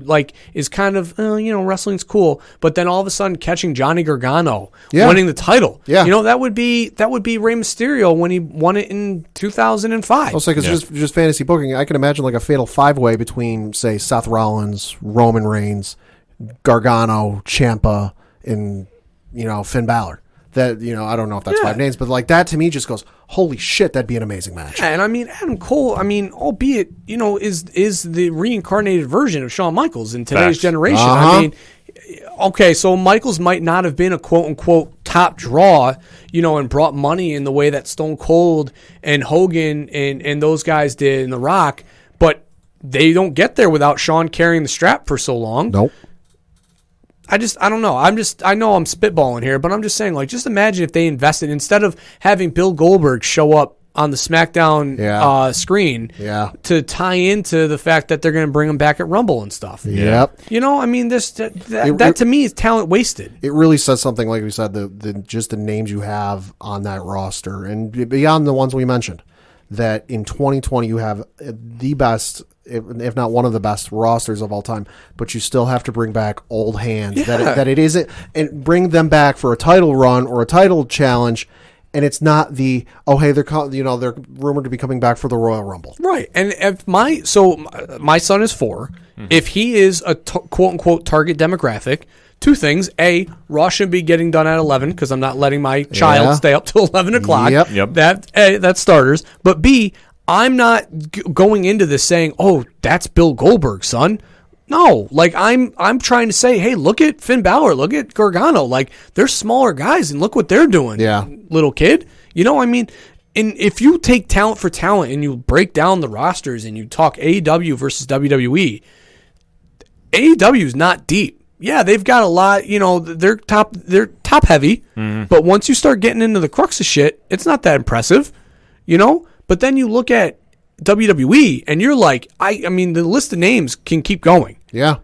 is kind of, wrestling's cool, but then all of a sudden catching Johnny Gargano winning the title. Yeah. That would be Rey Mysterio when he won it in 2005. Also, because just fantasy booking, I can imagine a fatal 5-way between, say, Seth Rollins, Roman Reigns, Gargano, Ciampa, and Finn Balor. that, I don't know if that's 5 names, but like that to me just goes, holy shit, that'd be an amazing match. Yeah, and I mean, Adam Cole, albeit, is the reincarnated version of Shawn Michaels in today's generation. I mean, okay, so Michaels might not have been a quote-unquote top draw, and brought money in the way that Stone Cold and Hogan and those guys did in The Rock, but they don't get there without Shawn carrying the strap for so long. Nope. I don't know. I know I'm spitballing here, but I'm just saying, like, just imagine if they invested, instead of having Bill Goldberg show up on the SmackDown screen to tie into the fact that they're going to bring him back at Rumble and stuff. Yep. That to me is talent wasted. It really says something, like we said, just the names you have on that roster, and beyond the ones we mentioned, that in 2020 you have the best, if not one of the best rosters of all time, but you still have to bring back old hands. That it isn't, and bring them back for a title run or a title challenge. And it's not they're rumored to be coming back for the Royal Rumble, right? And if my son is 4, if he is a quote unquote target demographic, 2 things: A, Raw should be getting done at 11 because I'm not letting my child stay up till 11 o'clock. Yep. That's starters. But B, I'm not going into this saying, "Oh, that's Bill Goldberg, son." No, like I'm trying to say, hey, look at Finn Balor, look at Gargano, like they're smaller guys and look what they're doing. Yeah, little kid. And if you take talent for talent and you break down the rosters and you talk AEW versus WWE, AEW is not deep. Yeah, they've got a lot. They're top heavy, but once you start getting into the crux of shit, it's not that impressive. But then you look at WWE and you're like, I mean, the list of names can keep going. Yeah.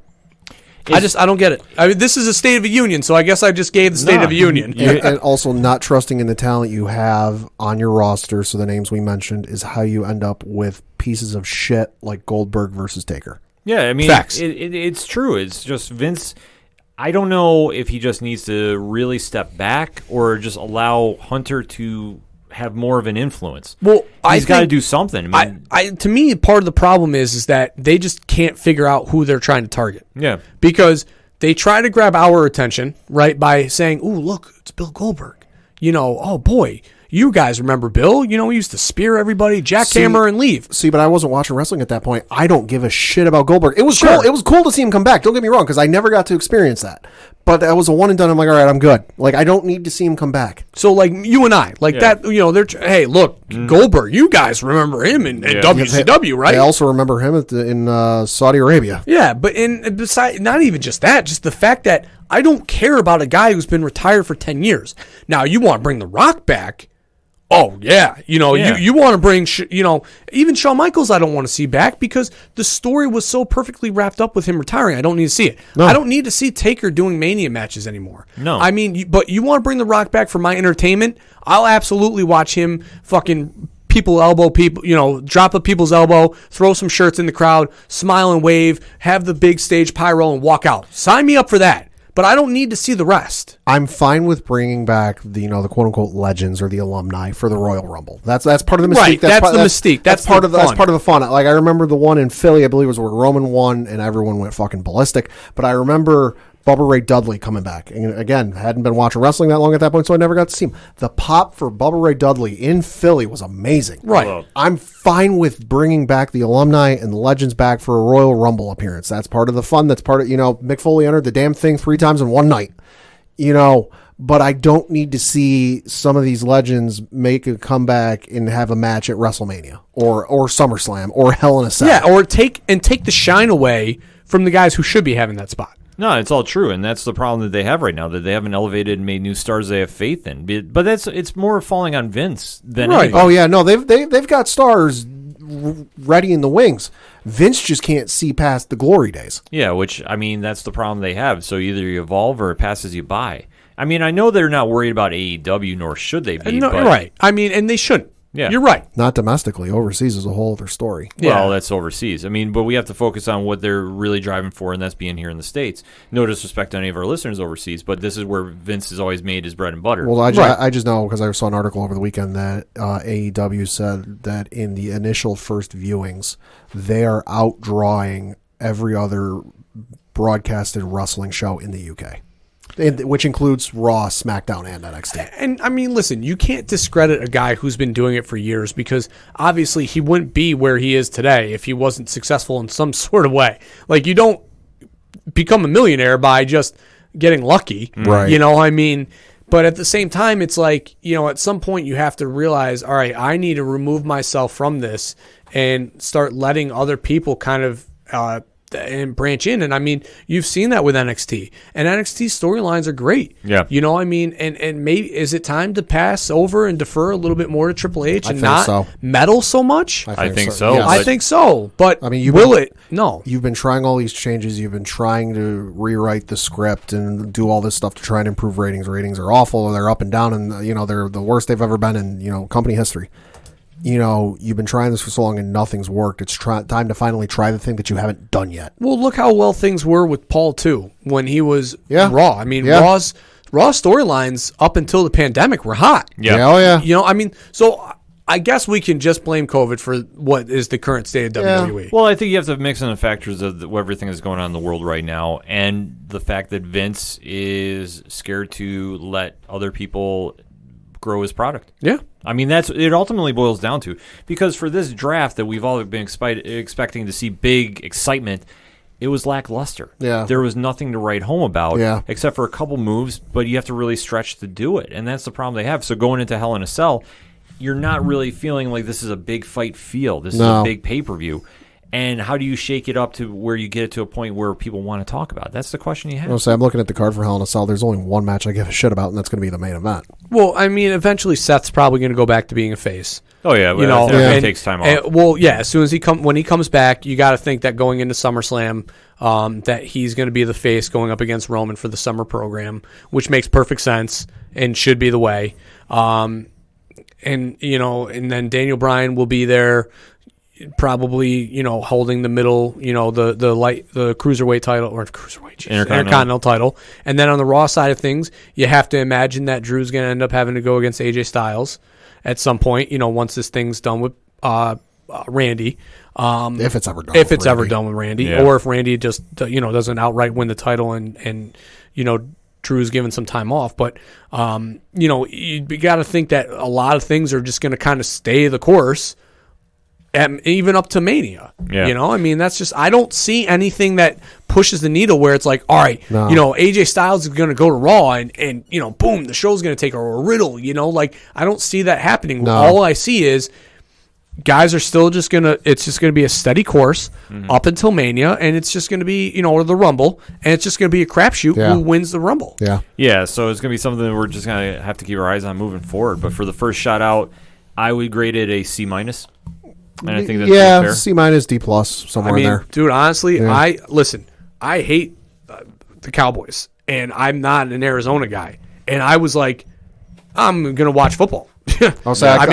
I don't get it. I mean, this is a State of the Union, so I guess I just gave the State of the Union. And also not trusting in the talent you have on your roster, so the names we mentioned, is how you end up with pieces of shit like Goldberg versus Taker. Yeah, I mean, facts. It's true. It's just Vince. I don't know if he just needs to really step back or just allow Hunter to have more of an influence. Well, he's got to do something. I mean, to me, part of the problem is that they just can't figure out who they're trying to target. Yeah, because they try to grab our attention, right, by saying, "Ooh, look, it's Bill Goldberg." Oh boy, you guys remember Bill? He used to spear everybody, jackhammer, and leave. See, but I wasn't watching wrestling at that point. I don't give a shit about Goldberg. It was cool. It was cool to see him come back. Don't get me wrong, because I never got to experience that. But that was a one and done. I'm like, all right, I'm good. Like, I don't need to see him come back. So, like, you and I, like that, they're, hey, look, Goldberg, you guys remember him in WCW, right? I also remember him in Saudi Arabia. Yeah, but besides, not even just that, just the fact that I don't care about a guy who's been retired for 10 years. Now, you want to bring The Rock back. Oh, yeah. You want to bring, even Shawn Michaels I don't want to see back because the story was so perfectly wrapped up with him retiring. I don't need to see it. No. I don't need to see Taker doing Mania matches anymore. No. I mean, but you want to bring The Rock back for my entertainment? I'll absolutely watch him fucking elbow people, drop a people's elbow, throw some shirts in the crowd, smile and wave, have the big stage pyro and walk out. Sign me up for that. But I don't need to see the rest. I'm fine with bringing back the quote unquote legends or the alumni for the Royal Rumble. That's part of the mystique. Right, that's the mystique. That's part of the fun. Like, I remember the one in Philly, I believe, was where Roman won and everyone went fucking ballistic. But I remember Bubba Ray Dudley coming back. And again, hadn't been watching wrestling that long at that point, so I never got to see him. The pop for Bubba Ray Dudley in Philly was amazing. Right. I'm fine with bringing back the alumni and the legends back for a Royal Rumble appearance. That's part of the fun. That's part of, Mick Foley entered the damn thing 3 times in one night. But I don't need to see some of these legends make a comeback and have a match at WrestleMania or SummerSlam or Hell in a Cell. Yeah, or take the shine away from the guys who should be having that spot. No, it's all true, and that's the problem that they have right now, that they haven't elevated and made new stars they have faith in. But it's more falling on Vince than anybody. Oh yeah, no, they've got stars ready in the wings. Vince just can't see past the glory days. Yeah, which, I mean, that's the problem they have. So either you evolve or it passes you by. I mean, I know they're not worried about AEW, nor should they be. No, right. I mean, and they shouldn't. Yeah. You're right. Not domestically. Overseas is a whole other story. Well, that's overseas. I mean, but we have to focus on what they're really driving for, and that's being here in the States. No disrespect to any of our listeners overseas, but this is where Vince has always made his bread and butter. Well, I just know because I saw an article over the weekend that AEW said that in the initial first viewings, they are outdrawing every other broadcasted wrestling show in the UK. which includes Raw, SmackDown, and NXT. And I mean, listen, you can't discredit a guy who's been doing it for years because obviously he wouldn't be where he is today if he wasn't successful in some sort of way. Like, you don't become a millionaire by just getting lucky. Right. You know, I mean, but at the same time, it's like, you know, at some point you have to realize, all right, I need to remove myself from this and start letting other people kind of and branch in. And I mean, you've seen that with NXT, and NXT storylines are great. Yeah. You know, I mean, and maybe is it time to pass over and defer a little bit more to Triple H and not meddle so much? I think so. Yes. I think so. But I mean, will it? No. You've been trying all these changes. You've been trying to rewrite the script and do all this stuff to try and improve ratings. Ratings are awful. They're up and down, and you know they're the worst they've ever been in company history. You know, you've been trying this for so long and nothing's worked. It's time to finally try the thing that you haven't done yet. Well, look how well things were with Paul too when he was Raw. I mean, Yeah. Raw storylines up until the pandemic were hot. Yeah. Oh yeah. You know, I mean, so I guess we can just blame COVID for what is the current state of WWE. Well, I think you have to mix in the factors of everything that's going on in the world right now, and the fact that Vince is scared to let other people grow his product. Yeah. I mean, that's it ultimately boils down to. Because for this draft that we've all been expecting to see big excitement, it was lackluster. Yeah. There was nothing to write home about except for a couple moves, but you have to really stretch to do it. And that's the problem they have. So going into Hell in a Cell, you're not really feeling like this is a big fight feel. This is a big pay-per-view. And how do you shake it up to where you get it to a point where people want to talk about it? That's the question you have. I'm looking at the card for Hell in a Cell. There's only one match I give a shit about, and that's going to be the main event. Well, I mean, eventually Seth's probably going to go back to being a face. Oh yeah, you know, it takes time off. Well, yeah, as soon as when he comes back, you got to think that going into SummerSlam, that he's going to be the face going up against Roman for the summer program, which makes perfect sense and should be the way. And you know, and then Daniel Bryan will be there, probably, you know, holding the middle, you know, the cruiserweight title or Intercontinental title. And then on the Raw side of things, you have to imagine that Drew's going to end up having to go against AJ Styles at some point, you know, once this thing's done with Randy. If it's ever done. If it's ever done with Randy. Yeah. Or if Randy just, you know, doesn't outright win the title and you know, Drew's given some time off. But, you know, you got to think that a lot of things are just going to kind of stay the course. Even up to Mania. Yeah. You know, I mean, that's just, I don't see anything that pushes the needle where it's like, all right, you know, AJ Styles is going to go to Raw and, you know, boom, the show's going to take over. Or Riddle, you know, like, I don't see that happening. No. All I see is guys are still just going to, it's just going to be a steady course up until Mania, and it's just going to be, you know, or the Rumble, and it's just going to be a crapshoot who wins the Rumble. Yeah. Yeah, so it's going to be something that we're just going to have to keep our eyes on moving forward. But for the first shot out, I would grade it a C-. And I think that's fair. C-, D+, somewhere in there. Dude, honestly, I hate the Cowboys, and I'm not an Arizona guy. And I was like, I'm going to watch football. I'll say, I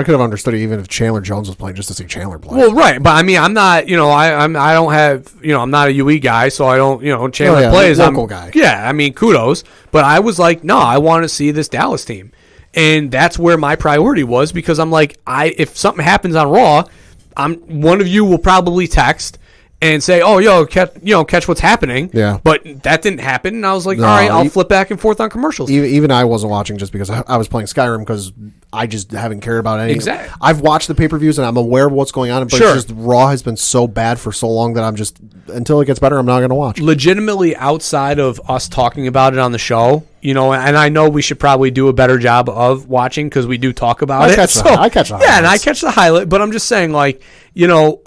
could have understood it even if Chandler Jones was playing, just to see Chandler play. Well, right, but I mean, I'm not, you know, I don't have, you know, I'm not a UE guy, so I don't, you know, Chandler plays. Local guy. Yeah, I mean, kudos. But I was like, no, I want to see this Dallas team. And that's where my priority was, because I'm like, if something happens on Raw, one of you will probably text and say, "Oh, catch what's happening." Yeah. But that didn't happen, and I was like, "All right, I'll flip back and forth on commercials." Even I wasn't watching just because I was playing Skyrim, because I just haven't cared about anything. Exactly. I've watched the pay-per-views and I'm aware of what's going on, but it's just Raw has been so bad for so long that I'm just, until it gets better, I'm not going to watch. Legitimately, outside of us talking about it on the show, you know, and I know we should probably do a better job of watching, because we do talk about it. I catch the highlights. Yeah, and I catch the highlight, but I'm just saying, like, you know,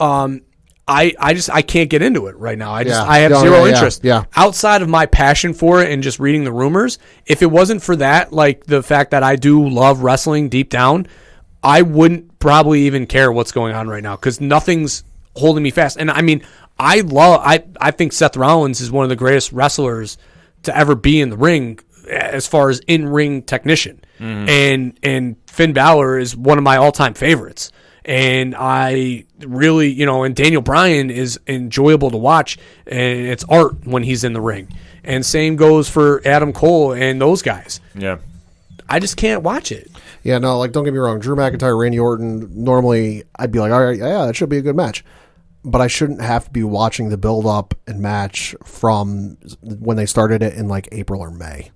I can't get into it right now. I have zero interest. Yeah. Outside of my passion for it and just reading the rumors, if it wasn't for that, like the fact that I do love wrestling deep down, I wouldn't probably even care what's going on right now, because nothing's holding me fast. And I mean, I think Seth Rollins is one of the greatest wrestlers to ever be in the ring as far as in-ring technician. And Finn Balor is one of my all-time favorites. And I really, you know, and Daniel Bryan is enjoyable to watch, and it's art when he's in the ring. And same goes for Adam Cole and those guys. Yeah. I just can't watch it. Yeah, no, like, don't get me wrong. Drew McIntyre, Randy Orton, normally I'd be like, all right, yeah, that should be a good match. but I shouldn't have to be watching the build up and match from when they started it in like April or May.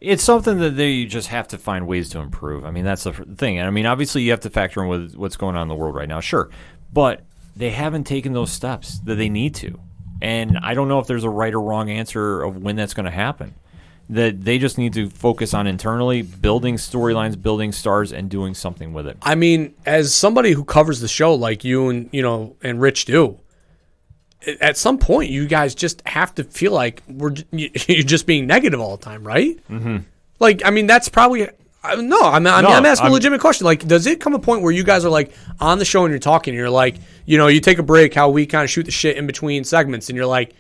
It's something that they just have to find ways to improve. I mean, that's the thing. And I mean, obviously, you have to factor in with what's going on in the world right now, sure. But they haven't taken those steps that they need to. And I don't know if there's a right or wrong answer of when that's going to happen. That they just need to focus on internally, building storylines, building stars, and doing something with it. I mean, as somebody who covers the show like you and Rich do, at some point you guys just have to feel like you're just being negative all the time, right? Mm-hmm. Like, I mean, that's probably I'm asking a legitimate question. Like, does it come a point where you guys are like on the show and you're talking, and you're like, you take a break, how we kind of shoot the shit in between segments, and you're like,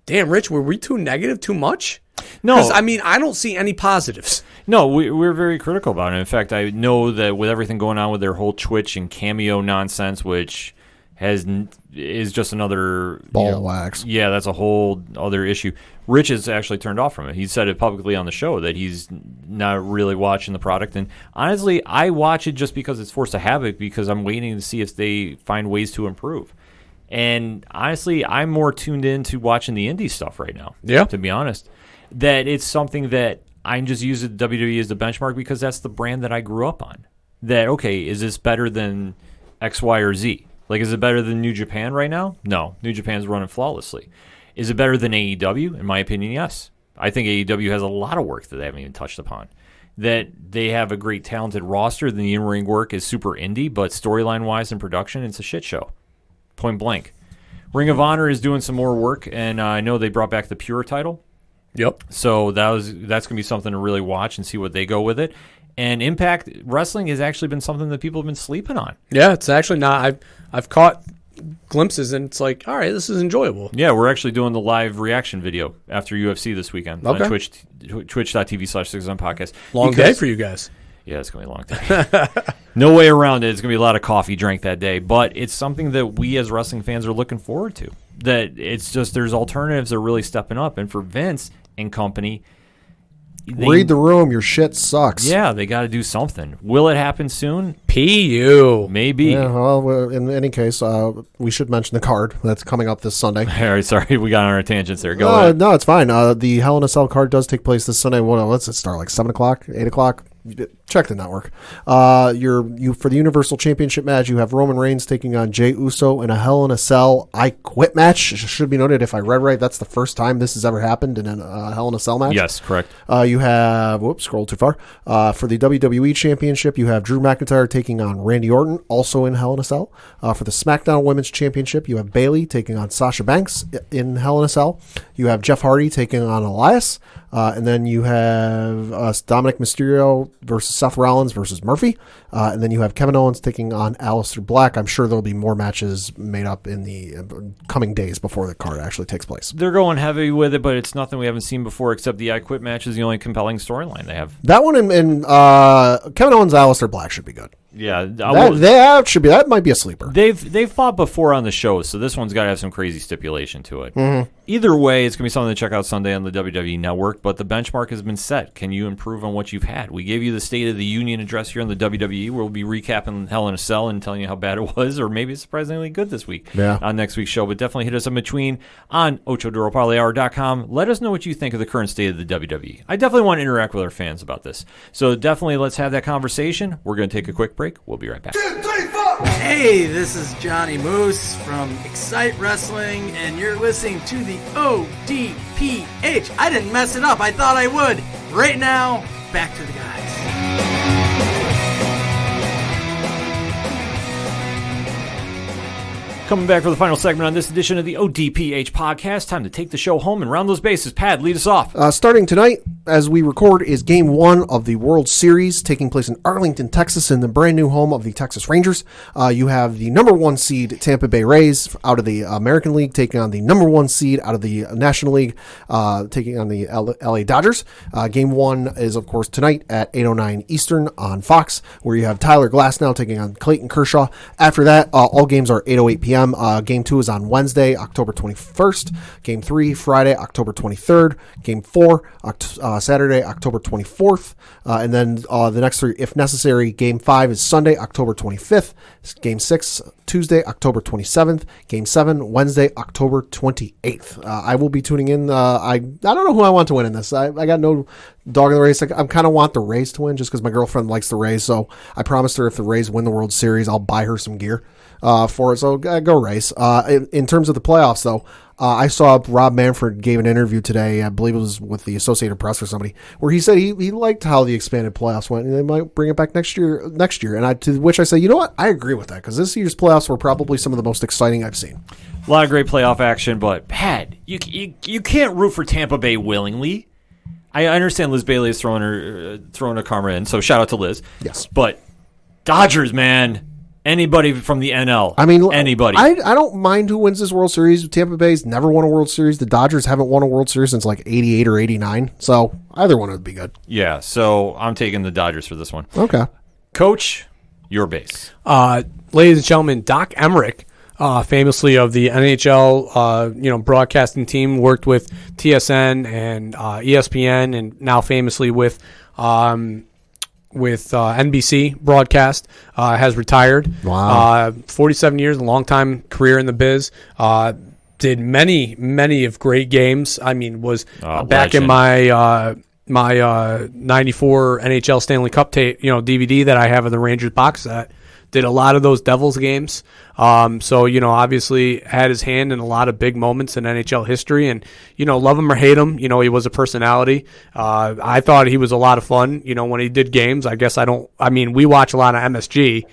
damn, Rich, were we too negative, too much? No, because I mean, I don't see any positives. No, we're very critical about it. In fact, I know that with everything going on with their whole Twitch and Cameo nonsense, which is just another ball of wax. Yeah, that's a whole other issue. Rich has actually turned off from it. He said it publicly on the show that he's not really watching the product. And honestly, I watch it just because it's forced a habit, because I'm waiting to see if they find ways to improve. And honestly, I'm more tuned in to watching the indie stuff right now. Yeah, to be honest. That it's something that I just use the WWE as the benchmark because that's the brand that I grew up on. That, okay, is this better than X, Y, or Z? Like, is it better than New Japan right now? No. New Japan's running flawlessly. Is it better than AEW? In my opinion, yes. I think AEW has a lot of work that they haven't even touched upon. That they have a great, talented roster. The in-ring work is super indie, but storyline-wise and production, it's a shit show. Point blank. Ring of Honor is doing some more work, and I know they brought back the Pure title. Yep. So that's going to be something to really watch and see what they go with it. And Impact Wrestling has actually been something that people have been sleeping on. Yeah, it's actually not. I've caught glimpses, and it's like, all right, this is enjoyable. Yeah, we're actually doing the live reaction video after UFC this weekend on twitch.tv/6on podcast. Long day for you guys. Yeah, it's going to be a long day. No way around it. It's going to be a lot of coffee drank that day. But it's something that we as wrestling fans are looking forward to. That it's just there's alternatives that are really stepping up. And for Vince and company, read the room. Your shit sucks. Yeah, they got to do something. Will it happen soon? PU. Maybe. Yeah, well, in any case, we should mention the card that's coming up this Sunday. All right, sorry, we got on our tangents there. Go ahead. No, it's fine. The Hell in a Cell card does take place this Sunday. Let's start like 7 o'clock, 8 o'clock. Check the network. For the Universal Championship match, you have Roman Reigns taking on Jey Uso in a Hell in a Cell I Quit match. It should be noted, if I read right, that's the first time this has ever happened in a Hell in a Cell match. Yes, correct. You have, scroll too far. For the WWE Championship, you have Drew McIntyre taking on Randy Orton, also in Hell in a Cell. For the SmackDown Women's Championship, you have Bayley taking on Sasha Banks in Hell in a Cell. You have Jeff Hardy taking on Elias. And then you have Dominic Mysterio versus Seth Rollins versus Murphy. And then you have Kevin Owens taking on Aleister Black. I'm sure there'll be more matches made up in the coming days before the card actually takes place. They're going heavy with it, but it's nothing we haven't seen before, except the I Quit match is the only compelling storyline they have. That one and Kevin Owens, Aleister Black should be good. Yeah, that might be a sleeper. They've fought before on the show, so this one's got to have some crazy stipulation to it. Mm-hmm. Either way, it's gonna be something to check out Sunday on the WWE Network. But the benchmark has been set. Can you improve on what you've had? We gave you the State of the Union address here on the WWE. We'll be recapping Hell in a Cell and telling you how bad it was, or maybe it's surprisingly good this week on next week's show. But definitely hit us in between on OchoDuroParlayHour.com. Let us know what you think of the current state of the WWE. I definitely want to interact with our fans about this. So definitely let's have that conversation. We're going to take a quick break. We'll be right back. 2, 3, 4. Hey, this is Johnny Moose from Excite Wrestling, and you're listening to the ODPH. I didn't mess it up. I thought I would. Right now, back to the guys. Coming back for the final segment on this edition of the ODPH podcast. Time to take the show home and round those bases. Pad, lead us off. Starting tonight, as we record, is Game 1 of the World Series taking place in Arlington, Texas, in the brand new home of the Texas Rangers. You have the number 1 seed Tampa Bay Rays out of the American League taking on the number 1 seed out of the National League, taking on the LA Dodgers. Game 1 is, of course, tonight at 8:09 Eastern on Fox, where you have Tyler Glasnow taking on Clayton Kershaw. After that, all games are 8:08 p.m. Game 2 is on Wednesday, October 21st. Game 3, Friday, October 23rd. Game 4, Saturday, October 24th. And then the next 3, if necessary, Game 5 is Sunday, October 25th. Game 6, Tuesday, October 27th. Game 7, Wednesday, October 28th. I will be tuning in. I don't know who I want to win in this. I got no dog in the race. I kind of want the Rays to win just because my girlfriend likes the Rays. So I promised her if the Rays win the World Series, I'll buy her some gear for it. So go Rays. In terms of the playoffs, though, I saw Rob Manfred gave an interview today, I believe it was with the Associated Press or somebody, where he said he liked how the expanded playoffs went, and they might bring it back next year. And to which I say, you know what? I agree with that, because this year's playoffs were probably some of the most exciting I've seen. A lot of great playoff action, but Pat, you can't root for Tampa Bay willingly. I understand Liz Bailey is throwing a karma in, so shout out to Liz. Yes. But Dodgers, man. Anybody from the NL. I mean, anybody. I don't mind who wins this World Series. Tampa Bay's never won a World Series. The Dodgers haven't won a World Series since like 88 or 89. So either one would be good. Yeah, so I'm taking the Dodgers for this one. Okay. Coach, your base. Ladies and gentlemen, Doc Emmerich, famously of the NHL broadcasting team, worked with TSN and ESPN, and now famously with NBC broadcast, has retired. Wow. 47 years, a long time career in the biz. Did many of great games. I mean, was back legend. in my 94 NHL Stanley Cup tape, DVD that I have of the Rangers box set. Did a lot of those Devils games. So, obviously had his hand in a lot of big moments in NHL history, and, love him or hate him, he was a personality. I thought he was a lot of fun, when he did games. We watch a lot of MSG,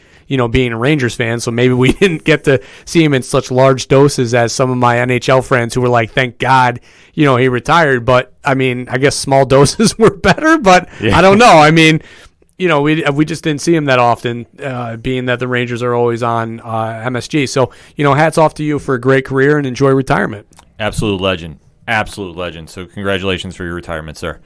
being a Rangers fan, so maybe we didn't get to see him in such large doses as some of my NHL friends who were like, thank God, he retired. But, I guess small doses were better, but yeah. I don't know. We just didn't see him that often, being that the Rangers are always on MSG. So, hats off to you for a great career and enjoy retirement. Absolute legend. Absolute legend. So congratulations for your retirement, sir.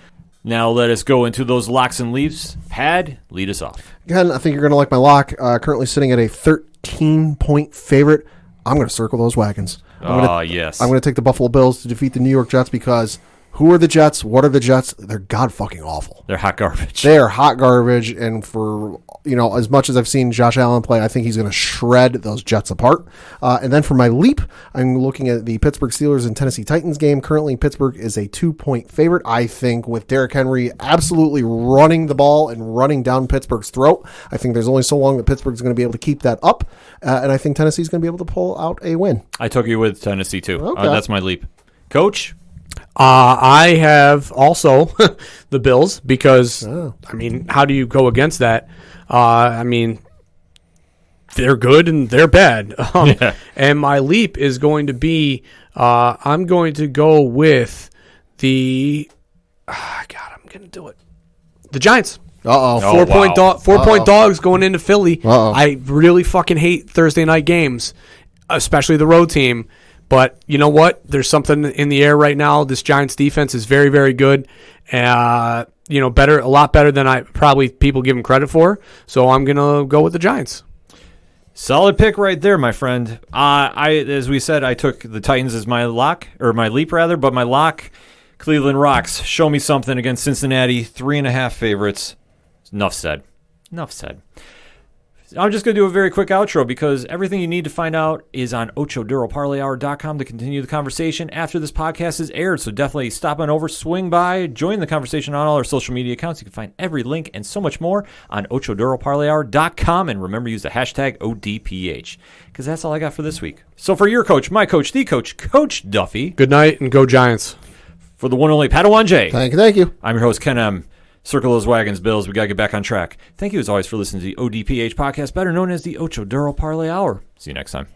Now let us go into those locks and leaps. Pad, lead us off. Again, I think you're going to like my lock. Currently sitting at a 13-point favorite. I'm going to circle those wagons. Yes. I'm going to take the Buffalo Bills to defeat the New York Jets because who are the Jets? What are the Jets? They're god-fucking-awful. They're hot garbage. They are hot garbage, and for, as much as I've seen Josh Allen play, I think he's going to shred those Jets apart. And then for my leap, I'm looking at the Pittsburgh Steelers and Tennessee Titans game. Currently, Pittsburgh is a 2-point favorite. I think with Derrick Henry absolutely running the ball and running down Pittsburgh's throat, I think there's only so long that Pittsburgh's going to be able to keep that up, and I think Tennessee's going to be able to pull out a win. I took you with Tennessee, too. Okay. That's my leap. Coach? I have also the Bills because, how do you go against that? They're good and they're bad. And my leap is going to be, I'm going to go with the, I'm going to do it. The Giants. Uh-oh. 4-point dogs going into Philly. Uh-oh. I really fucking hate Thursday night games, especially the road team. But you know what? There's something in the air right now. This Giants defense is very, very good. A lot better than probably people give them credit for. So I'm gonna go with the Giants. Solid pick right there, my friend. As we said, I took the Titans as my lock, or my leap rather, but my lock, Cleveland Rocks. Show me something against Cincinnati, 3.5 favorites. Enough said. I'm just going to do a very quick outro because everything you need to find out is on OchoDuroParlayHour.com to continue the conversation after this podcast is aired. So definitely stop on over, swing by, join the conversation on all our social media accounts. You can find every link and so much more on OchoDuroParlayHour.com. And remember, use the hashtag ODPH because that's all I got for this week. So for your coach, my coach, the coach, Coach Duffy. Good night and go Giants. For the one and only Padawan J. Thank you. I'm your host, Ken M. Circle those wagons, Bills. We got to get back on track. Thank you, as always, for listening to the ODPH podcast, better known as the Ocho Duro Parlay Hour. See you next time.